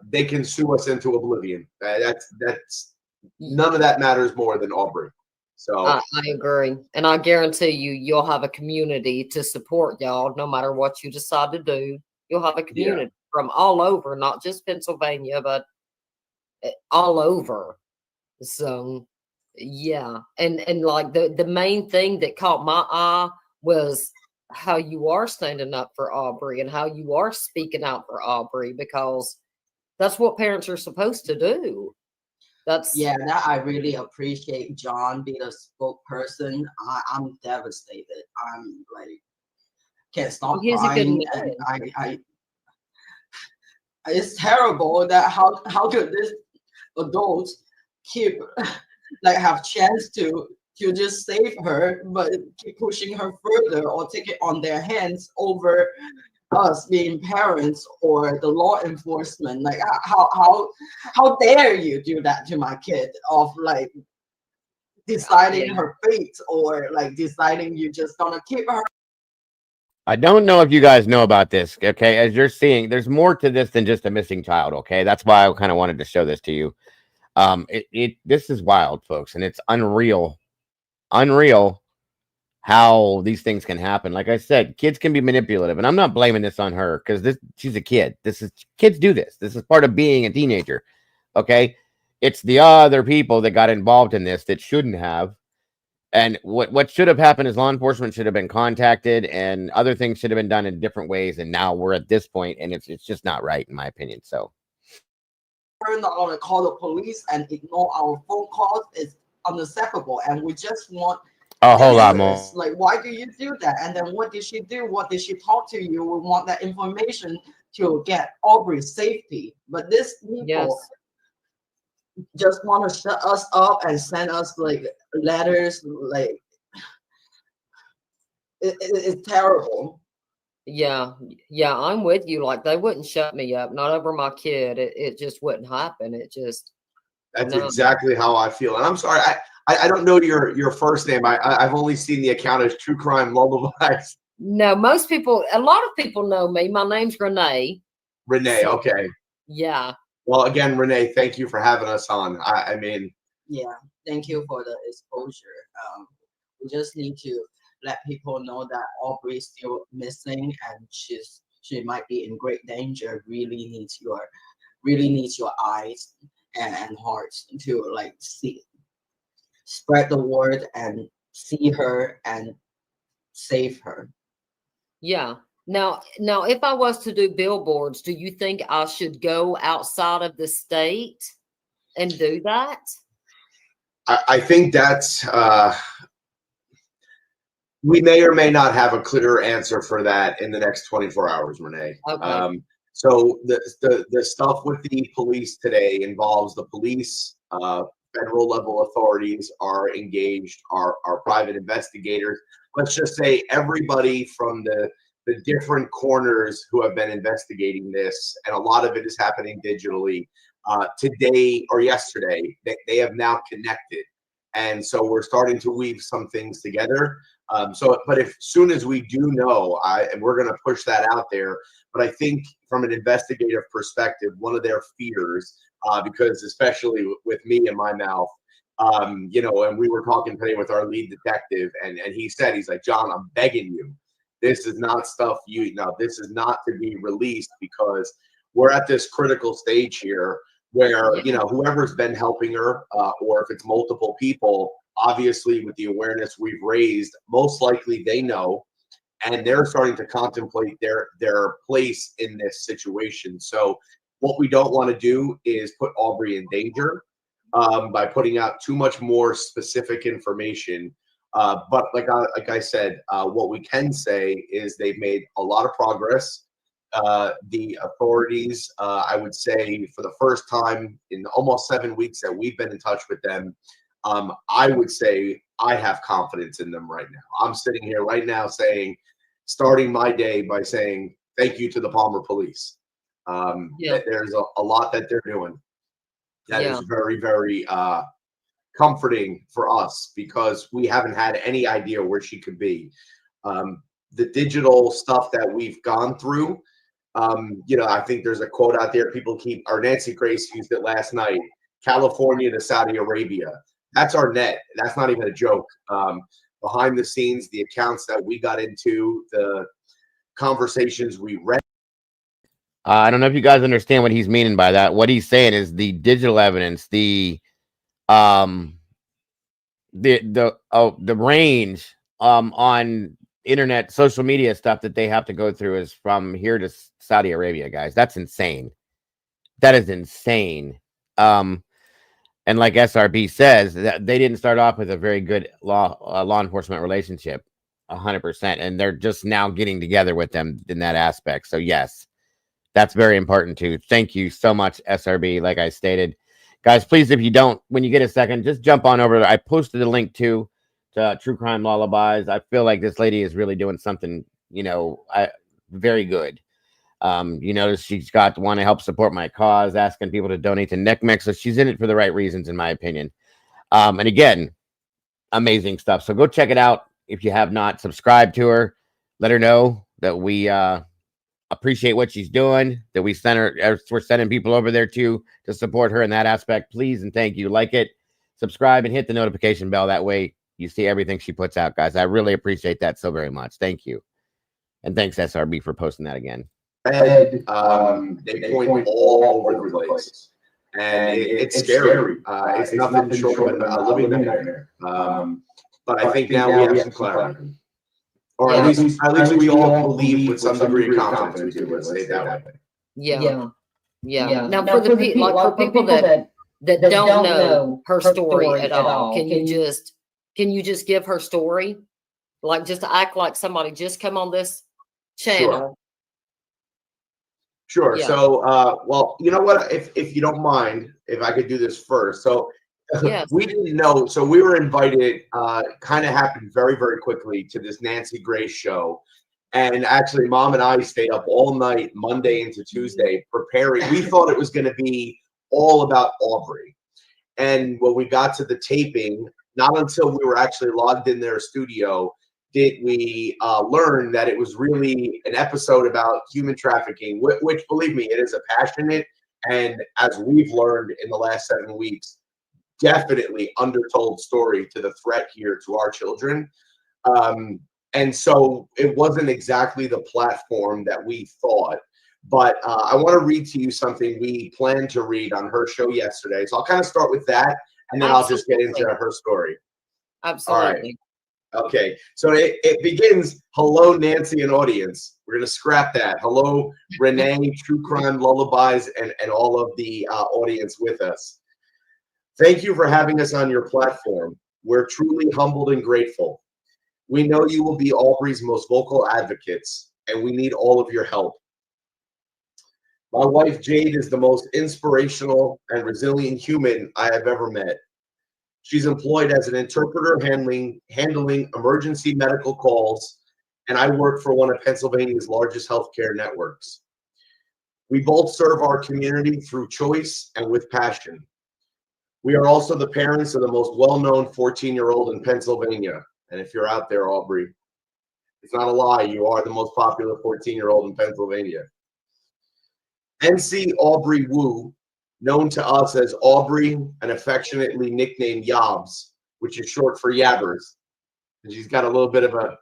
they can sue us into oblivion. That's none of that matters more than Aubrey. So I agree, and I guarantee you'll have a community to support y'all, no matter what you decide to do. You'll have a community from all over, not just Pennsylvania, but all over. So, yeah, and like the main thing that caught my eye was how you are standing up for Aubrey and how you are speaking out for Aubrey, because that's what parents are supposed to do. That I really appreciate John being a spokesperson. I'm devastated. I'm like, can't stop crying. And it's terrible that how could this adult keep have chance to just save her, but keep pushing her further or take it on their hands over us being parents or the law enforcement. Like, how dare you do that to my kid, of deciding her fate, or deciding you're just gonna keep her. I don't know if you guys know about this, okay? As you're seeing, there's more to this than just a missing child, okay? That's why I kind of wanted to show this to you. This is wild, folks, and it's unreal how these things can happen. Like I said, kids can be manipulative, and I'm not blaming this on her, because she's a kid. Kids do this. This is part of being a teenager, okay? It's the other people that got involved in this that shouldn't have. And what should have happened is law enforcement should have been contacted, and other things should have been done in different ways. And now we're at this point, and it's just not right, in my opinion. So We're not going to call the police and ignore our phone calls. Is unacceptable, and we just want a whole lot more. Like, why do you do that? And then what did she do? What did she talk to you? We want that information to get Aubrey's safety. But this people just want to shut us up and send us letters. It's terrible. Yeah, I'm with you. Like, they wouldn't shut me up, not over my kid. It just wouldn't happen. That's exactly how I feel. And I'm sorry, I don't know your first name. I've only seen the account as Truecrime Lullabies. No, a lot of people know me. My name's Renee. Renee, okay. Yeah. Well, again, Renee, thank you for having us on. I mean, thank you for the exposure. We just need to let people know that Aubrey is still missing and she might be in great danger. Really needs your eyes and hearts to like spread the word and see her and save her. Yeah. Now, if I was to do billboards, do you think I should go outside of the state and do that? I think that's we may or may not have a clear answer for that in the next 24 hours, Renee. Okay. So the stuff with the police today involves the police, federal level authorities are engaged, our private investigators. Let's just say everybody from the different corners who have been investigating this, and a lot of it is happening digitally. Today or yesterday, they have now connected. And so we're starting to weave some things together. But if soon as we do know, and we're going to push that out there, but I think from an investigative perspective, one of their fears, because especially with me in my mouth, you know, and we were talking today with our lead detective, and he said, he's like, John, I'm begging you, this is not stuff this is not to be released, because we're at this critical stage here where, you know, whoever's been helping her, or if it's multiple people, obviously with the awareness we've raised, most likely they know, and they're starting to contemplate their place in this situation. So what we don't want to do is put Aubrey in danger by putting out too much more specific information. But like I said, what we can say is they've made a lot of progress. The authorities, I would say, for the first time in almost 7 weeks that we've been in touch with them, I would say I have confidence in them right now. I'm sitting here right now starting my day by saying thank you to the Palmer Police. There's a lot that they're doing that is very, very comforting for us, because we haven't had any idea where she could be. The digital stuff that we've gone through, you know, I think there's a quote out there people or Nancy Grace used it last night, California to Saudi Arabia. That's our net. That's not even a joke. Behind the scenes, the accounts that we got into, the conversations we read. I don't know if you guys understand what he's meaning by that. What he's saying is the digital evidence, the range on internet, social media stuff that they have to go through is from here to Saudi Arabia, guys. That's insane. That is insane. And like SRB says, that they didn't start off with a very good law enforcement relationship, 100%, and they're just now getting together with them in that aspect. So yes, that's very important too. Thank you so much, SRB. Like I stated, guys, please, if you don't, when you get a second, just jump on over. I posted a link to True Crime Lullabies. I feel like this lady is really doing something, you know, very good. You notice she's got want to help support my cause, asking people to donate to NCMEC. So she's in it for the right reasons, in my opinion. And again, amazing stuff. So go check it out. If you have not subscribed to her, let her know that we appreciate what she's doing, that we're sending people over there to support her in that aspect. Please and thank you. Like it, subscribe, and hit the notification bell. That way you see everything she puts out, guys. I really appreciate that so very much. Thank you. And thanks, SRB, for posting that again. They point all over the place, and it's scary. It's nothing short of a living nightmare. But I think now we have some clarity, or at least we all believe with some degree of confidence. Let's say it that way. Yeah. Now for the people that don't know her story at all, can you just give her story, like just to act like somebody just come on this channel? Sure. Yeah. So, well, you know what? If you don't mind, if I could do this first. So, yes. We didn't know. So we were invited. Kind of happened very, very quickly to this Nancy Grace show, and actually, Mom and I stayed up all night, Monday into Tuesday, preparing. We thought it was going to be all about Aubrey, and when we got to the taping, not until we were actually logged in their studio did we learn that it was really an episode about human trafficking, which, believe me, it is a passionate, and as we've learned in the last 7 weeks, definitely undertold story to the threat here to our children. And so it wasn't exactly the platform that we thought. But I want to read to you something we planned to read on her show yesterday. So I'll kind of start with that, and then I'll just get into her story. Absolutely. All right. Okay. So it begins, hello, Nancy and audience. We're going to scrap that. Hello, Renee, True Crime Lullabies, and all of the audience with us. Thank you for having us on your platform. We're truly humbled and grateful. We know you will be Aubrey's most vocal advocates, and we need all of your help. My wife, Jade, is the most inspirational and resilient human I have ever met. She's employed as an interpreter handling emergency medical calls, and I work for one of Pennsylvania's largest healthcare networks. We both serve our community through choice and with passion. We are also the parents of the most well-known 14-year-old in Pennsylvania. And if you're out there, Aubrey, it's not a lie, you are the most popular 14-year-old in Pennsylvania. NC Aubrey Woo, known to us as Aubrey and affectionately nicknamed Yobs, which is short for Yabbers. And she's got a little bit of a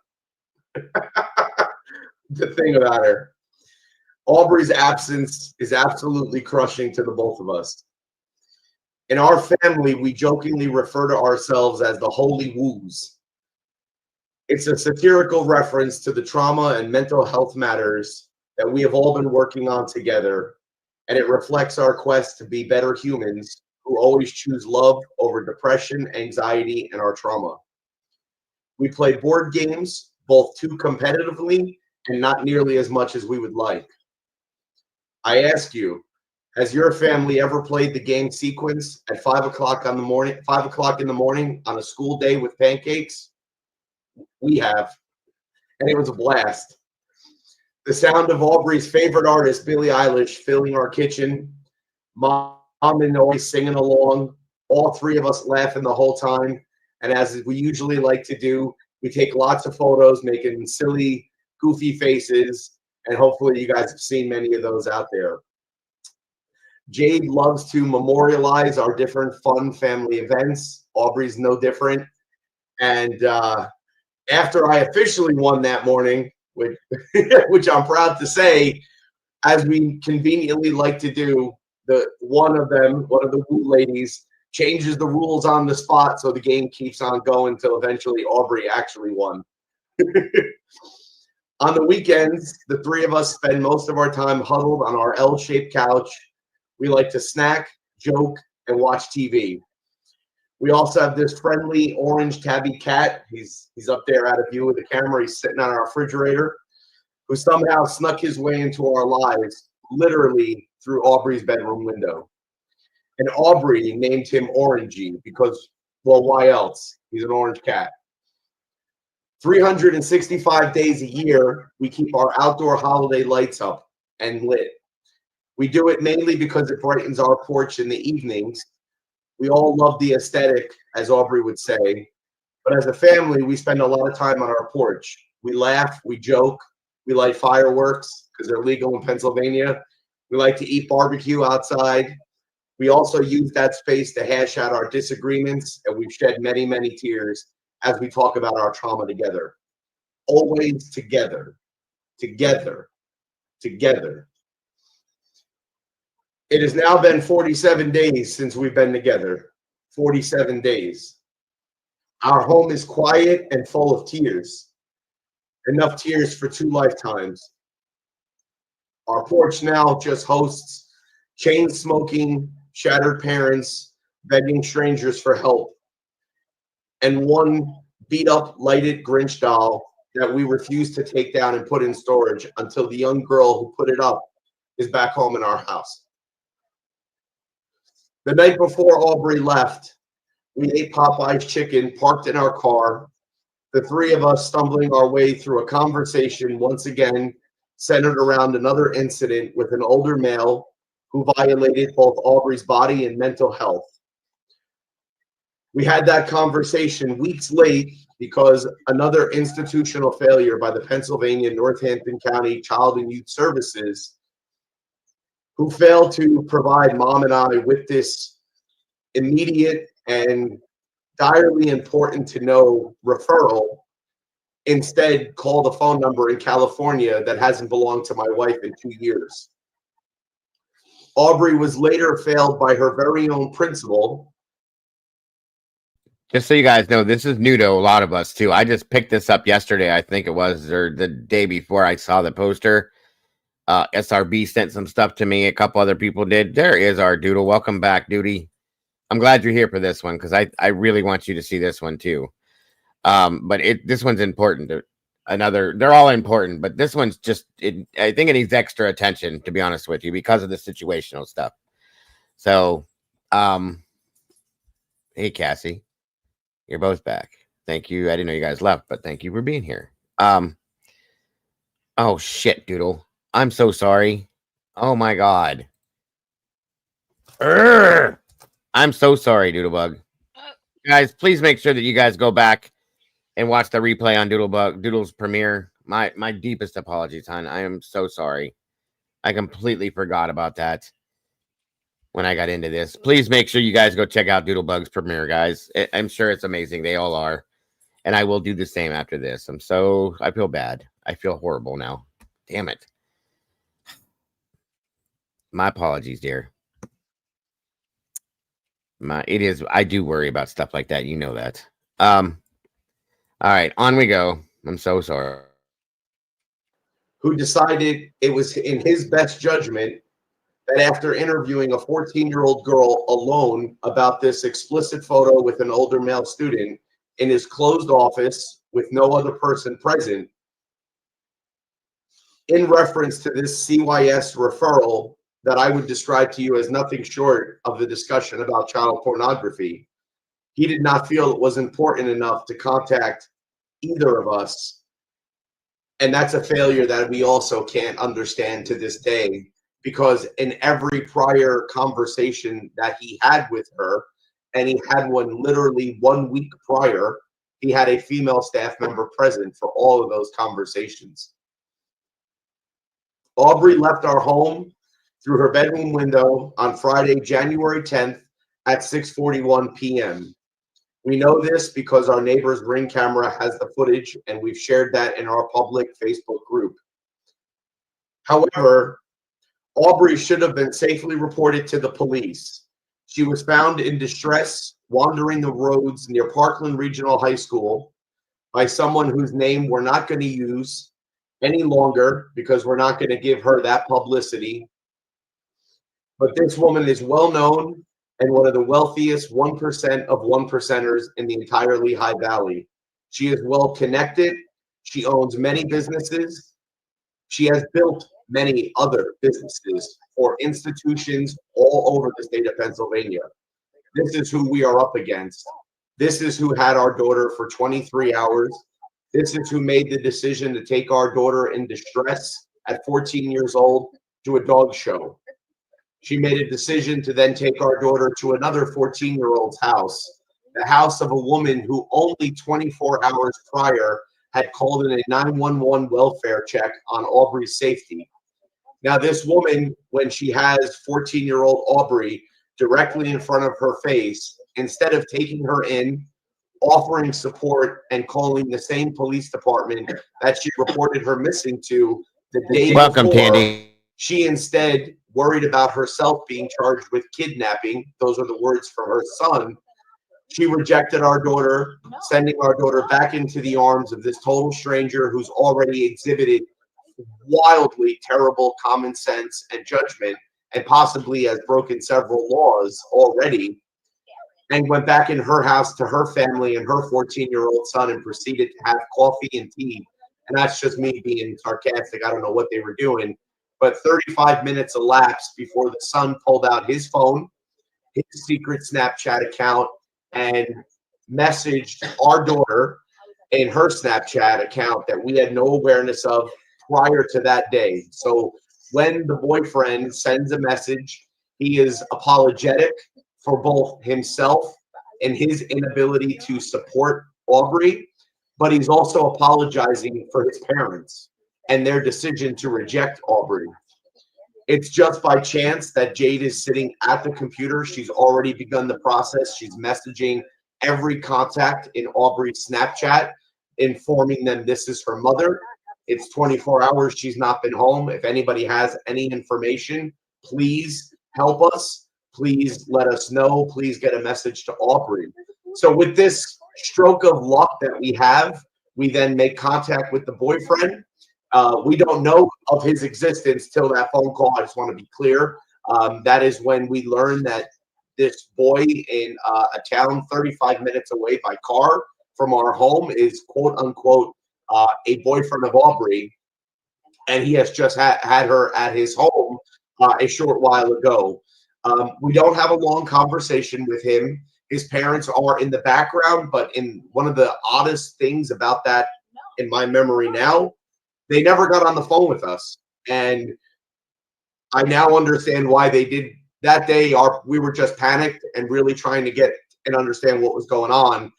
the thing about her. Aubrey's absence is absolutely crushing to the both of us. In our family, we jokingly refer to ourselves as the Holy Woos. It's a satirical reference to the trauma and mental health matters that we have all been working on together, and it reflects our quest to be better humans who always choose love over depression, anxiety, and our trauma. We play board games, both too competitively and not nearly as much as we would like. I ask you, has your family ever played the game Sequence at 5 o'clock in the morning on a school day with pancakes? We have, and it was a blast. The sound of Aubrey's favorite artist, Billie Eilish, filling our kitchen, mom and always singing along, all three of us laughing the whole time. And as we usually like to do, we take lots of photos, making silly, goofy faces, and hopefully you guys have seen many of those out there. Jade loves to memorialize our different fun family events. Aubrey's no different. And after I officially won that morning, which I'm proud to say, as we conveniently like to do, one of the Woo ladies, changes the rules on the spot so the game keeps on going until eventually Aubrey actually won. On the weekends, the three of us spend most of our time huddled on our L-shaped couch. We like to snack, joke, and watch TV. We also have this friendly orange tabby cat. He's up there out of view with the camera. He's sitting on our refrigerator, who somehow snuck his way into our lives, literally through Aubrey's bedroom window. And Aubrey named him Orangey because, well, why else? He's an orange cat. 365 days a year, we keep our outdoor holiday lights up and lit. We do it mainly because it brightens our porch in the evenings. We all love the aesthetic, as Aubrey would say, but as a family, we spend a lot of time on our porch. We laugh, we joke, we light fireworks because they're legal in Pennsylvania. We like to eat barbecue outside. We also use that space to hash out our disagreements, and we've shed many, many tears as we talk about our trauma together. Always together, together, together. It has now been 47 days since we've been together. 47 days. Our home is quiet and full of tears. Enough tears for 2 lifetimes. Our porch now just hosts chain smoking, shattered parents, begging strangers for help, and one beat up lighted Grinch doll that we refuse to take down and put in storage until the young girl who put it up is back home in our house. The night before Aubrey left, we ate Popeye's chicken parked in our car, the three of us stumbling our way through a conversation once again centered around another incident with an older male who violated both Aubrey's body and mental health. We had that conversation weeks late because another institutional failure by the Pennsylvania Northampton County Child and Youth Services, who failed to provide Mom and I with this immediate and direly important to know referral, instead called a phone number in California that hasn't belonged to my wife in 2 years. Aubrey was later failed by her very own principal. Just so you guys know, this is new to a lot of us too. I just picked this up yesterday, I think it was, or the day before I saw the poster. SRB sent some stuff to me. A couple other people did. There is our Doodle. Welcome back, Duty. I'm glad you're here for this one because I really want you to see this one too. But this one's important. They're all important, but this one's just, I think it needs extra attention, to be honest with you, because of the situational stuff. So, hey, Cassie, you're both back. Thank you. I didn't know you guys left, but thank you for being here. Oh shit, Doodle. I'm so sorry. Oh my God. Urgh. I'm so sorry, Doodlebug. Guys, please make sure that you guys go back and watch the replay on Doodle's premiere. My deepest apologies, hon. I am so sorry. I completely forgot about that when I got into this. Please make sure you guys go check out Doodlebug's premiere, guys. I'm sure it's amazing. They all are. And I will do the same after this. I feel bad. I feel horrible now. Damn it. My apologies, dear. I do worry about stuff like that. You know that. All right, on we go. I'm so sorry. Who decided it was in his best judgment that after interviewing a 14-year-old girl alone about this explicit photo with an older male student in his closed office with no other person present, in reference to this CYS referral that I would describe to you as nothing short of the discussion about child pornography, he did not feel it was important enough to contact either of us. And that's a failure that we also can't understand to this day, because in every prior conversation that he had with her, and he had one literally 1 week prior, he had a female staff member present for all of those conversations. Aubrey left our home through her bedroom window on Friday, January 10th at 6:41 p.m. We know this because our neighbor's Ring camera has the footage, and we've shared that in our public Facebook group. However, Aubrey should have been safely reported to the police. She was found in distress, wandering the roads near Parkland Regional High School by someone whose name we're not going to use any longer because we're not going to give her that publicity. But this woman is well known and one of the wealthiest 1% of 1%ers in the entire Lehigh Valley. She is well connected. She owns many businesses. She has built many other businesses for institutions all over the state of Pennsylvania. This is who we are up against. This is who had our daughter for 23 hours. This is who made the decision to take our daughter in distress at 14 years old to a dog show. She made a decision to then take our daughter to another 14-year-old's house, the house of a woman who only 24 hours prior had called in a 911 welfare check on Aubrey's safety. Now, this woman, when she has 14-year-old Aubrey directly in front of her face, instead of taking her in, offering support, and calling the same police department that she reported her missing to the day Welcome, before, Tandy. she instead worried about herself being charged with kidnapping. Those are the words from her son. She rejected our daughter, sending our daughter back into the arms of this total stranger who's already exhibited wildly terrible common sense and judgment, and possibly has broken several laws already, and went back in her house to her family and her 14-year-old son and proceeded to have coffee and tea. And that's just me being sarcastic. I don't know what they were doing. But 35 minutes elapsed before the son pulled out his phone, his secret Snapchat account, and messaged our daughter in her Snapchat account that we had no awareness of prior to that day. So when the boyfriend sends a message, he is apologetic for both himself and his inability to support Aubrey, but he's also apologizing for his parents and their decision to reject Aubrey. It's just by chance that Jade is sitting at the computer. She's already begun the process. She's messaging every contact in Aubrey's Snapchat, informing them this is her mother. It's 24 hours. She's not been home. If anybody has any information, please help us. Please let us know. Please get a message to Aubrey. So with this stroke of luck that we have, we then make contact with the boyfriend. We don't know of his existence till that phone call. I just want to be clear. That is when we learn that this boy in a town 35 minutes away by car from our home is quote unquote a boyfriend of Aubrey, and he has just had her at his home a short while ago. We don't have a long conversation with him. His parents are in the background, but in one of the oddest things about that in my memory now, they never got on the phone with us. And I now understand why they did that day. We were just panicked and really trying to get and understand what was going on.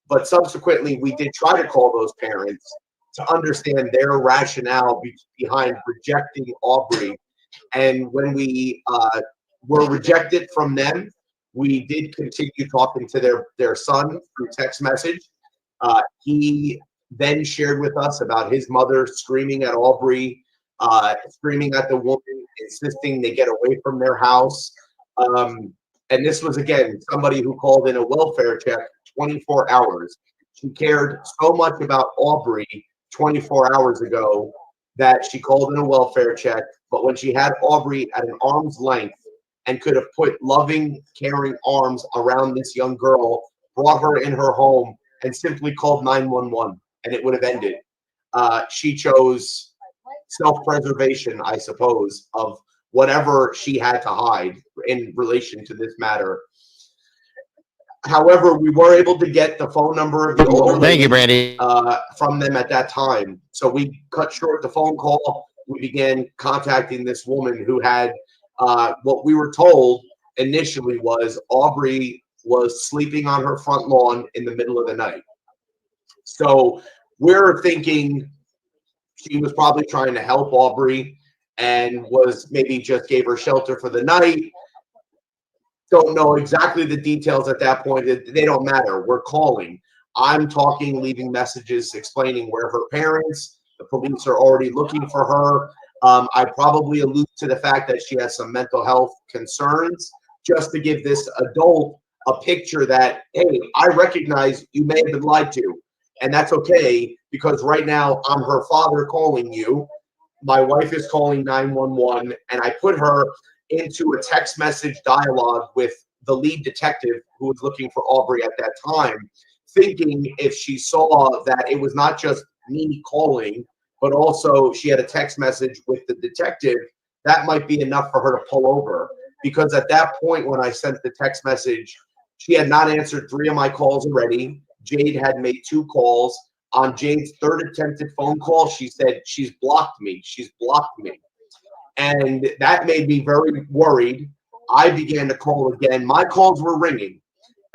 But subsequently, we did try to call those parents to understand their rationale behind rejecting Aubrey. And when we were rejected from them, we did continue talking to their son through text message. He then shared with us about his mother screaming at Aubrey, screaming at the woman, insisting they get away from their house. And this was, again, somebody who called in a welfare check 24 hours. She cared so much about Aubrey 24 hours ago that she called in a welfare check. But when she had Aubrey at an arm's length and could have put loving, caring arms around this young girl, brought her in her home, and simply called 911, and it would have ended. She chose self-preservation, I suppose, of whatever she had to hide in relation to this matter. However, we were able to get the phone number of the older Thank you, lady, Brandy. from them at that time. So we cut short the phone call. We began contacting this woman who had what we were told initially was Aubrey was sleeping on her front lawn in the middle of the night. So we're thinking she was probably trying to help Aubrey and was maybe just gave her shelter for the night. Don't know exactly the details at that point. They don't matter. We're calling. I'm talking, leaving messages explaining where her parents, the police are already looking for her. I probably allude to the fact that she has some mental health concerns, just to give this adult a picture that, hey, I recognize you may have been lied to. And that's okay, because right now I'm her father calling you. My wife is calling 911, and I put her into a text message dialogue with the lead detective who was looking for Aubrey at that time, thinking if she saw that it was not just me calling, but also she had a text message with the detective, that might be enough for her to pull over. Because at that point, when I sent the text message, she had not answered 3 of my calls already. Jade had made 2 calls. On Jade's 3rd attempted phone call, she said, she's blocked me. She's blocked me. And that made me very worried. I began to call again. My calls were ringing.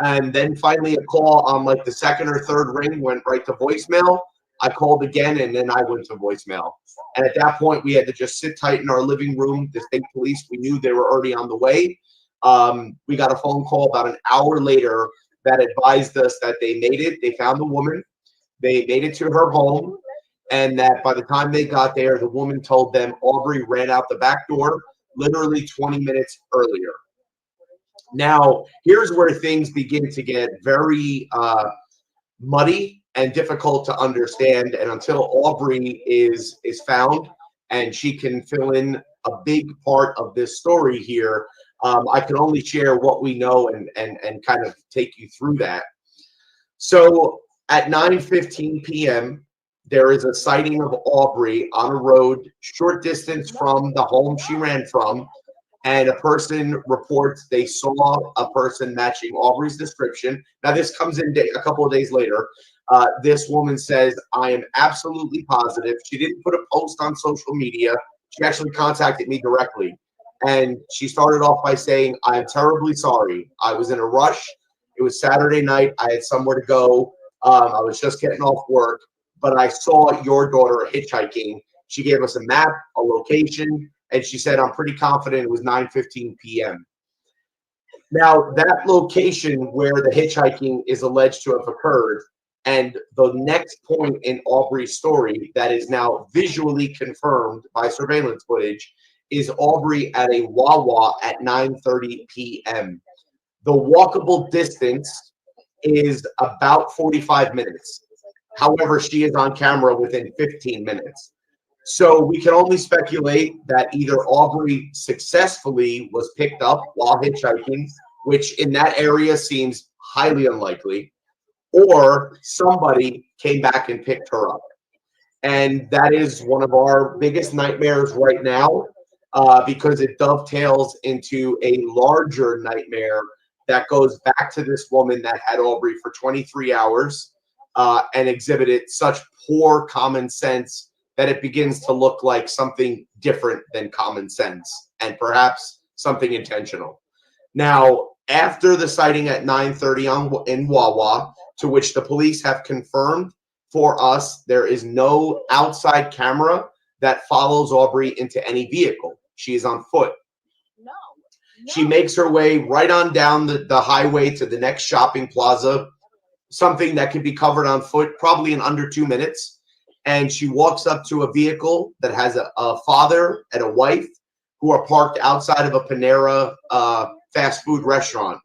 And then finally a call on like the 2nd or 3rd ring went right to voicemail. I called again, and then I went to voicemail. And at that point, we had to just sit tight in our living room. The state police, we knew they were already on the way. We got a phone call about an hour later that advised us that they made it. They found the woman. They made it to her home. And that by the time they got there, the woman told them Aubrey ran out the back door literally 20 minutes earlier. Now, here's where things begin to get very muddy and difficult to understand. And until Aubrey is found and she can fill in a big part of this story here, I can only share what we know and kind of take you through that. So at 9:15 p.m., there is a sighting of Aubrey on a road short distance from the home she ran from, and a person reports they saw a person matching Aubrey's description. Now, this comes in a couple of days later. This woman says, I am absolutely positive. She didn't put a post on social media. She actually contacted me directly. And she started off by saying, I am terribly sorry. I was in a rush. It was Saturday night. I had somewhere to go. I was just getting off work, but I saw your daughter hitchhiking. She gave us a map, a location, And she said, I'm pretty confident it was 9:15 p.m. Now, that location where the hitchhiking is alleged to have occurred, and the next point in Aubrey's story that is now visually confirmed by surveillance footage, is Aubrey at a Wawa at 9:30 p.m. The walkable distance is about 45 minutes. However, she is on camera within 15 minutes. So we can only speculate that either Aubrey successfully was picked up while hitchhiking, which in that area seems highly unlikely, or somebody came back and picked her up. And that is one of our biggest nightmares right now, because it dovetails into a larger nightmare that goes back to this woman that had Aubrey for 23 hours and exhibited such poor common sense that it begins to look like something different than common sense and perhaps something intentional. Now, after the sighting at 9:30 in Wawa, to which the police have confirmed for us, there is no outside camera that follows Aubrey into any vehicle. She is on foot. She makes her way right on down the highway to the next shopping plaza, something that could be covered on foot probably in under 2 minutes. And she walks up to a vehicle that has a father and a wife who are parked outside of a Panera fast food restaurant.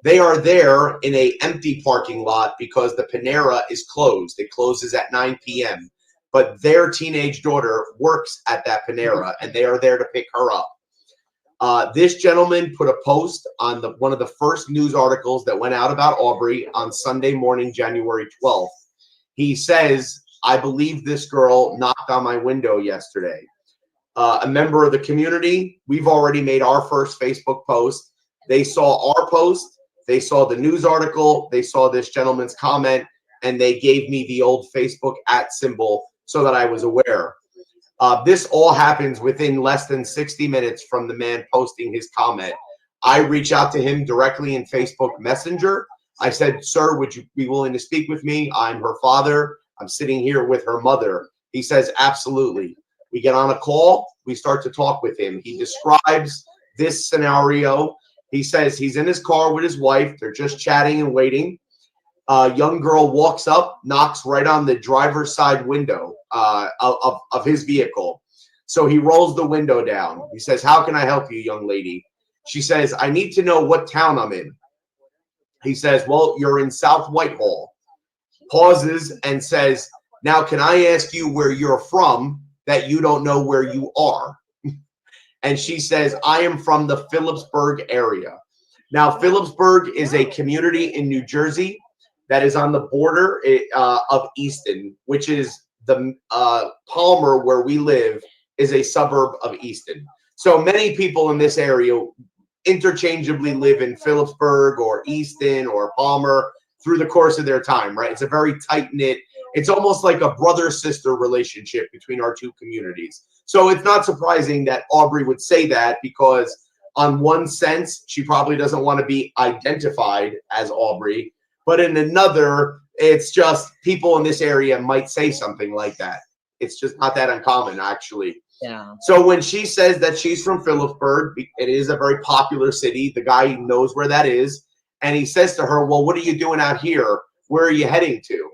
They are there in an empty parking lot because the Panera is closed. It closes at 9 p.m. But their teenage daughter works at that Panera, and they are there to pick her up. This gentleman put a post on one of the first news articles that went out about Aubrey on Sunday morning, January 12th. He says, I believe this girl knocked on my window yesterday. A member of the community, we've already made our first Facebook post. They saw our post, they saw the news article, they saw this gentleman's comment, and they gave me the old Facebook @ symbol so that I was aware. This all happens within less than 60 minutes from the man posting his comment. I reach out to him directly in Facebook Messenger. I said, sir, would you be willing to speak with me? I'm her father. I'm sitting here with her mother. He says, absolutely. We get on a call. We start to talk with him. He describes this scenario. He says he's in his car with his wife. They're just chatting and waiting. A young girl walks up, knocks right on the driver's side window of his vehicle. So he rolls the window down. He says, how can I help you, young lady? She says, I need to know what town I'm in. He says, well, you're in South Whitehall. Pauses and says, now can I ask you where you're from that you don't know where you are? And she says, I am from the Phillipsburg area. Now, Phillipsburg is a community in New Jersey that is on the border of Easton, which is the Palmer, where we live, is a suburb of Easton. So many people in this area interchangeably live in Phillipsburg or Easton or Palmer through the course of their time, right? It's a very tight-knit, it's almost like a brother-sister relationship between our two communities. So it's not surprising that Aubrey would say that, because on one sense, she probably doesn't want to be identified as Aubrey, but in another, it's just people in this area might say something like that. It's just not that uncommon, actually. Yeah. So when she says that she's from Phillipsburg, it is a very popular city. The guy knows where that is. And he says to her, well, what are you doing out here? Where are you heading to?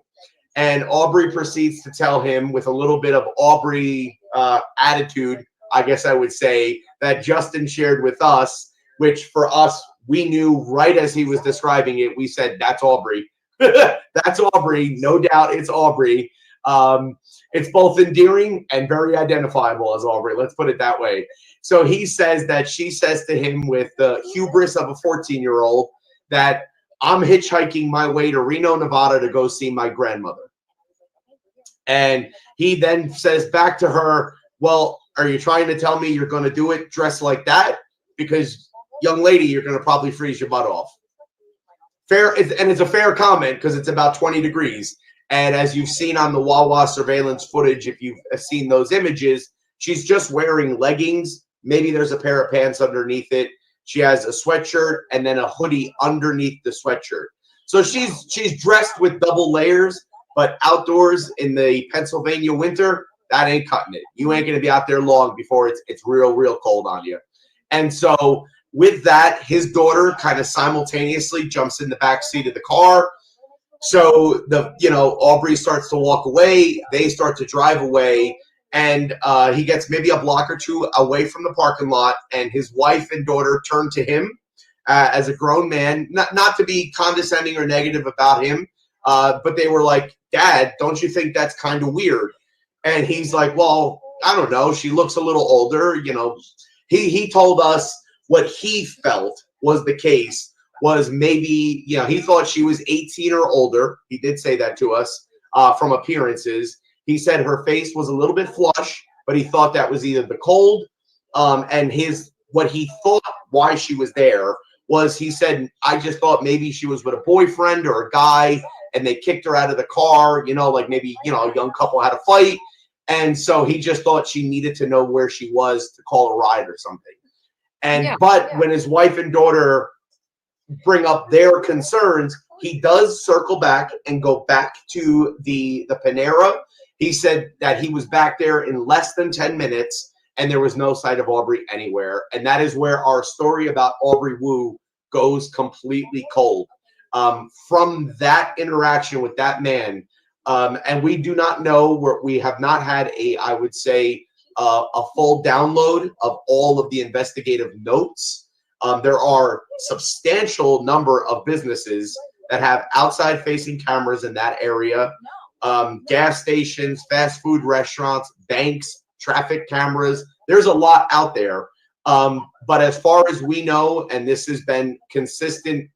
And Aubrey proceeds to tell him, with a little bit of Aubrey attitude, I guess I would say, that Justin shared with us, which for us, we knew right as he was describing it. We said, that's Aubrey. That's Aubrey. No doubt it's Aubrey. It's both endearing and very identifiable as Aubrey. Let's put it that way. So he says that she says to him with the hubris of a 14-year-old that I'm hitchhiking my way to Reno, Nevada to go see my grandmother. And he then says back to her, well, are you trying to tell me you're going to do it dressed like that? Because, young lady, you're going to probably freeze your butt off. Fair, and it's a fair comment because it's about 20 degrees. And as you've seen on the Wawa surveillance footage, if you've seen those images, she's just wearing leggings. Maybe there's a pair of pants underneath it. She has a sweatshirt and then a hoodie underneath the sweatshirt. So she's dressed with double layers, but outdoors in the Pennsylvania winter, that ain't cutting it. You ain't gonna be out there long before it's real cold on you. And so with that, his daughter kind of simultaneously jumps in the back seat of the car. So Aubrey starts to walk away. They start to drive away, and he gets maybe a block or two away from the parking lot. And his wife and daughter turn to him as a grown man, not to be condescending or negative about him, but they were like, "Dad, don't you think that's kind of weird?" And he's like, "Well, I don't know. She looks a little older." He told us what he felt was the case. Was maybe, he thought she was 18 or older. He did say that to us from appearances. He said her face was a little bit flush, but he thought that was either the cold and what he thought why she was there was, he said, I just thought maybe she was with a boyfriend or a guy and they kicked her out of the car, like maybe, a young couple had a fight. And so he just thought she needed to know where she was to call a ride or something. But when his wife and daughter bring up their concerns, he does circle back and go back to the Panera. He said that he was back there in less than 10 minutes and there was no sight of Aubrey anywhere. And that is where our story about Aubrey Woo goes completely cold. From that interaction with that man, and we do not know, we have not had I would say, a full download of all of the investigative notes. There are substantial number of businesses that have outside facing cameras in that area. Gas stations, fast food restaurants, banks, traffic cameras. There's a lot out there. But as far as we know, and this has been consistent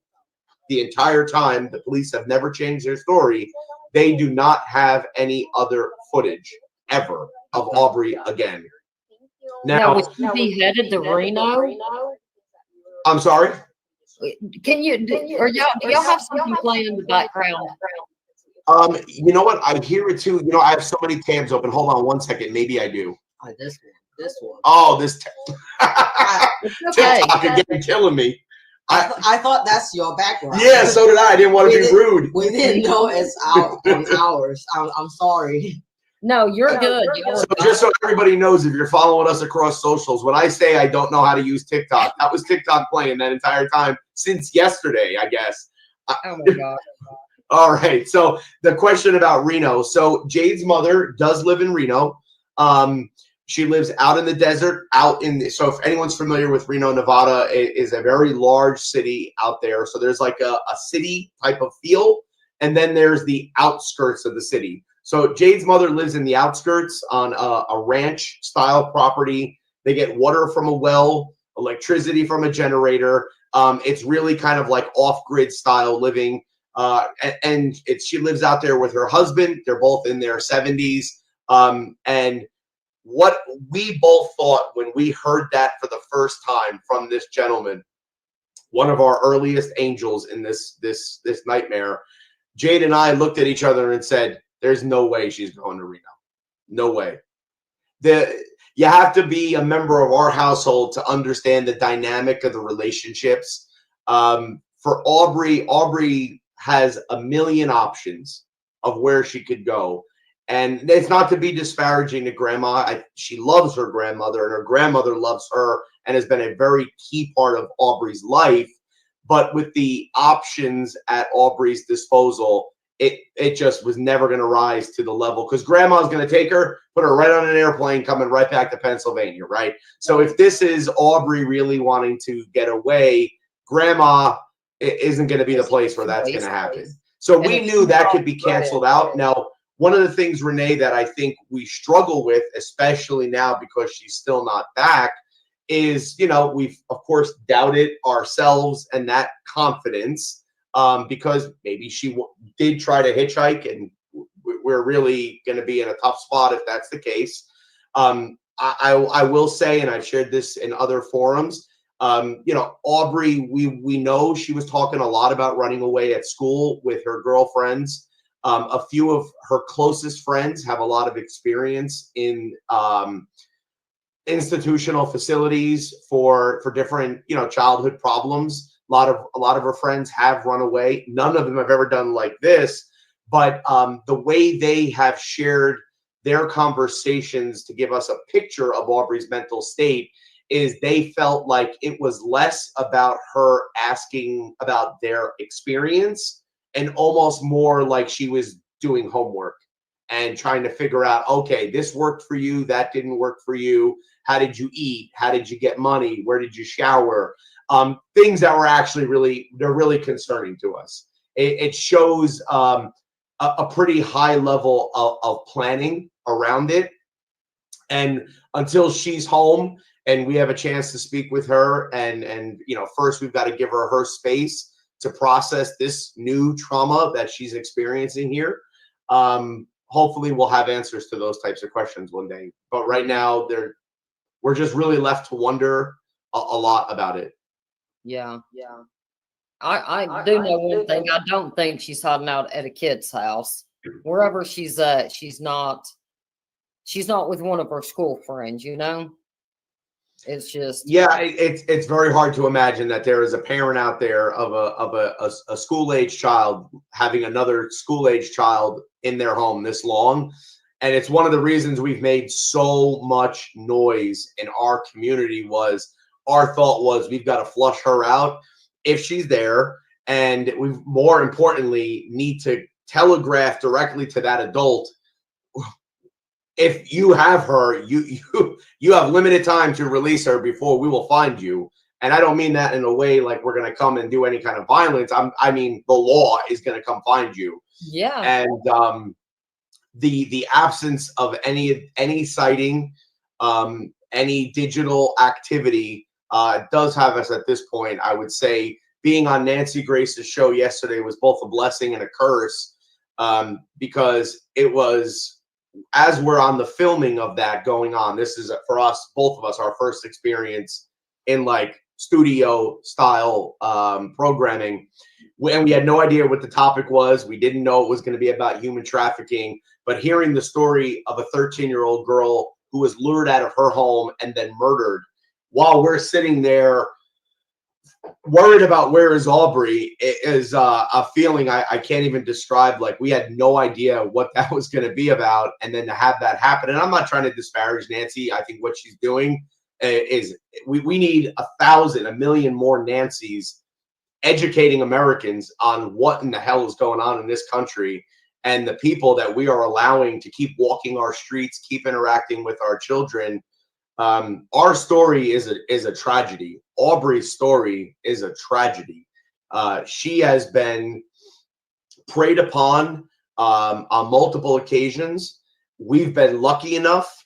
the entire time, the police have never changed their story. They do not have any other footage ever of Aubrey again. Now was she beheaded to Reno? I'm sorry? Can you, or y'all have something playing in the background? You know what? I hear it too. I have so many tabs open. Hold on one second. Maybe I do. This one. Oh, this okay. TikTok again killing me. I thought that's your background. Yeah, so did I. I didn't want to be rude. We didn't know it's out on ours. I'm sorry. No, you're good. So just so everybody knows, if you're following us across socials, when I say I don't know how to use TikTok, that was TikTok playing that entire time since yesterday, I guess. Oh my God. All right. So the question about Reno. So Jade's mother does live in Reno. She lives out in the desert, so if anyone's familiar with Reno, Nevada, it is a very large city out there. So there's like a city type of feel, and then there's the outskirts of the city. So Jade's mother lives in the outskirts on a ranch style property. They get water from a well, electricity from a generator. It's really kind of like off-grid style living. And she lives out there with her husband. They're both in their 70s. And what we both thought when we heard that for the first time from this gentleman, one of our earliest angels in this nightmare, Jade and I looked at each other and said, there's no way she's going to Reno. No way. You have to be a member of our household to understand the dynamic of the relationships. For Aubrey has a million options of where she could go. And it's not to be disparaging to grandma. She loves her grandmother, and her grandmother loves her and has been a very key part of Aubrey's life. But with the options at Aubrey's disposal, it just was never going to rise to the level, because grandma's going to take her, put her right on an airplane, coming right back to Pennsylvania, right? So if this is Aubrey really wanting to get away, grandma isn't going to be the place where that's going to happen. So we knew that could be canceled out. Now, one of the things, Renee, that I think we struggle with, especially now because she's still not back, is, we've, of course, doubted ourselves and that confidence, because maybe she did try to hitchhike, and we're really going to be in a tough spot if that's the case. I will say, and I've shared this in other forums, Aubrey, we know she was talking a lot about running away at school with her girlfriends. A few of her closest friends have a lot of experience in institutional facilities for different, childhood problems. A lot of her friends have run away. None of them have ever done like this, but the way they have shared their conversations to give us a picture of Aubrey's mental state is they felt like it was less about her asking about their experience and almost more like she was doing homework and trying to figure out, okay, this worked for you, that didn't work for you. How did you eat? How did you get money? Where did you shower? Things that were actually they're really concerning to us. It shows a pretty high level of planning around it. And until she's home and we have a chance to speak with her, and first we've got to give her space to process this new trauma that she's experiencing here. Hopefully we'll have answers to those types of questions one day. But right now we're just really left to wonder a lot about it. Yeah. I do know one thing. I don't think she's hiding out at a kid's house. Wherever she's at, she's not with one of her school friends, It's just it's very hard to imagine that there is a parent out there of a school-age child having another school-age child in their home this long. And it's one of the reasons we've made so much noise in our community. Our thought was we've got to flush her out if she's there, and we more importantly need to telegraph directly to that adult. If you have her, you have limited time to release her before we will find you. And I don't mean that in a way like we're going to come and do any kind of violence. I mean the law is going to come find you. Yeah. And the absence of any sighting, any digital activity does have us at this point. I would say being on Nancy Grace's show yesterday was both a blessing and a curse, because it was, as we're on the filming of that going on, this is for us, both of us, our first experience in like studio style programming. And we had no idea what the topic was. We didn't know it was going to be about human trafficking, but hearing the story of a 13-year-old girl who was lured out of her home and then murdered while we're sitting there worried about where is Aubrey is a feeling I can't even describe. Like, we had no idea what that was going to be about, and then to have that happen. And I'm not trying to disparage Nancy. I think what she's doing is we need 1,000, 1 million more Nancys educating Americans on what in the hell is going on in this country, and the people that we are allowing to keep walking our streets, keep interacting with our children. Our story is a tragedy. Aubrey's story is a tragedy. She has been preyed upon on multiple occasions. We've been lucky enough.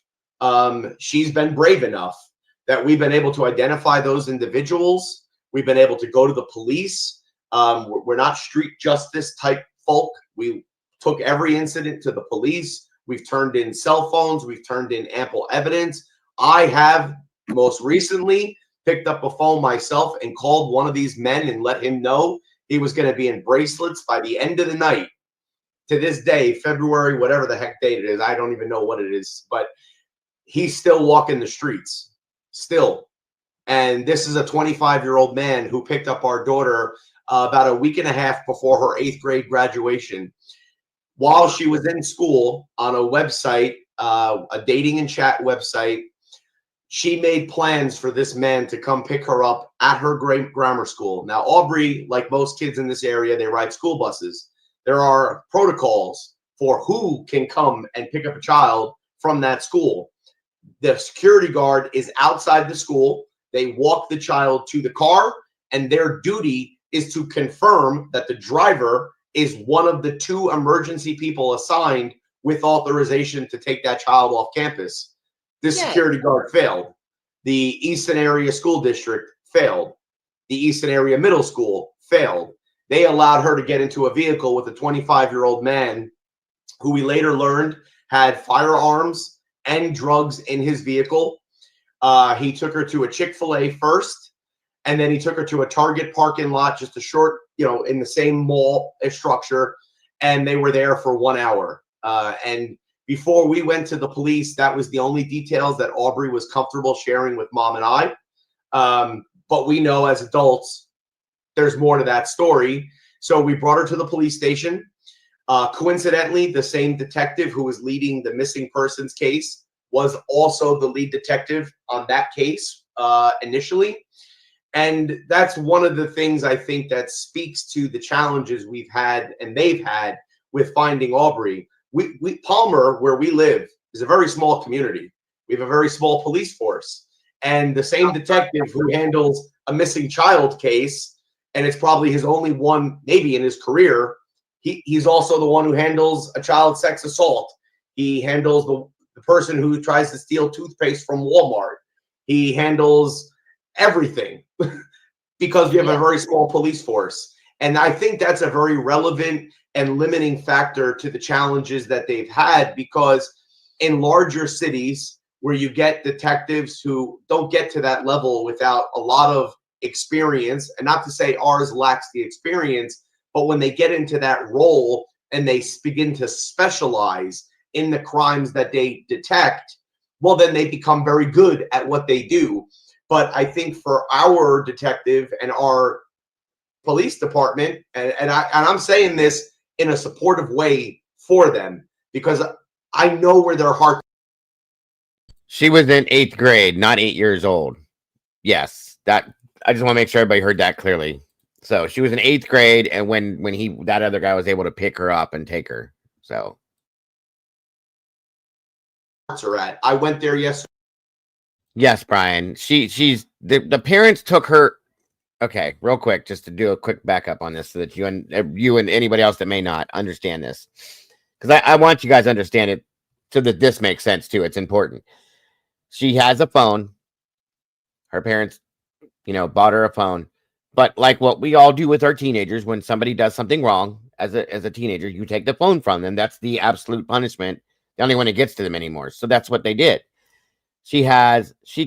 She's been brave enough that we've been able to identify those individuals. We've been able to go to the police. We're not street justice type folk. We took every incident to the police. We've turned in cell phones. We've turned in ample evidence. I have most recently picked up a phone myself and called one of these men and let him know he was going to be in bracelets by the end of the night. To this day, February, whatever the heck date it is, I don't even know what it is, but he's still walking the streets, still. And this is a 25-year-old man who picked up our daughter about a week and a half before her 8th grade graduation, while she was in school on a website, a dating and chat website. She made plans for this man to come pick her up at her grammar school. Now, Aubrey, like most kids in this area, they ride school buses. There are protocols for who can come and pick up a child from that school. The security guard is outside the school. They walk the child to the car, and their duty is to confirm that the driver is one of the 2 emergency people assigned with authorization to take that child off campus. This security guard failed. The Easton Area School District failed. The Easton Area Middle School failed. They allowed her to get into a vehicle with a 25-year-old man who we later learned had firearms and drugs in his vehicle. He took her to a Chick-fil-A first, and then he took her to a Target parking lot, just a short, in the same mall structure, and they were there for 1 hour. And before we went to the police, that was the only details that Aubrey was comfortable sharing with Mom and I. But we know as adults, there's more to that story. So we brought her to the police station. Coincidentally, the same detective who was leading the missing persons case was also the lead detective on that case initially. And that's one of the things I think that speaks to the challenges we've had and they've had with finding Aubrey. Palmer, where we live, is a very small community. We have a very small police force. And the same detective who handles a missing child case, and it's probably his only one maybe in his career, he's also the one who handles a child sex assault. He handles the person who tries to steal toothpaste from Walmart. He handles everything because we have a very small police force. And I think that's a very relevant and limiting factor to the challenges that they've had, because in larger cities where you get detectives who don't get to that level without a lot of experience, and not to say ours lacks the experience, but when they get into that role and they begin to specialize in the crimes that they detect, well, then they become very good at what they do. But I think for our detective and our police department, and I'm saying this in a supportive way for them, because I know where their heart. She was in 8th grade, not 8 years old. Yes, that I just want to make sure everybody heard that clearly. So she was in 8th grade, and when that other guy was able to pick her up and take her. So Are at. I went there yesterday. yes, Brian. She's the parents took her. Okay, real quick, just to do a quick backup on this so that you and anybody else that may not understand this, because I want you guys to understand it so that this makes sense too. It's important. She has a phone. Her parents, bought her a phone. But like what we all do with our teenagers, when somebody does something wrong as a teenager, you take the phone from them. That's the absolute punishment. The only one that gets to them anymore. So that's what they did. She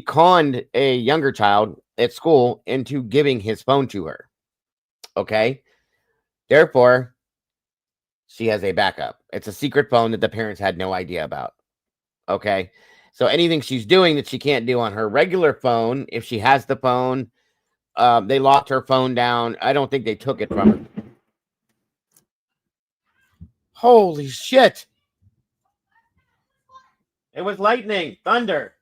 conned a younger child at school into giving his phone to her. Okay. Therefore, she has a backup. It's a secret phone that the parents had no idea about. Okay. So anything she's doing that she can't do on her regular phone, if she has the phone, they locked her phone down. I don't think they took it from her. Holy shit. It was lightning, thunder.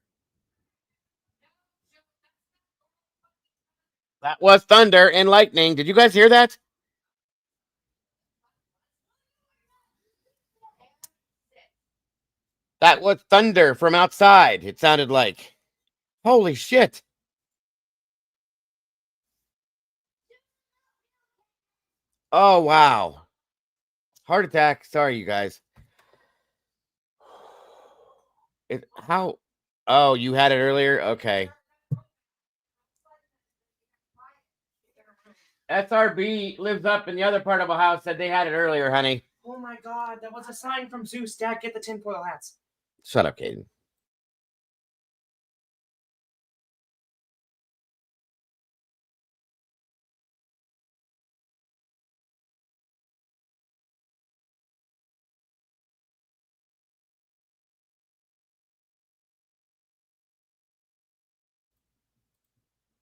That was thunder and lightning. Did you guys hear that? That was thunder from outside. It sounded like. Holy shit. Oh, wow. Heart attack. Sorry, you guys. How? Oh, you had it earlier? Okay. SRB lives up in the other part of a house, said they had it earlier, honey. Oh my god, that was a sign from Zeus. Dad, get the tinfoil hats. Shut up, Caden.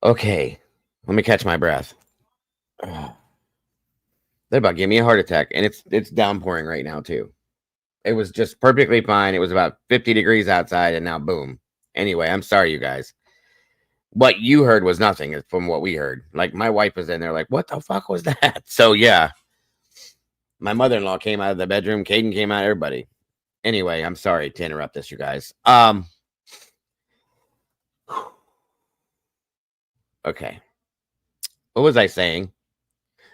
Okay, let me catch my breath. They're about to give me a heart attack, and it's downpouring right now too. It was just perfectly fine. It was about 50 degrees outside, and now boom. Anyway, I'm sorry, you guys. What you heard was nothing from what we heard. Like, my wife was in there like, what the fuck was that? So yeah, my mother-in-law came out of the bedroom. Caden came out, everybody. Anyway, I'm sorry to interrupt this, you guys. Okay. What was I saying?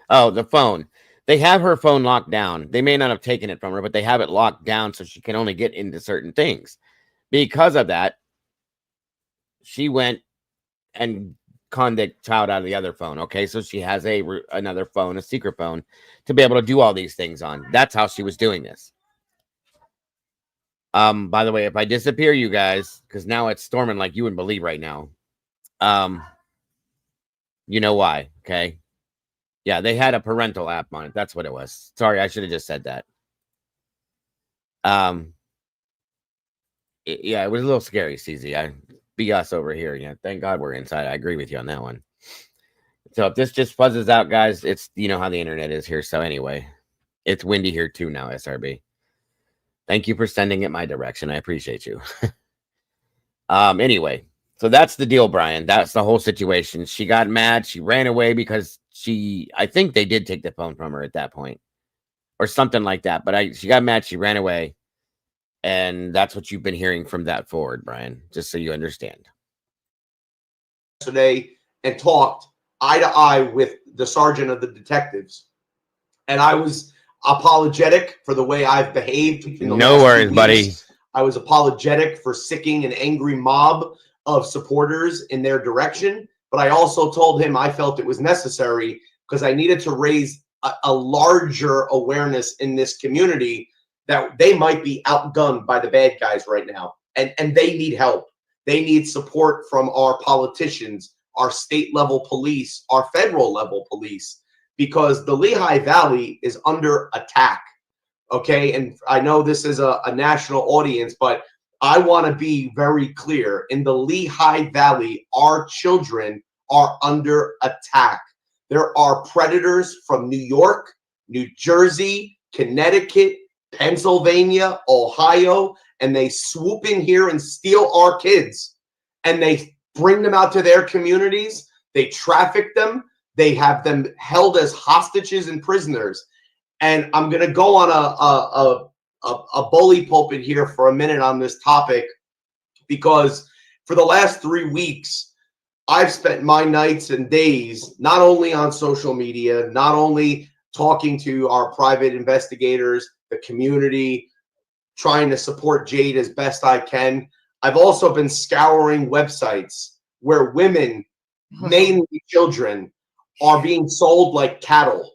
Oh, the phone. They have her phone locked down. They may not have taken it from her, but they have it locked down so she can only get into certain things. Because of that, she went and conned the child out of the other phone. Okay, so she has another phone, a secret phone, to be able to do all these things on. That's how she was doing this. By the way, if I disappear, you guys, because now it's storming like you wouldn't believe right now. You know why? Okay. Yeah, they had a parental app on it. That's what it was. Sorry, I should have just said that. Yeah, it was a little scary, CZ. I be us over here. Yeah, thank God we're inside. I agree with you on that one. So if this just fuzzes out, guys, it's how the internet is here. So anyway, It's windy here too now, SRB. Thank you for sending it my direction. I appreciate you. Anyway, so that's the deal, Brian. That's the whole situation. She got mad. She ran away because I think they did take the phone from her at that point or something like that. But she got mad. She ran away. And that's what you've been hearing from that forward, Brian, just so you understand. Yesterday and talked eye to eye with the sergeant of the detectives. And I was apologetic for the way I've behaved in the No last worries, 2 buddy. weeks. I was apologetic for sicking an angry mob of supporters in their direction. But I also told him I felt it was necessary because I needed to raise a larger awareness in this community that they might be outgunned by the bad guys right now. And they need help. They need support from our politicians, our state level police, our federal level police, because the Lehigh Valley is under attack. Okay. And I know this is a national audience, but I want to be very clear. In the Lehigh Valley, our children are under attack. There are predators from New York, New Jersey, Connecticut, Pennsylvania, Ohio, and they swoop in here and steal our kids. And they bring them out to their communities. They traffic them. They have them held as hostages and prisoners. And I'm going to go on a bully pulpit here for a minute on this topic, because for the last 3 weeks, I've spent my nights and days not only on social media, not only talking to our private investigators, the community, trying to support Jade as best I can. I've also been scouring websites where women, mainly children, are being sold like cattle.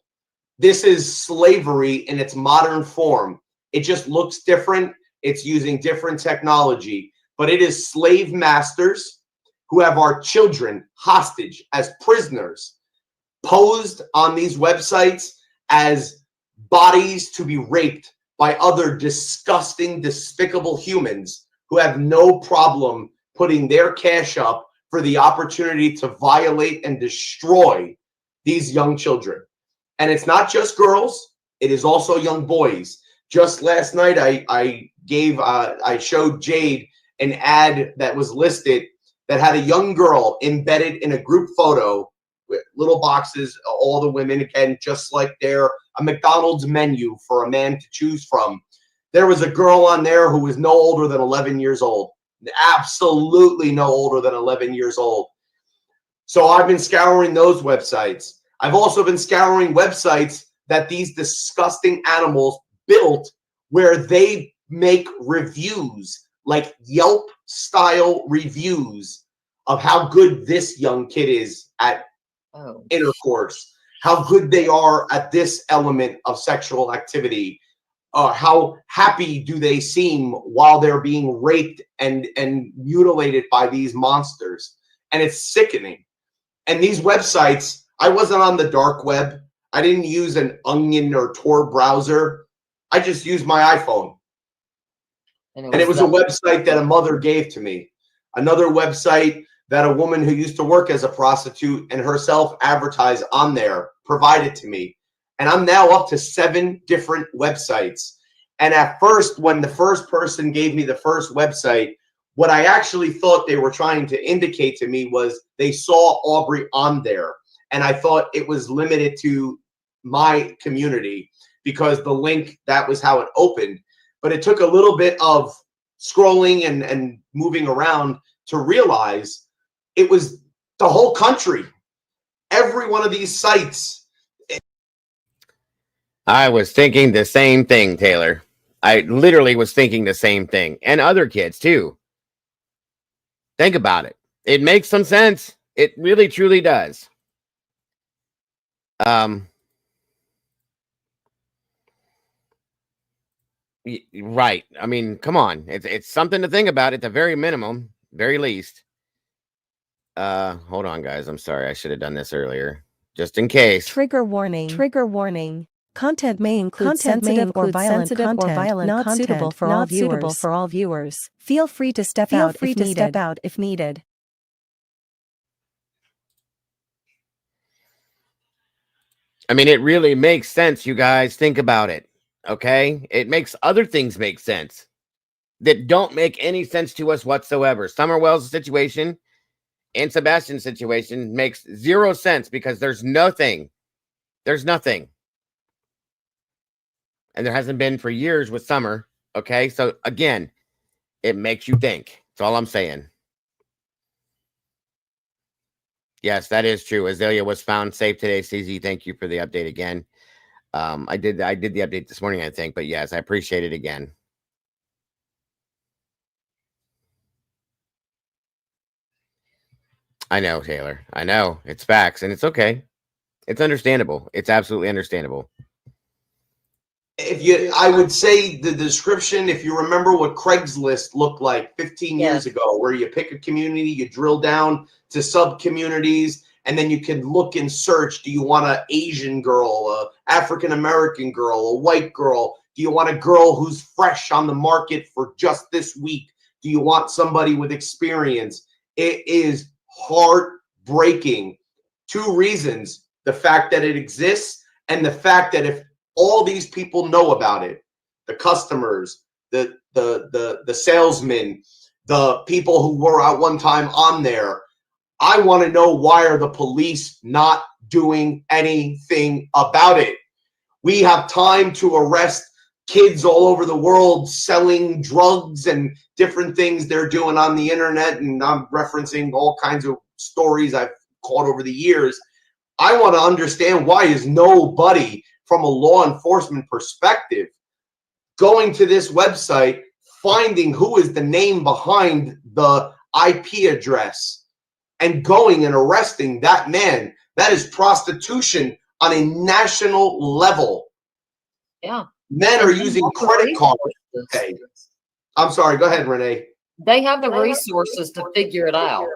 This is slavery in its modern form. It just looks different. It's using different technology, but it is slave masters who have our children hostage as prisoners, posed on these websites as bodies to be raped by other disgusting, despicable humans who have no problem putting their cash up for the opportunity to violate and destroy these young children. And it's not just girls, it is also young boys. Just last night, I showed Jade an ad that was listed that had a young girl embedded in a group photo with little boxes, all the women, again, just like they're a McDonald's menu for a man to choose from. There was a girl on there who was no older than 11 years old. Absolutely no older than 11 years old. So I've been scouring those websites. I've also been scouring websites that these disgusting animals built where they make reviews, like Yelp-style reviews of how good this young kid is at intercourse, how good they are at this element of sexual activity, how happy do they seem while they're being raped and mutilated by these monsters. And it's sickening. And these websites, I wasn't on the dark web. I didn't use an Onion or Tor browser. I just used my iPhone. And it was a website that a mother gave to me. Another website that a woman who used to work as a prostitute and herself advertised on there provided to me. And I'm now up to 7 different websites. And at first, when the first person gave me the first website, what I actually thought they were trying to indicate to me was they saw Aubrey on there. And I thought it was limited to my community because the link, that was how it opened. But it took a little bit of scrolling and moving around to realize it was the whole country. Every one of these sites. I was thinking the same thing, Taylor. I literally was thinking the same thing. And other kids, too. Think about it. It makes some sense. It really, truly does. Right. I mean, come on. It's something to think about at the very minimum, very least. Hold on, guys. I'm sorry. I should have done this earlier. Just in case. Trigger warning. Trigger warning. Content may include sensitive or violent content not suitable for all viewers. Feel free to step out if needed. I mean, it really makes sense, you guys. Think about it. Okay? It makes other things make sense that don't make any sense to us whatsoever. Summerwell's situation and Sebastian's situation makes zero sense because there's nothing. There's nothing. And there hasn't been for years with Summer. Okay? So again, it makes you think. That's all I'm saying. Yes, that is true. Azalea was found safe today. CZ, thank you for the update again. I did the update this morning, I think, but yes, I appreciate it again. I know, Taylor. I know. It's facts, and it's okay. It's understandable. It's absolutely understandable. I would say the description, if you remember what Craigslist looked like 15 years ago, where you pick a community, you drill down to sub-communities, and then you can look and search. Do you want an Asian girl, a African-American girl, a white girl? Do you want a girl who's fresh on the market for just this week? Do you want somebody with experience? It is heartbreaking. Two reasons: the fact that it exists, and the fact that if all these people know about it, the customers, the salesmen, the people who were at one time on there, I want to know, why are the police not doing anything about it? We have time to arrest kids all over the world selling drugs and different things they're doing on the internet, and I'm referencing all kinds of stories I've caught over the years. I want to understand, why is nobody from a law enforcement perspective going to this website, finding who is the name behind the IP address, and going and arresting that man? That is prostitution on a national level. Yeah. Men are using credit cards to pay. I'm sorry, go ahead, Renee. They have the resources to figure it out.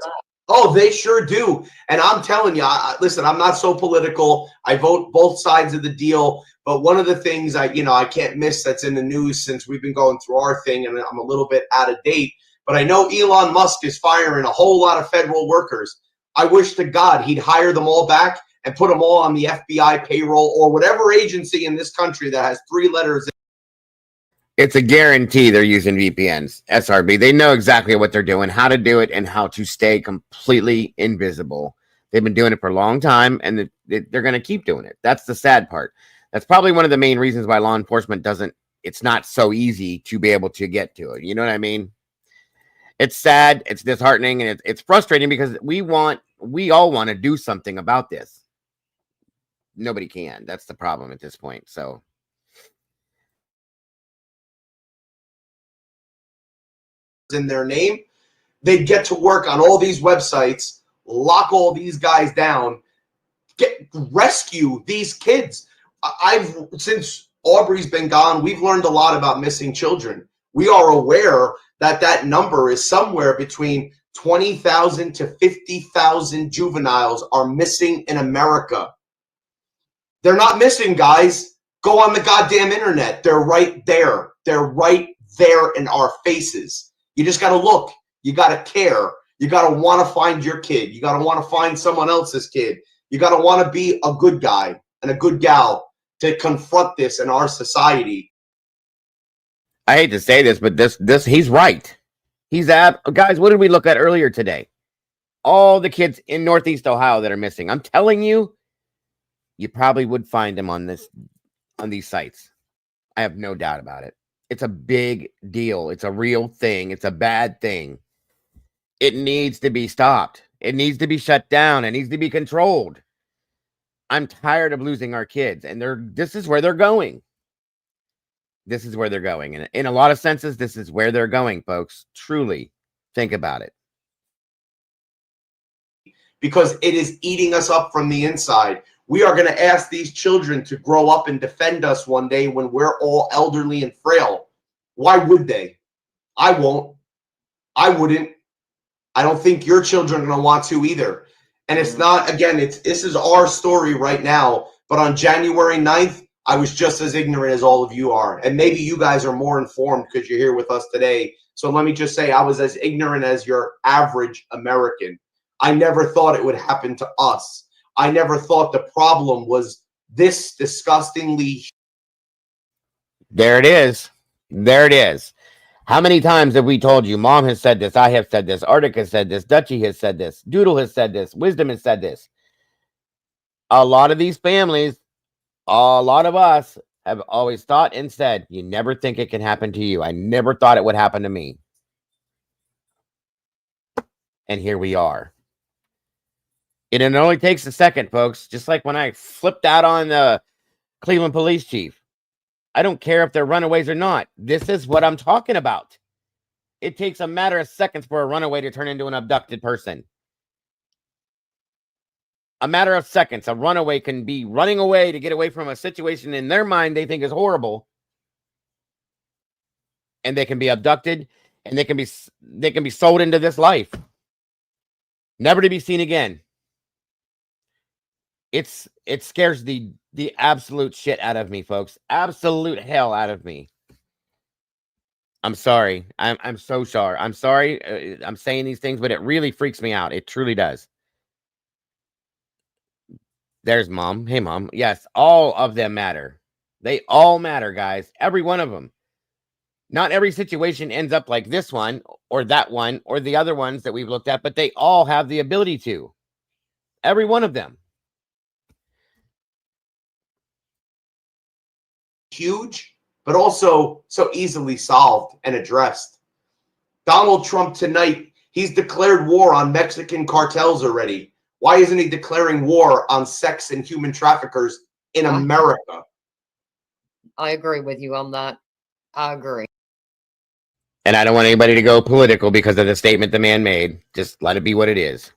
Oh, they sure do. And I'm telling you, listen, I'm not so political. I vote both sides of the deal. But one of the things I can't miss that's in the news, since we've been going through our thing, and I'm a little bit out of date, but I know Elon Musk is firing a whole lot of federal workers. I wish to God he'd hire them all back and put them all on the FBI payroll, or whatever agency in this country that has 3 letters. It's a guarantee they're using VPNs, SRB. They know exactly what they're doing, how to do it, and how to stay completely invisible. They've been doing it for a long time, and they're going to keep doing it. That's the sad part. That's probably one of the main reasons why law enforcement it's not so easy to be able to get to it. You know what I mean? It's sad, it's disheartening, and it's frustrating, because we all want to do something about this. Nobody can. That's the problem at this point. So in their name, they get to work on all these websites, lock all these guys down, rescue these kids. Since Aubrey's been gone, we've learned a lot about missing children. We are aware that number is somewhere between 20,000 to 50,000 juveniles are missing in America. They're not missing, guys. Go on the goddamn internet. They're right there. They're right there in our faces. You just got to look. You got to care. You got to want to find your kid. You got to want to find someone else's kid. You got to want to be a good guy and a good gal to confront this in our society. I hate to say this, but this he's right. Guys, what did we look at earlier today? All the kids in Northeast Ohio that are missing. I'm telling you, you probably would find them on these sites. I have no doubt about it. It's a big deal. It's a real thing. It's a bad thing. It needs to be stopped. It needs to be shut down. It needs to be controlled. I'm tired of losing our kids, and this is where they're going. This is where they're going. And in a lot of senses, this is where they're going, folks. Truly, think about it. Because it is eating us up from the inside. We are going to ask these children to grow up and defend us one day when we're all elderly and frail. Why would they? I won't. I wouldn't. I don't think your children are going to want to either. And it's not, again, this is our story right now. But on January 9th, I was just as ignorant as all of you are. And maybe you guys are more informed because you're here with us today. So let me just say, I was as ignorant as your average American. I never thought it would happen to us. I never thought the problem was this disgustingly. There it is. There it is. How many times have we told you? Mom has said this. I have said this. Arctic has said this. Dutchie has said this. Doodle has said this. Wisdom has said this. A lot of these families, a lot of us have always thought and said, you never think it can happen to you. I never thought it would happen to me. And here we are. And it only takes a second, folks. Just like when I flipped out on the Cleveland police chief. I don't care if they're runaways or not. This is what I'm talking about. It takes a matter of seconds for a runaway to turn into an abducted person. A matter of seconds. A runaway can be running away to get away from a situation in their mind they think is horrible. And they can be abducted, and they can be sold into this life. Never to be seen again. It scares the absolute shit out of me, folks. Absolute hell out of me. I'm sorry. I'm so sorry. I'm sorry. I'm saying these things, but it really freaks me out. It truly does. There's Mom. Hey, Mom. Yes, all of them matter. They all matter, guys. Every one of them. Not every situation ends up like this one or that one or the other ones that we've looked at, but they all have the ability to. Every one of them. Huge, but also so easily solved and addressed. Donald Trump tonight, he's declared war on Mexican cartels already. Why isn't he declaring war on sex and human traffickers in America? I agree with you on that. I agree. And I don't want anybody to go political because of the statement the man made. Just let it be what it is.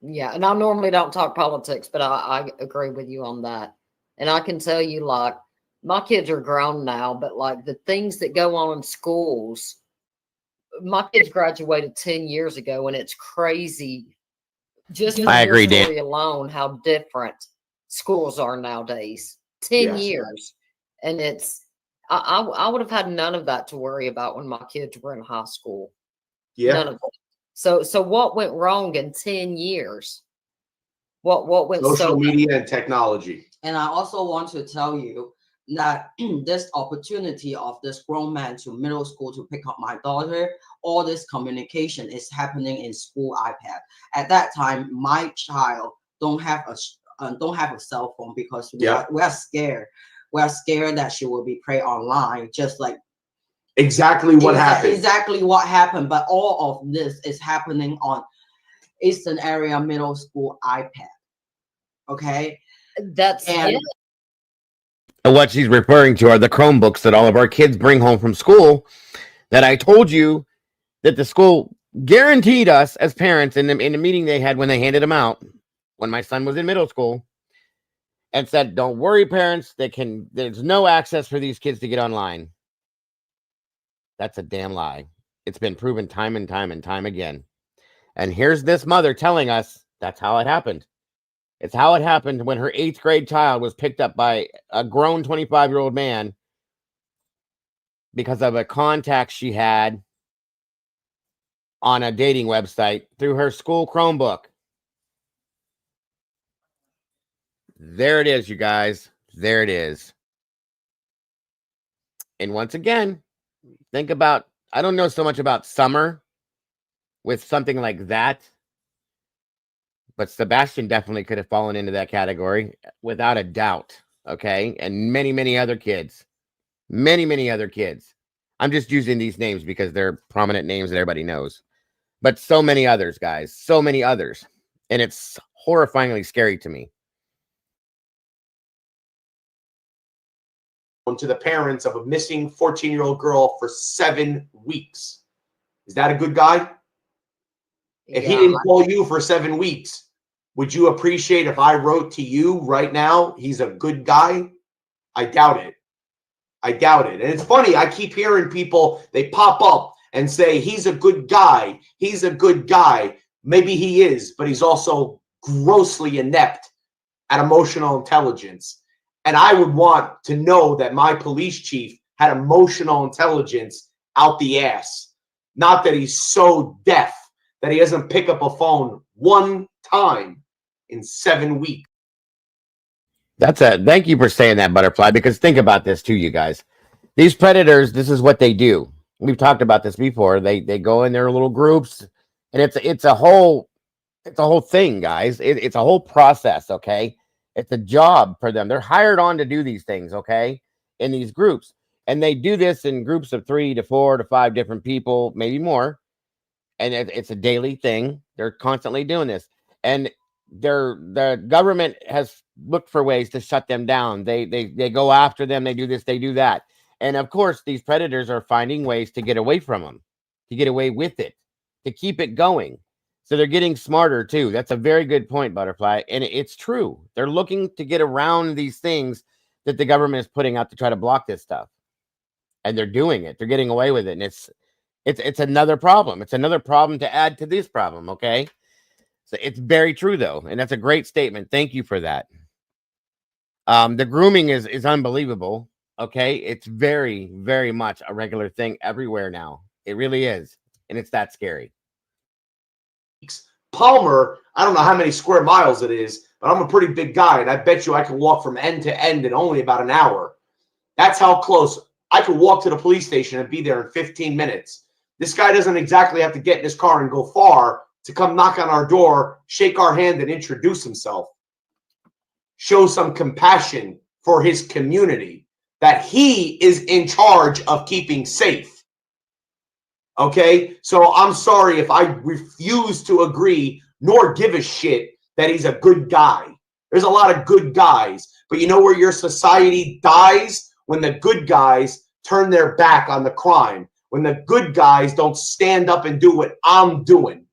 Yeah, and I normally don't talk politics, but I agree with you on that. And I can tell you, like, my kids are grown now, but like the things that go on in schools, my kids graduated 10 years ago, and it's crazy. Just I agree, Dan. alone, how different schools are nowadays. 10 years, and it's I would have had none of that to worry about when my kids were in high school. Yeah. None of it. So what went wrong in 10 years? What went social media and technology? And I also want to tell you that this opportunity of this grown man to middle school to pick up my daughter, all this communication is happening in school iPad. At that time, my child don't have a cell phone because we're scared. We're scared that she will be preyed online, just like exactly what happened. Exactly what happened. But all of this is happening on Eastern Area Middle School iPad. Okay, that's and what she's referring to are the Chromebooks that all of our kids bring home from school. That I told you that the school guaranteed us as parents in the meeting they had when they handed them out when my son was in middle school, and said, "Don't worry, parents. There's no access for these kids to get online." That's a damn lie. It's been proven time and time and time again. And here's this mother telling us that's how it happened. It's how it happened when her 8th grade child was picked up by a grown 25-year-old man because of a contact she had on a dating website through her school Chromebook. There it is, you guys. There it is. And once again, think about, I don't know so much about Summer with something like that, but Sebastian definitely could have fallen into that category without a doubt. Okay. And many, many other kids. Many, many other kids. I'm just using these names because they're prominent names that everybody knows. But so many others, guys. So many others. And it's horrifyingly scary to me. To the parents of a missing 14-year-old girl for 7 weeks. Is that a good guy? If he didn't call you for 7 weeks, would you appreciate if I wrote to you right now, he's a good guy? I doubt it. I doubt it. And it's funny, I keep hearing people, they pop up and say, he's a good guy. He's a good guy. Maybe he is, but he's also grossly inept at emotional intelligence. And I would want to know that my police chief had emotional intelligence out the ass. Not that he's so deaf that he doesn't pick up a phone one time in 7 weeks. Thank you for saying that, Butterfly, because think about this too, you guys. These predators, this is what they do. We've talked about this before. They go in their little groups, and it's a whole thing, guys. It's a whole process, okay? It's a job for them. They're hired on to do these things, okay? In these groups. And they do this in groups of 3 to 4 to 5 different people, maybe more. And it's a daily thing. They're constantly doing this. And the government has looked for ways to shut them down. They go after them. They do this, they do that. And of course, these predators are finding ways to get away from them, to get away with it, to keep it going. So they're getting smarter too. That's a very good point, Butterfly. And it's true. They're looking to get around these things that the government is putting out to try to block this stuff. And they're doing it. They're getting away with it. And it's another problem. It's another problem to add to this problem, okay? So it's very true, though. And that's a great statement. Thank you for that. The grooming is unbelievable, okay? It's very, very much a regular thing everywhere now. It really is. And it's that scary. Palmer, I don't know how many square miles it is, but I'm a pretty big guy, and I bet you I can walk from end to end in only about an hour. That's how close. I could walk to the police station and be there in 15 minutes. This guy doesn't exactly have to get in his car and go far to come knock on our door, shake our hand, and introduce himself. Show some compassion for his community, that he is in charge of keeping safe. Okay? So I'm sorry if I refuse to agree nor give a shit that he's a good guy. There's a lot of good guys. But you know where your society dies? When the good guys turn their back on the crime. When the good guys don't stand up and do what I'm doing.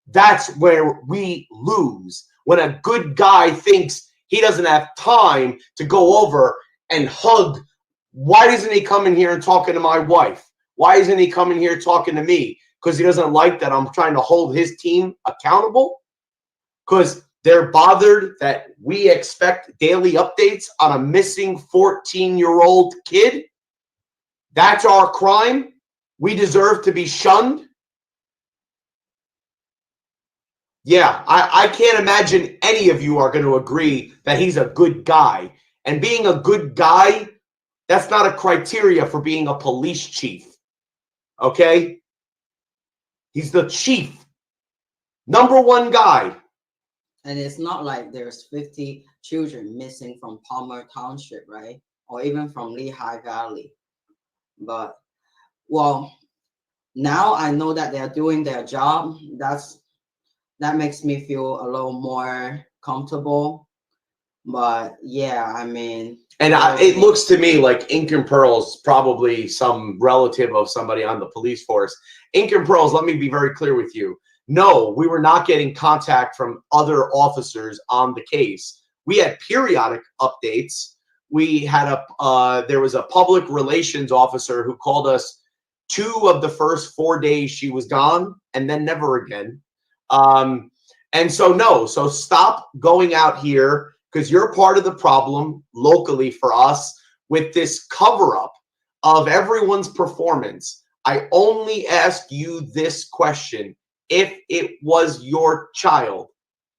That's where we lose. When a good guy thinks he doesn't have time to go over and hug. Why isn't he coming here and talking to my wife? Why isn't he coming here talking to me? Because he doesn't like that I'm trying to hold his team accountable? Because they're bothered that we expect daily updates on a missing 14-year-old kid? That's our crime? We deserve to be shunned? Yeah, I can't imagine any of you are going to agree that he's a good guy. And being a good guy, that's not a criteria for being a police chief. Okay? He's the chief. #1 guy. And it's not like there's 50 children missing from Palmer Township, right? Or even from Lehigh Valley. But, well, now I know that they're doing their job. That makes me feel a little more comfortable. But, yeah, I mean... And it looks to me like Ink and Pearl's probably some relative of somebody on the police force. Ink and Pearl's, let me be very clear with you. No, we were not getting contact from other officers on the case. We had periodic updates. We had there was a public relations officer who called us 2 of the first 4 days she was gone, and then never again. And so no, so stop going out here, because you're part of the problem locally for us with this cover-up of everyone's performance. I only ask you this question. If it was your child,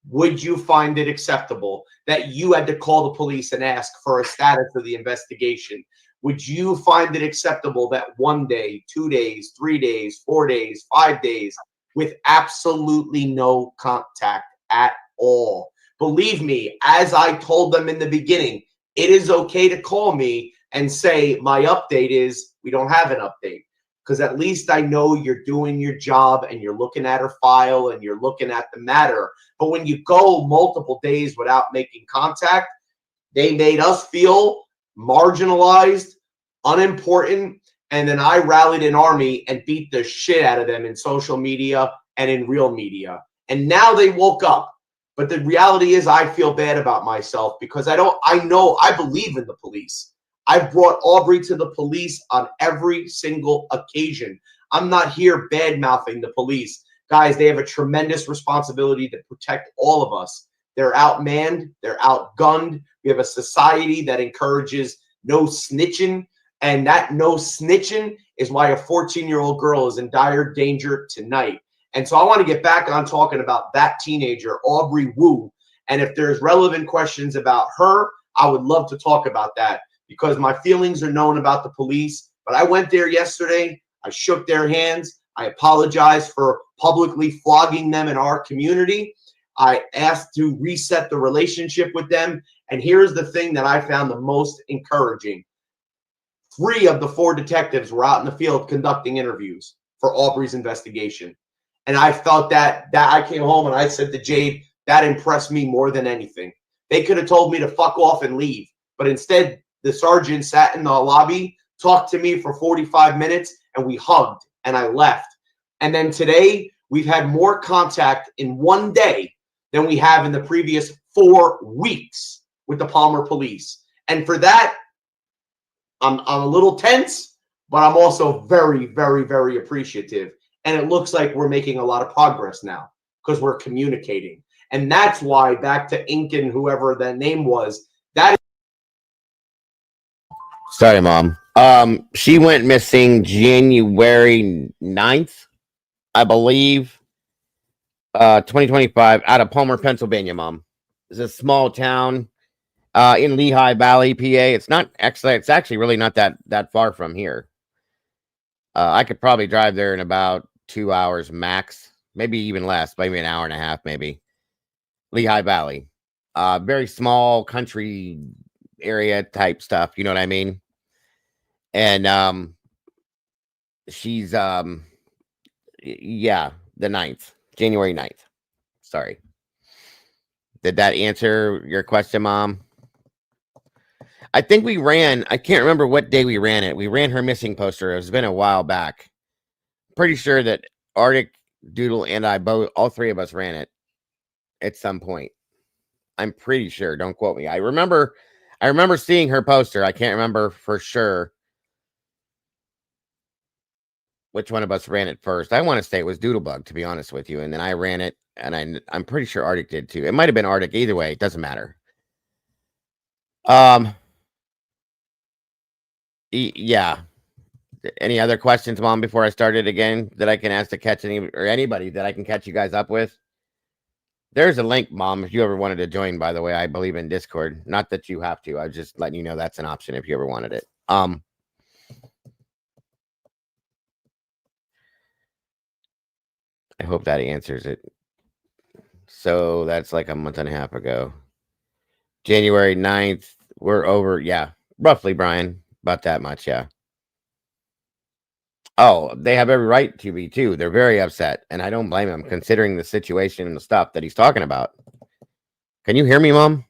would you find it acceptable that you had to call the police and ask for a status of the investigation? Would you find it acceptable that 1 day, 2 days, 3 days, 4 days, 5 days with absolutely no contact at all? Believe me, as I told them in the beginning, it is okay to call me and say, my update is we don't have an update. Because at least I know you're doing your job and you're looking at her file and you're looking at the matter. But when you go multiple days without making contact, they made us feel marginalized, unimportant, and then I rallied an army and beat the shit out of them in social media and in real media. And now they woke up. But the reality is I feel bad about myself because I believe in the police. I've brought Aubrey to the police on every single occasion. I'm not here bad-mouthing the police. Guys, they have a tremendous responsibility to protect all of us. They're outmanned. They're outgunned. We have a society that encourages no snitching, and that no snitching is why a 14-year-old girl is in dire danger tonight. And so I want to get back on talking about that teenager, Aubrey Woo, And if there's relevant questions about her, I would love to talk about that because my feelings are known about the police. But I went there yesterday. I shook their hands. I apologized for publicly flogging them in our community. I asked to reset the relationship with them. And here's the thing that I found the most encouraging. 3 of the 4 detectives were out in the field conducting interviews for Aubrey's investigation. And I felt that I came home and I said to Jade, that impressed me more than anything. They could have told me to fuck off and leave. But instead, the sergeant sat in the lobby, talked to me for 45 minutes, and we hugged, and I left. And then today, we've had more contact in one day than we have in the previous 4 weeks with the Palmer police. And for that, I'm a little tense, but I'm also very, very, very appreciative. And it looks like we're making a lot of progress now because we're communicating. And that's why, back to Incan, whoever that name was, that. Sorry, Mom. She went missing January 9th, I believe, 2025, out of Palmer, Pennsylvania, Mom. It's a small town in Lehigh Valley, PA. It's actually really not that far from here. I could probably drive there in about 2 hours max, maybe even less, maybe an hour and a half, maybe. Lehigh Valley, very small country area type stuff. You know what I mean? And she's yeah, the 9th, January 9th. Sorry. Did that answer your question, Mom? I think we ran, I can't remember what day we ran it. We ran her missing poster. It's been a while back. Pretty sure that Arctic, Doodle, and I both, all 3 of us ran it at some point. I'm pretty sure. Don't quote me. I remember seeing her poster. I can't remember for sure which one of us ran it first. I want to say it was Doodlebug, to be honest with you. And then I ran it, and I'm pretty sure Arctic did too. It might have been Arctic. Either way, it doesn't matter. Yeah. Any other questions, Mom, before I start it again that I can ask to catch anybody that I can catch you guys up with? There's a link, Mom, if you ever wanted to join, by the way. I believe in Discord. Not that you have to. I was just letting you know that's an option if you ever wanted it. I hope that answers it. So that's like a month and a half ago. January 9th. We're over. Yeah. Roughly, Brian. About that much. Yeah. Oh, they have every right to be too. They're very upset. And I don't blame them considering the situation and the stuff that he's talking about. Can you hear me, Mom?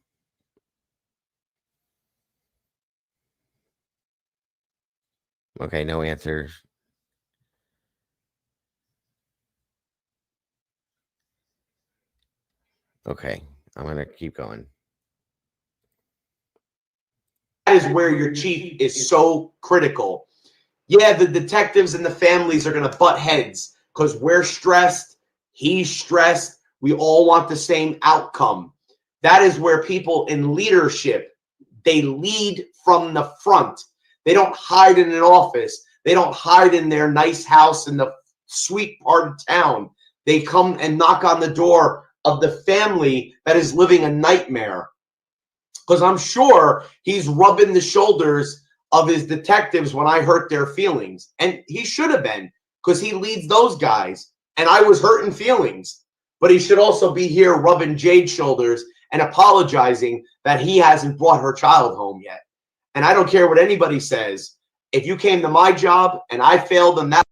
Okay, no answers. Okay, I'm going to keep going. That is where your chief is so critical. Yeah, the detectives and the families are going to butt heads because we're stressed, he's stressed, we all want the same outcome. That is where people in leadership, they lead from the front. They don't hide in an office. They don't hide in their nice house in the sweet part of town. They come and knock on the door of the family that is living a nightmare. Because I'm sure he's rubbing the shoulders of his detectives when I hurt their feelings. And he should have been, because he leads those guys. And I was hurting feelings. But he should also be here rubbing Jade's shoulders and apologizing that he hasn't brought her child home yet. And I don't care what anybody says. If you came to my job and I failed in that.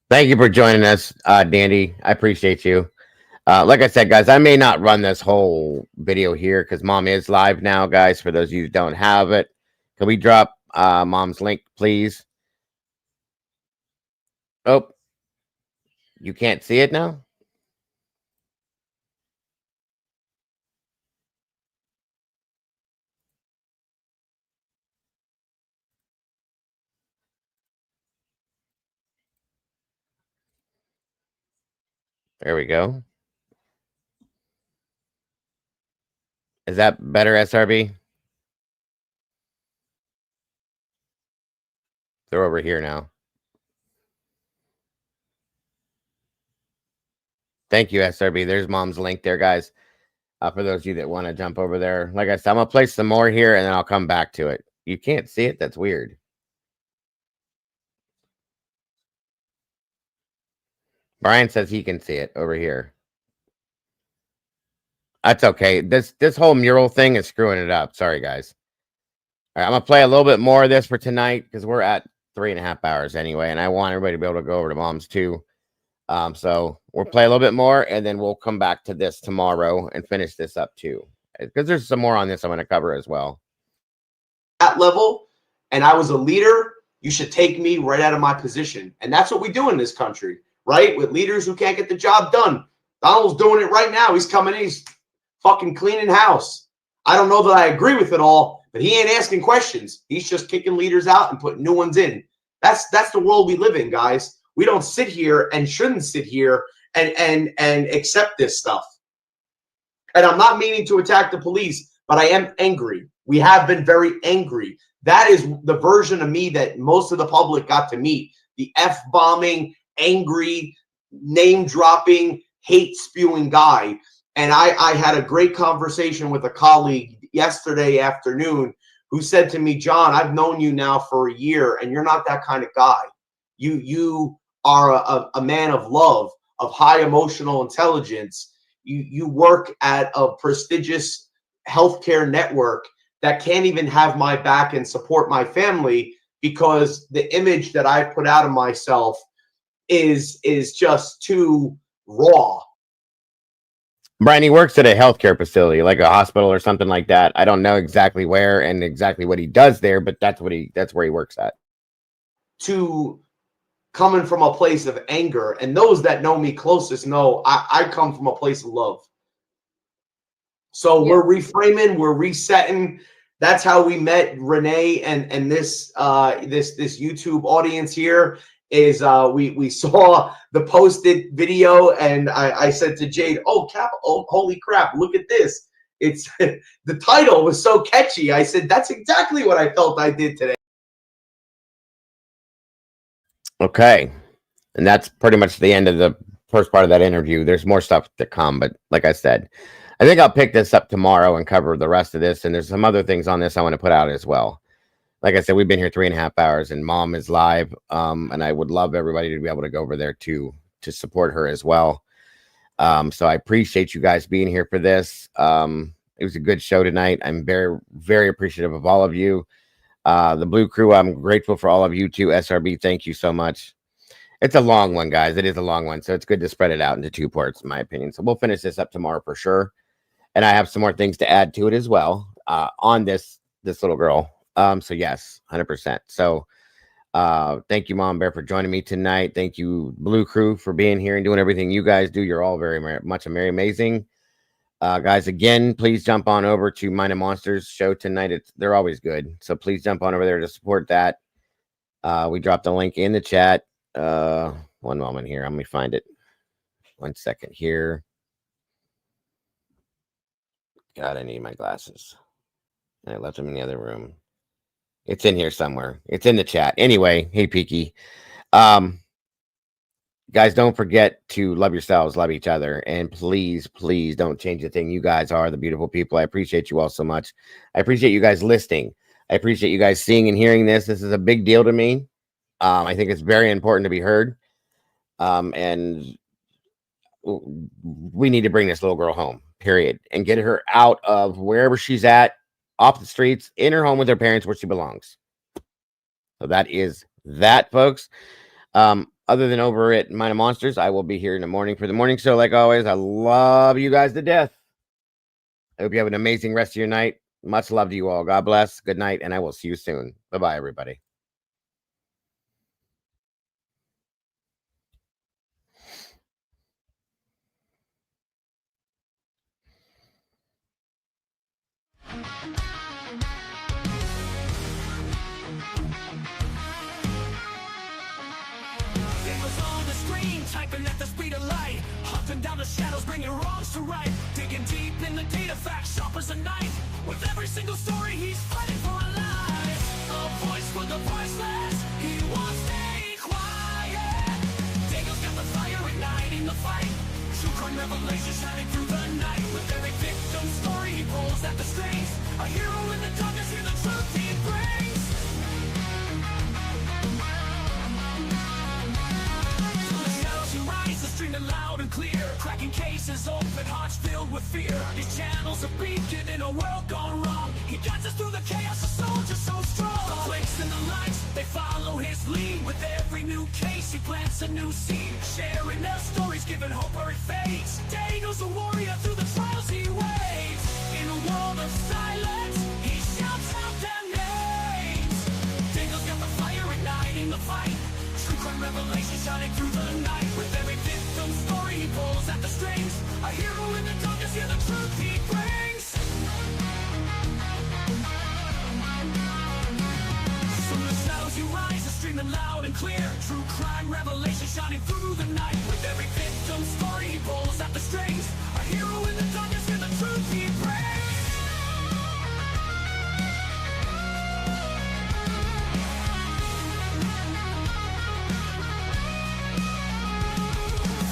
Thank you for joining us, Dandy. I appreciate you. Like I said, guys, I may not run this whole video here because Mom is live now, guys. For those of you who don't have it, can we drop Mom's link, please? Oh, you can't see it now? There we go. Is that better, SRB? They're over here now. Thank you, SRB. There's Mom's link there, guys. For those of you that want to jump over there, like I said, I'm gonna play some more here and then I'll come back to it. You can't see it? That's weird. Brian says he can see it over here. That's okay. This whole mural thing is screwing it up. Sorry, guys. All right, I'm gonna play a little bit more of this for tonight because we're at 3.5 hours anyway, and I want everybody to be able to go over to Mom's too. So we'll play a little bit more, and then we'll come back to this tomorrow and finish this up too, because there's some more on this I'm going to cover as well. That level, and I was a leader, you should take me right out of my position. And that's what we do in this country, right? With leaders who can't get the job done. Donald's doing it right now. He's coming in, he's fucking cleaning house. I don't know that I agree with it all, but he ain't asking questions. He's just kicking leaders out and putting new ones in. That's the world we live in, guys. We don't sit here and shouldn't sit here and accept this stuff. And I'm not meaning to attack the police, but I am angry. We have been very angry. That is the version of me that most of the public got to meet. The F-bombing, angry, name-dropping, hate-spewing guy. And I had a great conversation with a colleague yesterday afternoon who said to me, John, I've known you now for a year, and you're not that kind of guy. You are a man of love, of high emotional intelligence. You work at a prestigious healthcare network that can't even have my back and support my family because the image that I put out of myself is just too raw. Brian, he works at a healthcare facility, like a hospital or something like that. I don't know exactly where and exactly what he does there, but that's where he works at. To coming from a place of anger, and those that know me closest know I come from a place of love. So we're reframing, we're resetting. That's how we met Renee and this YouTube audience here. Is we saw the posted video, and I said to Jade, oh holy crap, look at this. It's the title was so catchy. I said that's exactly what I felt I did today. Okay, and that's pretty much the end of the first part of that interview. There's more stuff to come, but like I said, I think I'll pick this up tomorrow and cover the rest of this, and there's some other things on this I want to put out as well. Like I said, we've been here 3.5 hours, and Mom is live, and I would love everybody to be able to go over there to support her as well. So I appreciate you guys being here for this. It was a good show tonight. I'm very, very appreciative of all of you. The Blue Crew, I'm grateful for all of you too. SRB, thank you so much. It's a long one, guys. It is a long one, so it's good to spread it out into 2 parts, in my opinion. So we'll finish this up tomorrow for sure, and I have some more things to add to it as well on this little girl. So yes, 100%. So thank you, Mom Bear, for joining me tonight. Thank you, Blue Crew, for being here and doing everything you guys do. You're all very much very amazing. Guys, again, please jump on over to Mind and Monsters show tonight. They're always good. So please jump on over there to support that. We dropped the link in the chat. One moment here. Let me find it. 1 second here. God, I need my glasses. I left them in the other room. It's in here somewhere. It's in the chat. Anyway, hey, Peaky. Guys, don't forget to love yourselves, love each other, and please, please don't change a thing. You guys are the beautiful people. I appreciate you all so much. I appreciate you guys listening. I appreciate you guys seeing and hearing this. This is a big deal to me. I think it's very important to be heard. And we need to bring this little girl home, period, and get her out of wherever she's at, off the streets, in her home with her parents where she belongs. So that is that, folks. Other than over at Mind of Monsters, I will be here in the morning for the morning show. Like always, I love you guys to death. I hope you have an amazing rest of your night. Much love to you all. God bless. Good night, and I will see you soon. Bye-bye, everybody. Typing at the speed of light, hunting down the shadows, bringing wrongs to right, digging deep in the data facts, sharp as a knife. With every single story, he's fighting for a life. A voice for the voiceless, he won't stay quiet. Daniel's got the fire igniting the fight. True crime revelation shining through the night. With every victim at the strings. A hero in the darkness, hear the truth he brings. From the shadows he rises, streaming loud and clear, cracking cases open, hearts filled with fear. These channels are beacon in a world gone wrong. He guides us through the chaos, a soldier so strong. The clicks and the lights, they follow his lead. With every new case, he plants a new seed, sharing their stories, giving hope where it fades. Daniel's a warrior through the trials he waits. In a world of silence, he shouts out their names. Daniel's got the fire igniting the fight. True crime revelation shining through the night. With every victim story, he pulls at the strings. A hero in the darkness, hear the truth he brings. From the shadows you rise, streaming loud and clear. True crime revelation shining through the night. With every victim story, he pulls at the strings. A hero in the darkness, hear the truth he brings.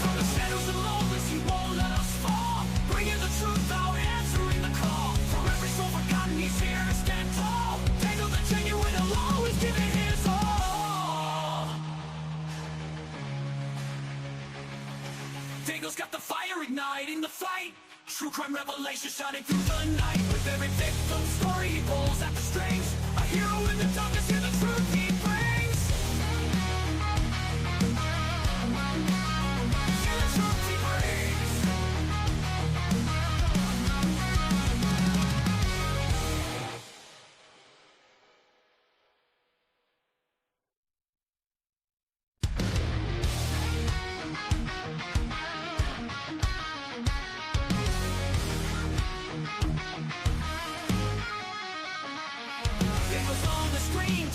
From the shadows and lawless, he won't let us fall. Bringing the truth out, answering the call. From every soul forgotten, he's here to stand tall. Daniel the genuine, will always give it his all. Daniel's got the fire igniting the fight. True crime revelation shining through the night. With every victim story, he pulls at the strings. A hero in the darkness, hear the truth he brings. Hear the truth he brings.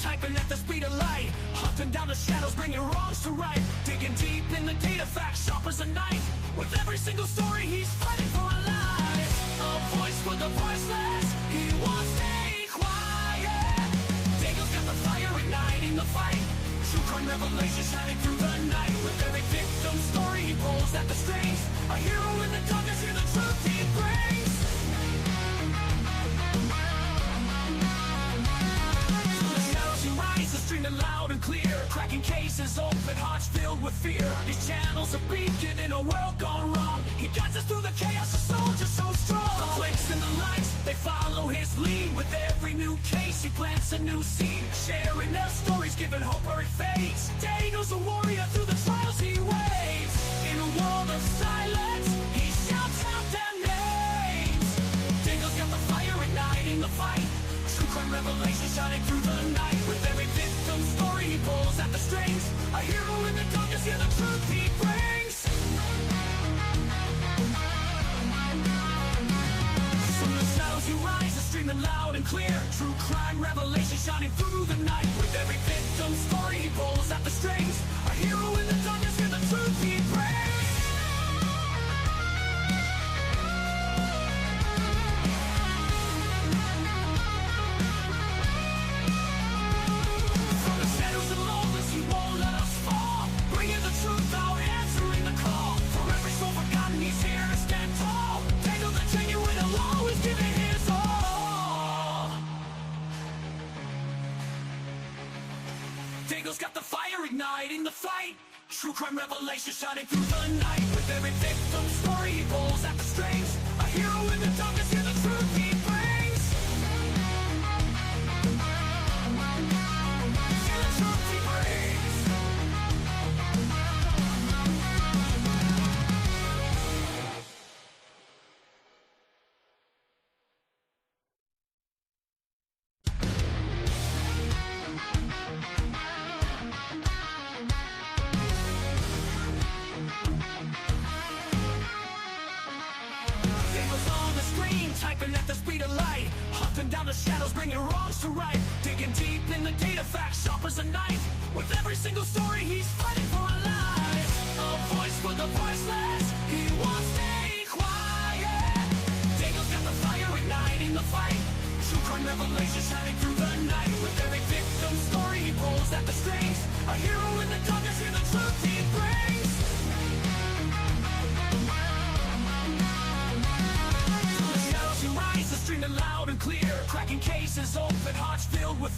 Typing at the speed of light, hunting down the shadows, bringing wrongs to right, digging deep in the data, facts sharp as a knife. With every single story, he's fighting for a life. A voice for the voiceless, he won't stay quiet. Daniel's got the fire igniting the fight. True crime revelation shining through the night. With every victim story, he pulls at the strings. A hero in the darkness, hear the truth he brings. Streaming loud and clear, cracking cases open, hearts filled with fear. These channels are beacon in a world gone wrong. He guides us through the chaos, a soldier so strong. The clicks and the lights, they follow his lead. With every new case, he plants a new seed, sharing their stories, giving hope where it fades. Daniel's a warrior through the trials he waits. In a world of silence, he shouts out their names. Daniel's got the fire igniting the fight. True crime revelation shining through the night. With every victim story, he pulls at the strings. A hero in the darkness, hear the truth he brings. From the shadows you rise, streaming loud and clear. True crime revelation shining through the night. With every victim story, he pulls at the strings. A hero in the darkness, hear the truth he brings. Daniel's got the fire igniting the fight. True crime revelation shining through the night. With every victim story, he pulls at the strings. A hero in the darkness, hear the truth he brings. Hear the truth he brings. Typing at the speed of light, hunting down the shadows, bringing wrongs to right, digging deep in the data, facts sharp as a knife. With every single story, he's fighting for a life. A voice for the voiceless, he won't stay quiet. Daniel's got the fire igniting the fight. True crime revelation shining through the night. With every victim story, he pulls at the strings. A hero in the darkness, hear the truth he brings. Streaming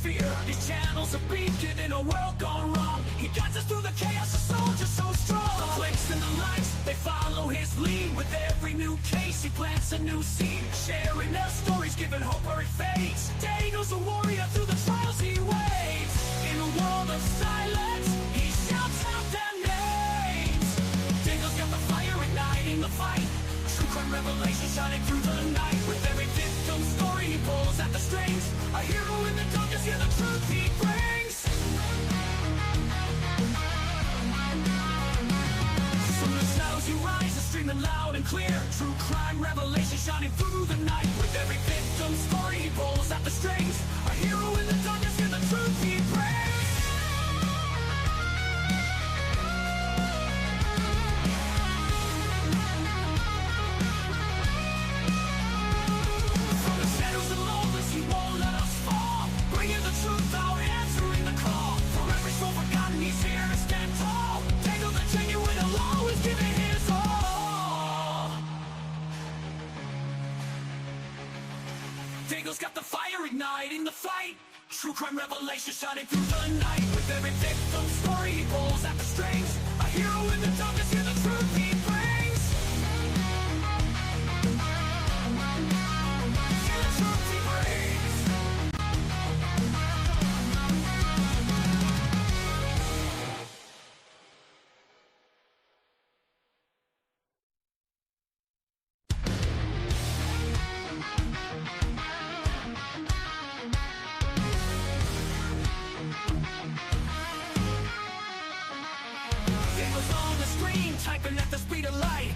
fear. These channels are beacon in a world gone wrong. He guides us through the chaos, a soldier so strong. The clicks and the likes, they follow his lead. With every new case, he plants a new seed. Sharing their stories, giving hope where it fades. Daniel's a warrior through the trials he waits. In a world of silence, he shouts out their names. Daniel's got the fire igniting the fight. True crime revelation shining through the night. With every victim story, he pulls at the strings. A hero in the darkness, hear the truth he brings. From the shadows you rise, and streaming loud and clear. True crime revelation shining through the night. With every victim story, he pulls at the strings. A hero in the darkness, hear the truth he brings. From the shadows and lawless, he won't let us fall. Bringing the truth out, answering the call. For every soul forgotten, he's here to stand tall. Tangle the genuine, he'll always give it his all. Dangle's got the fire igniting the fight. True crime revelation shining through the night. With every victim story, he pulls at the strings. A hero in the darkness, hear the truth he brings. Hear the truth he brings. It was on the screen, typing at the speed of light.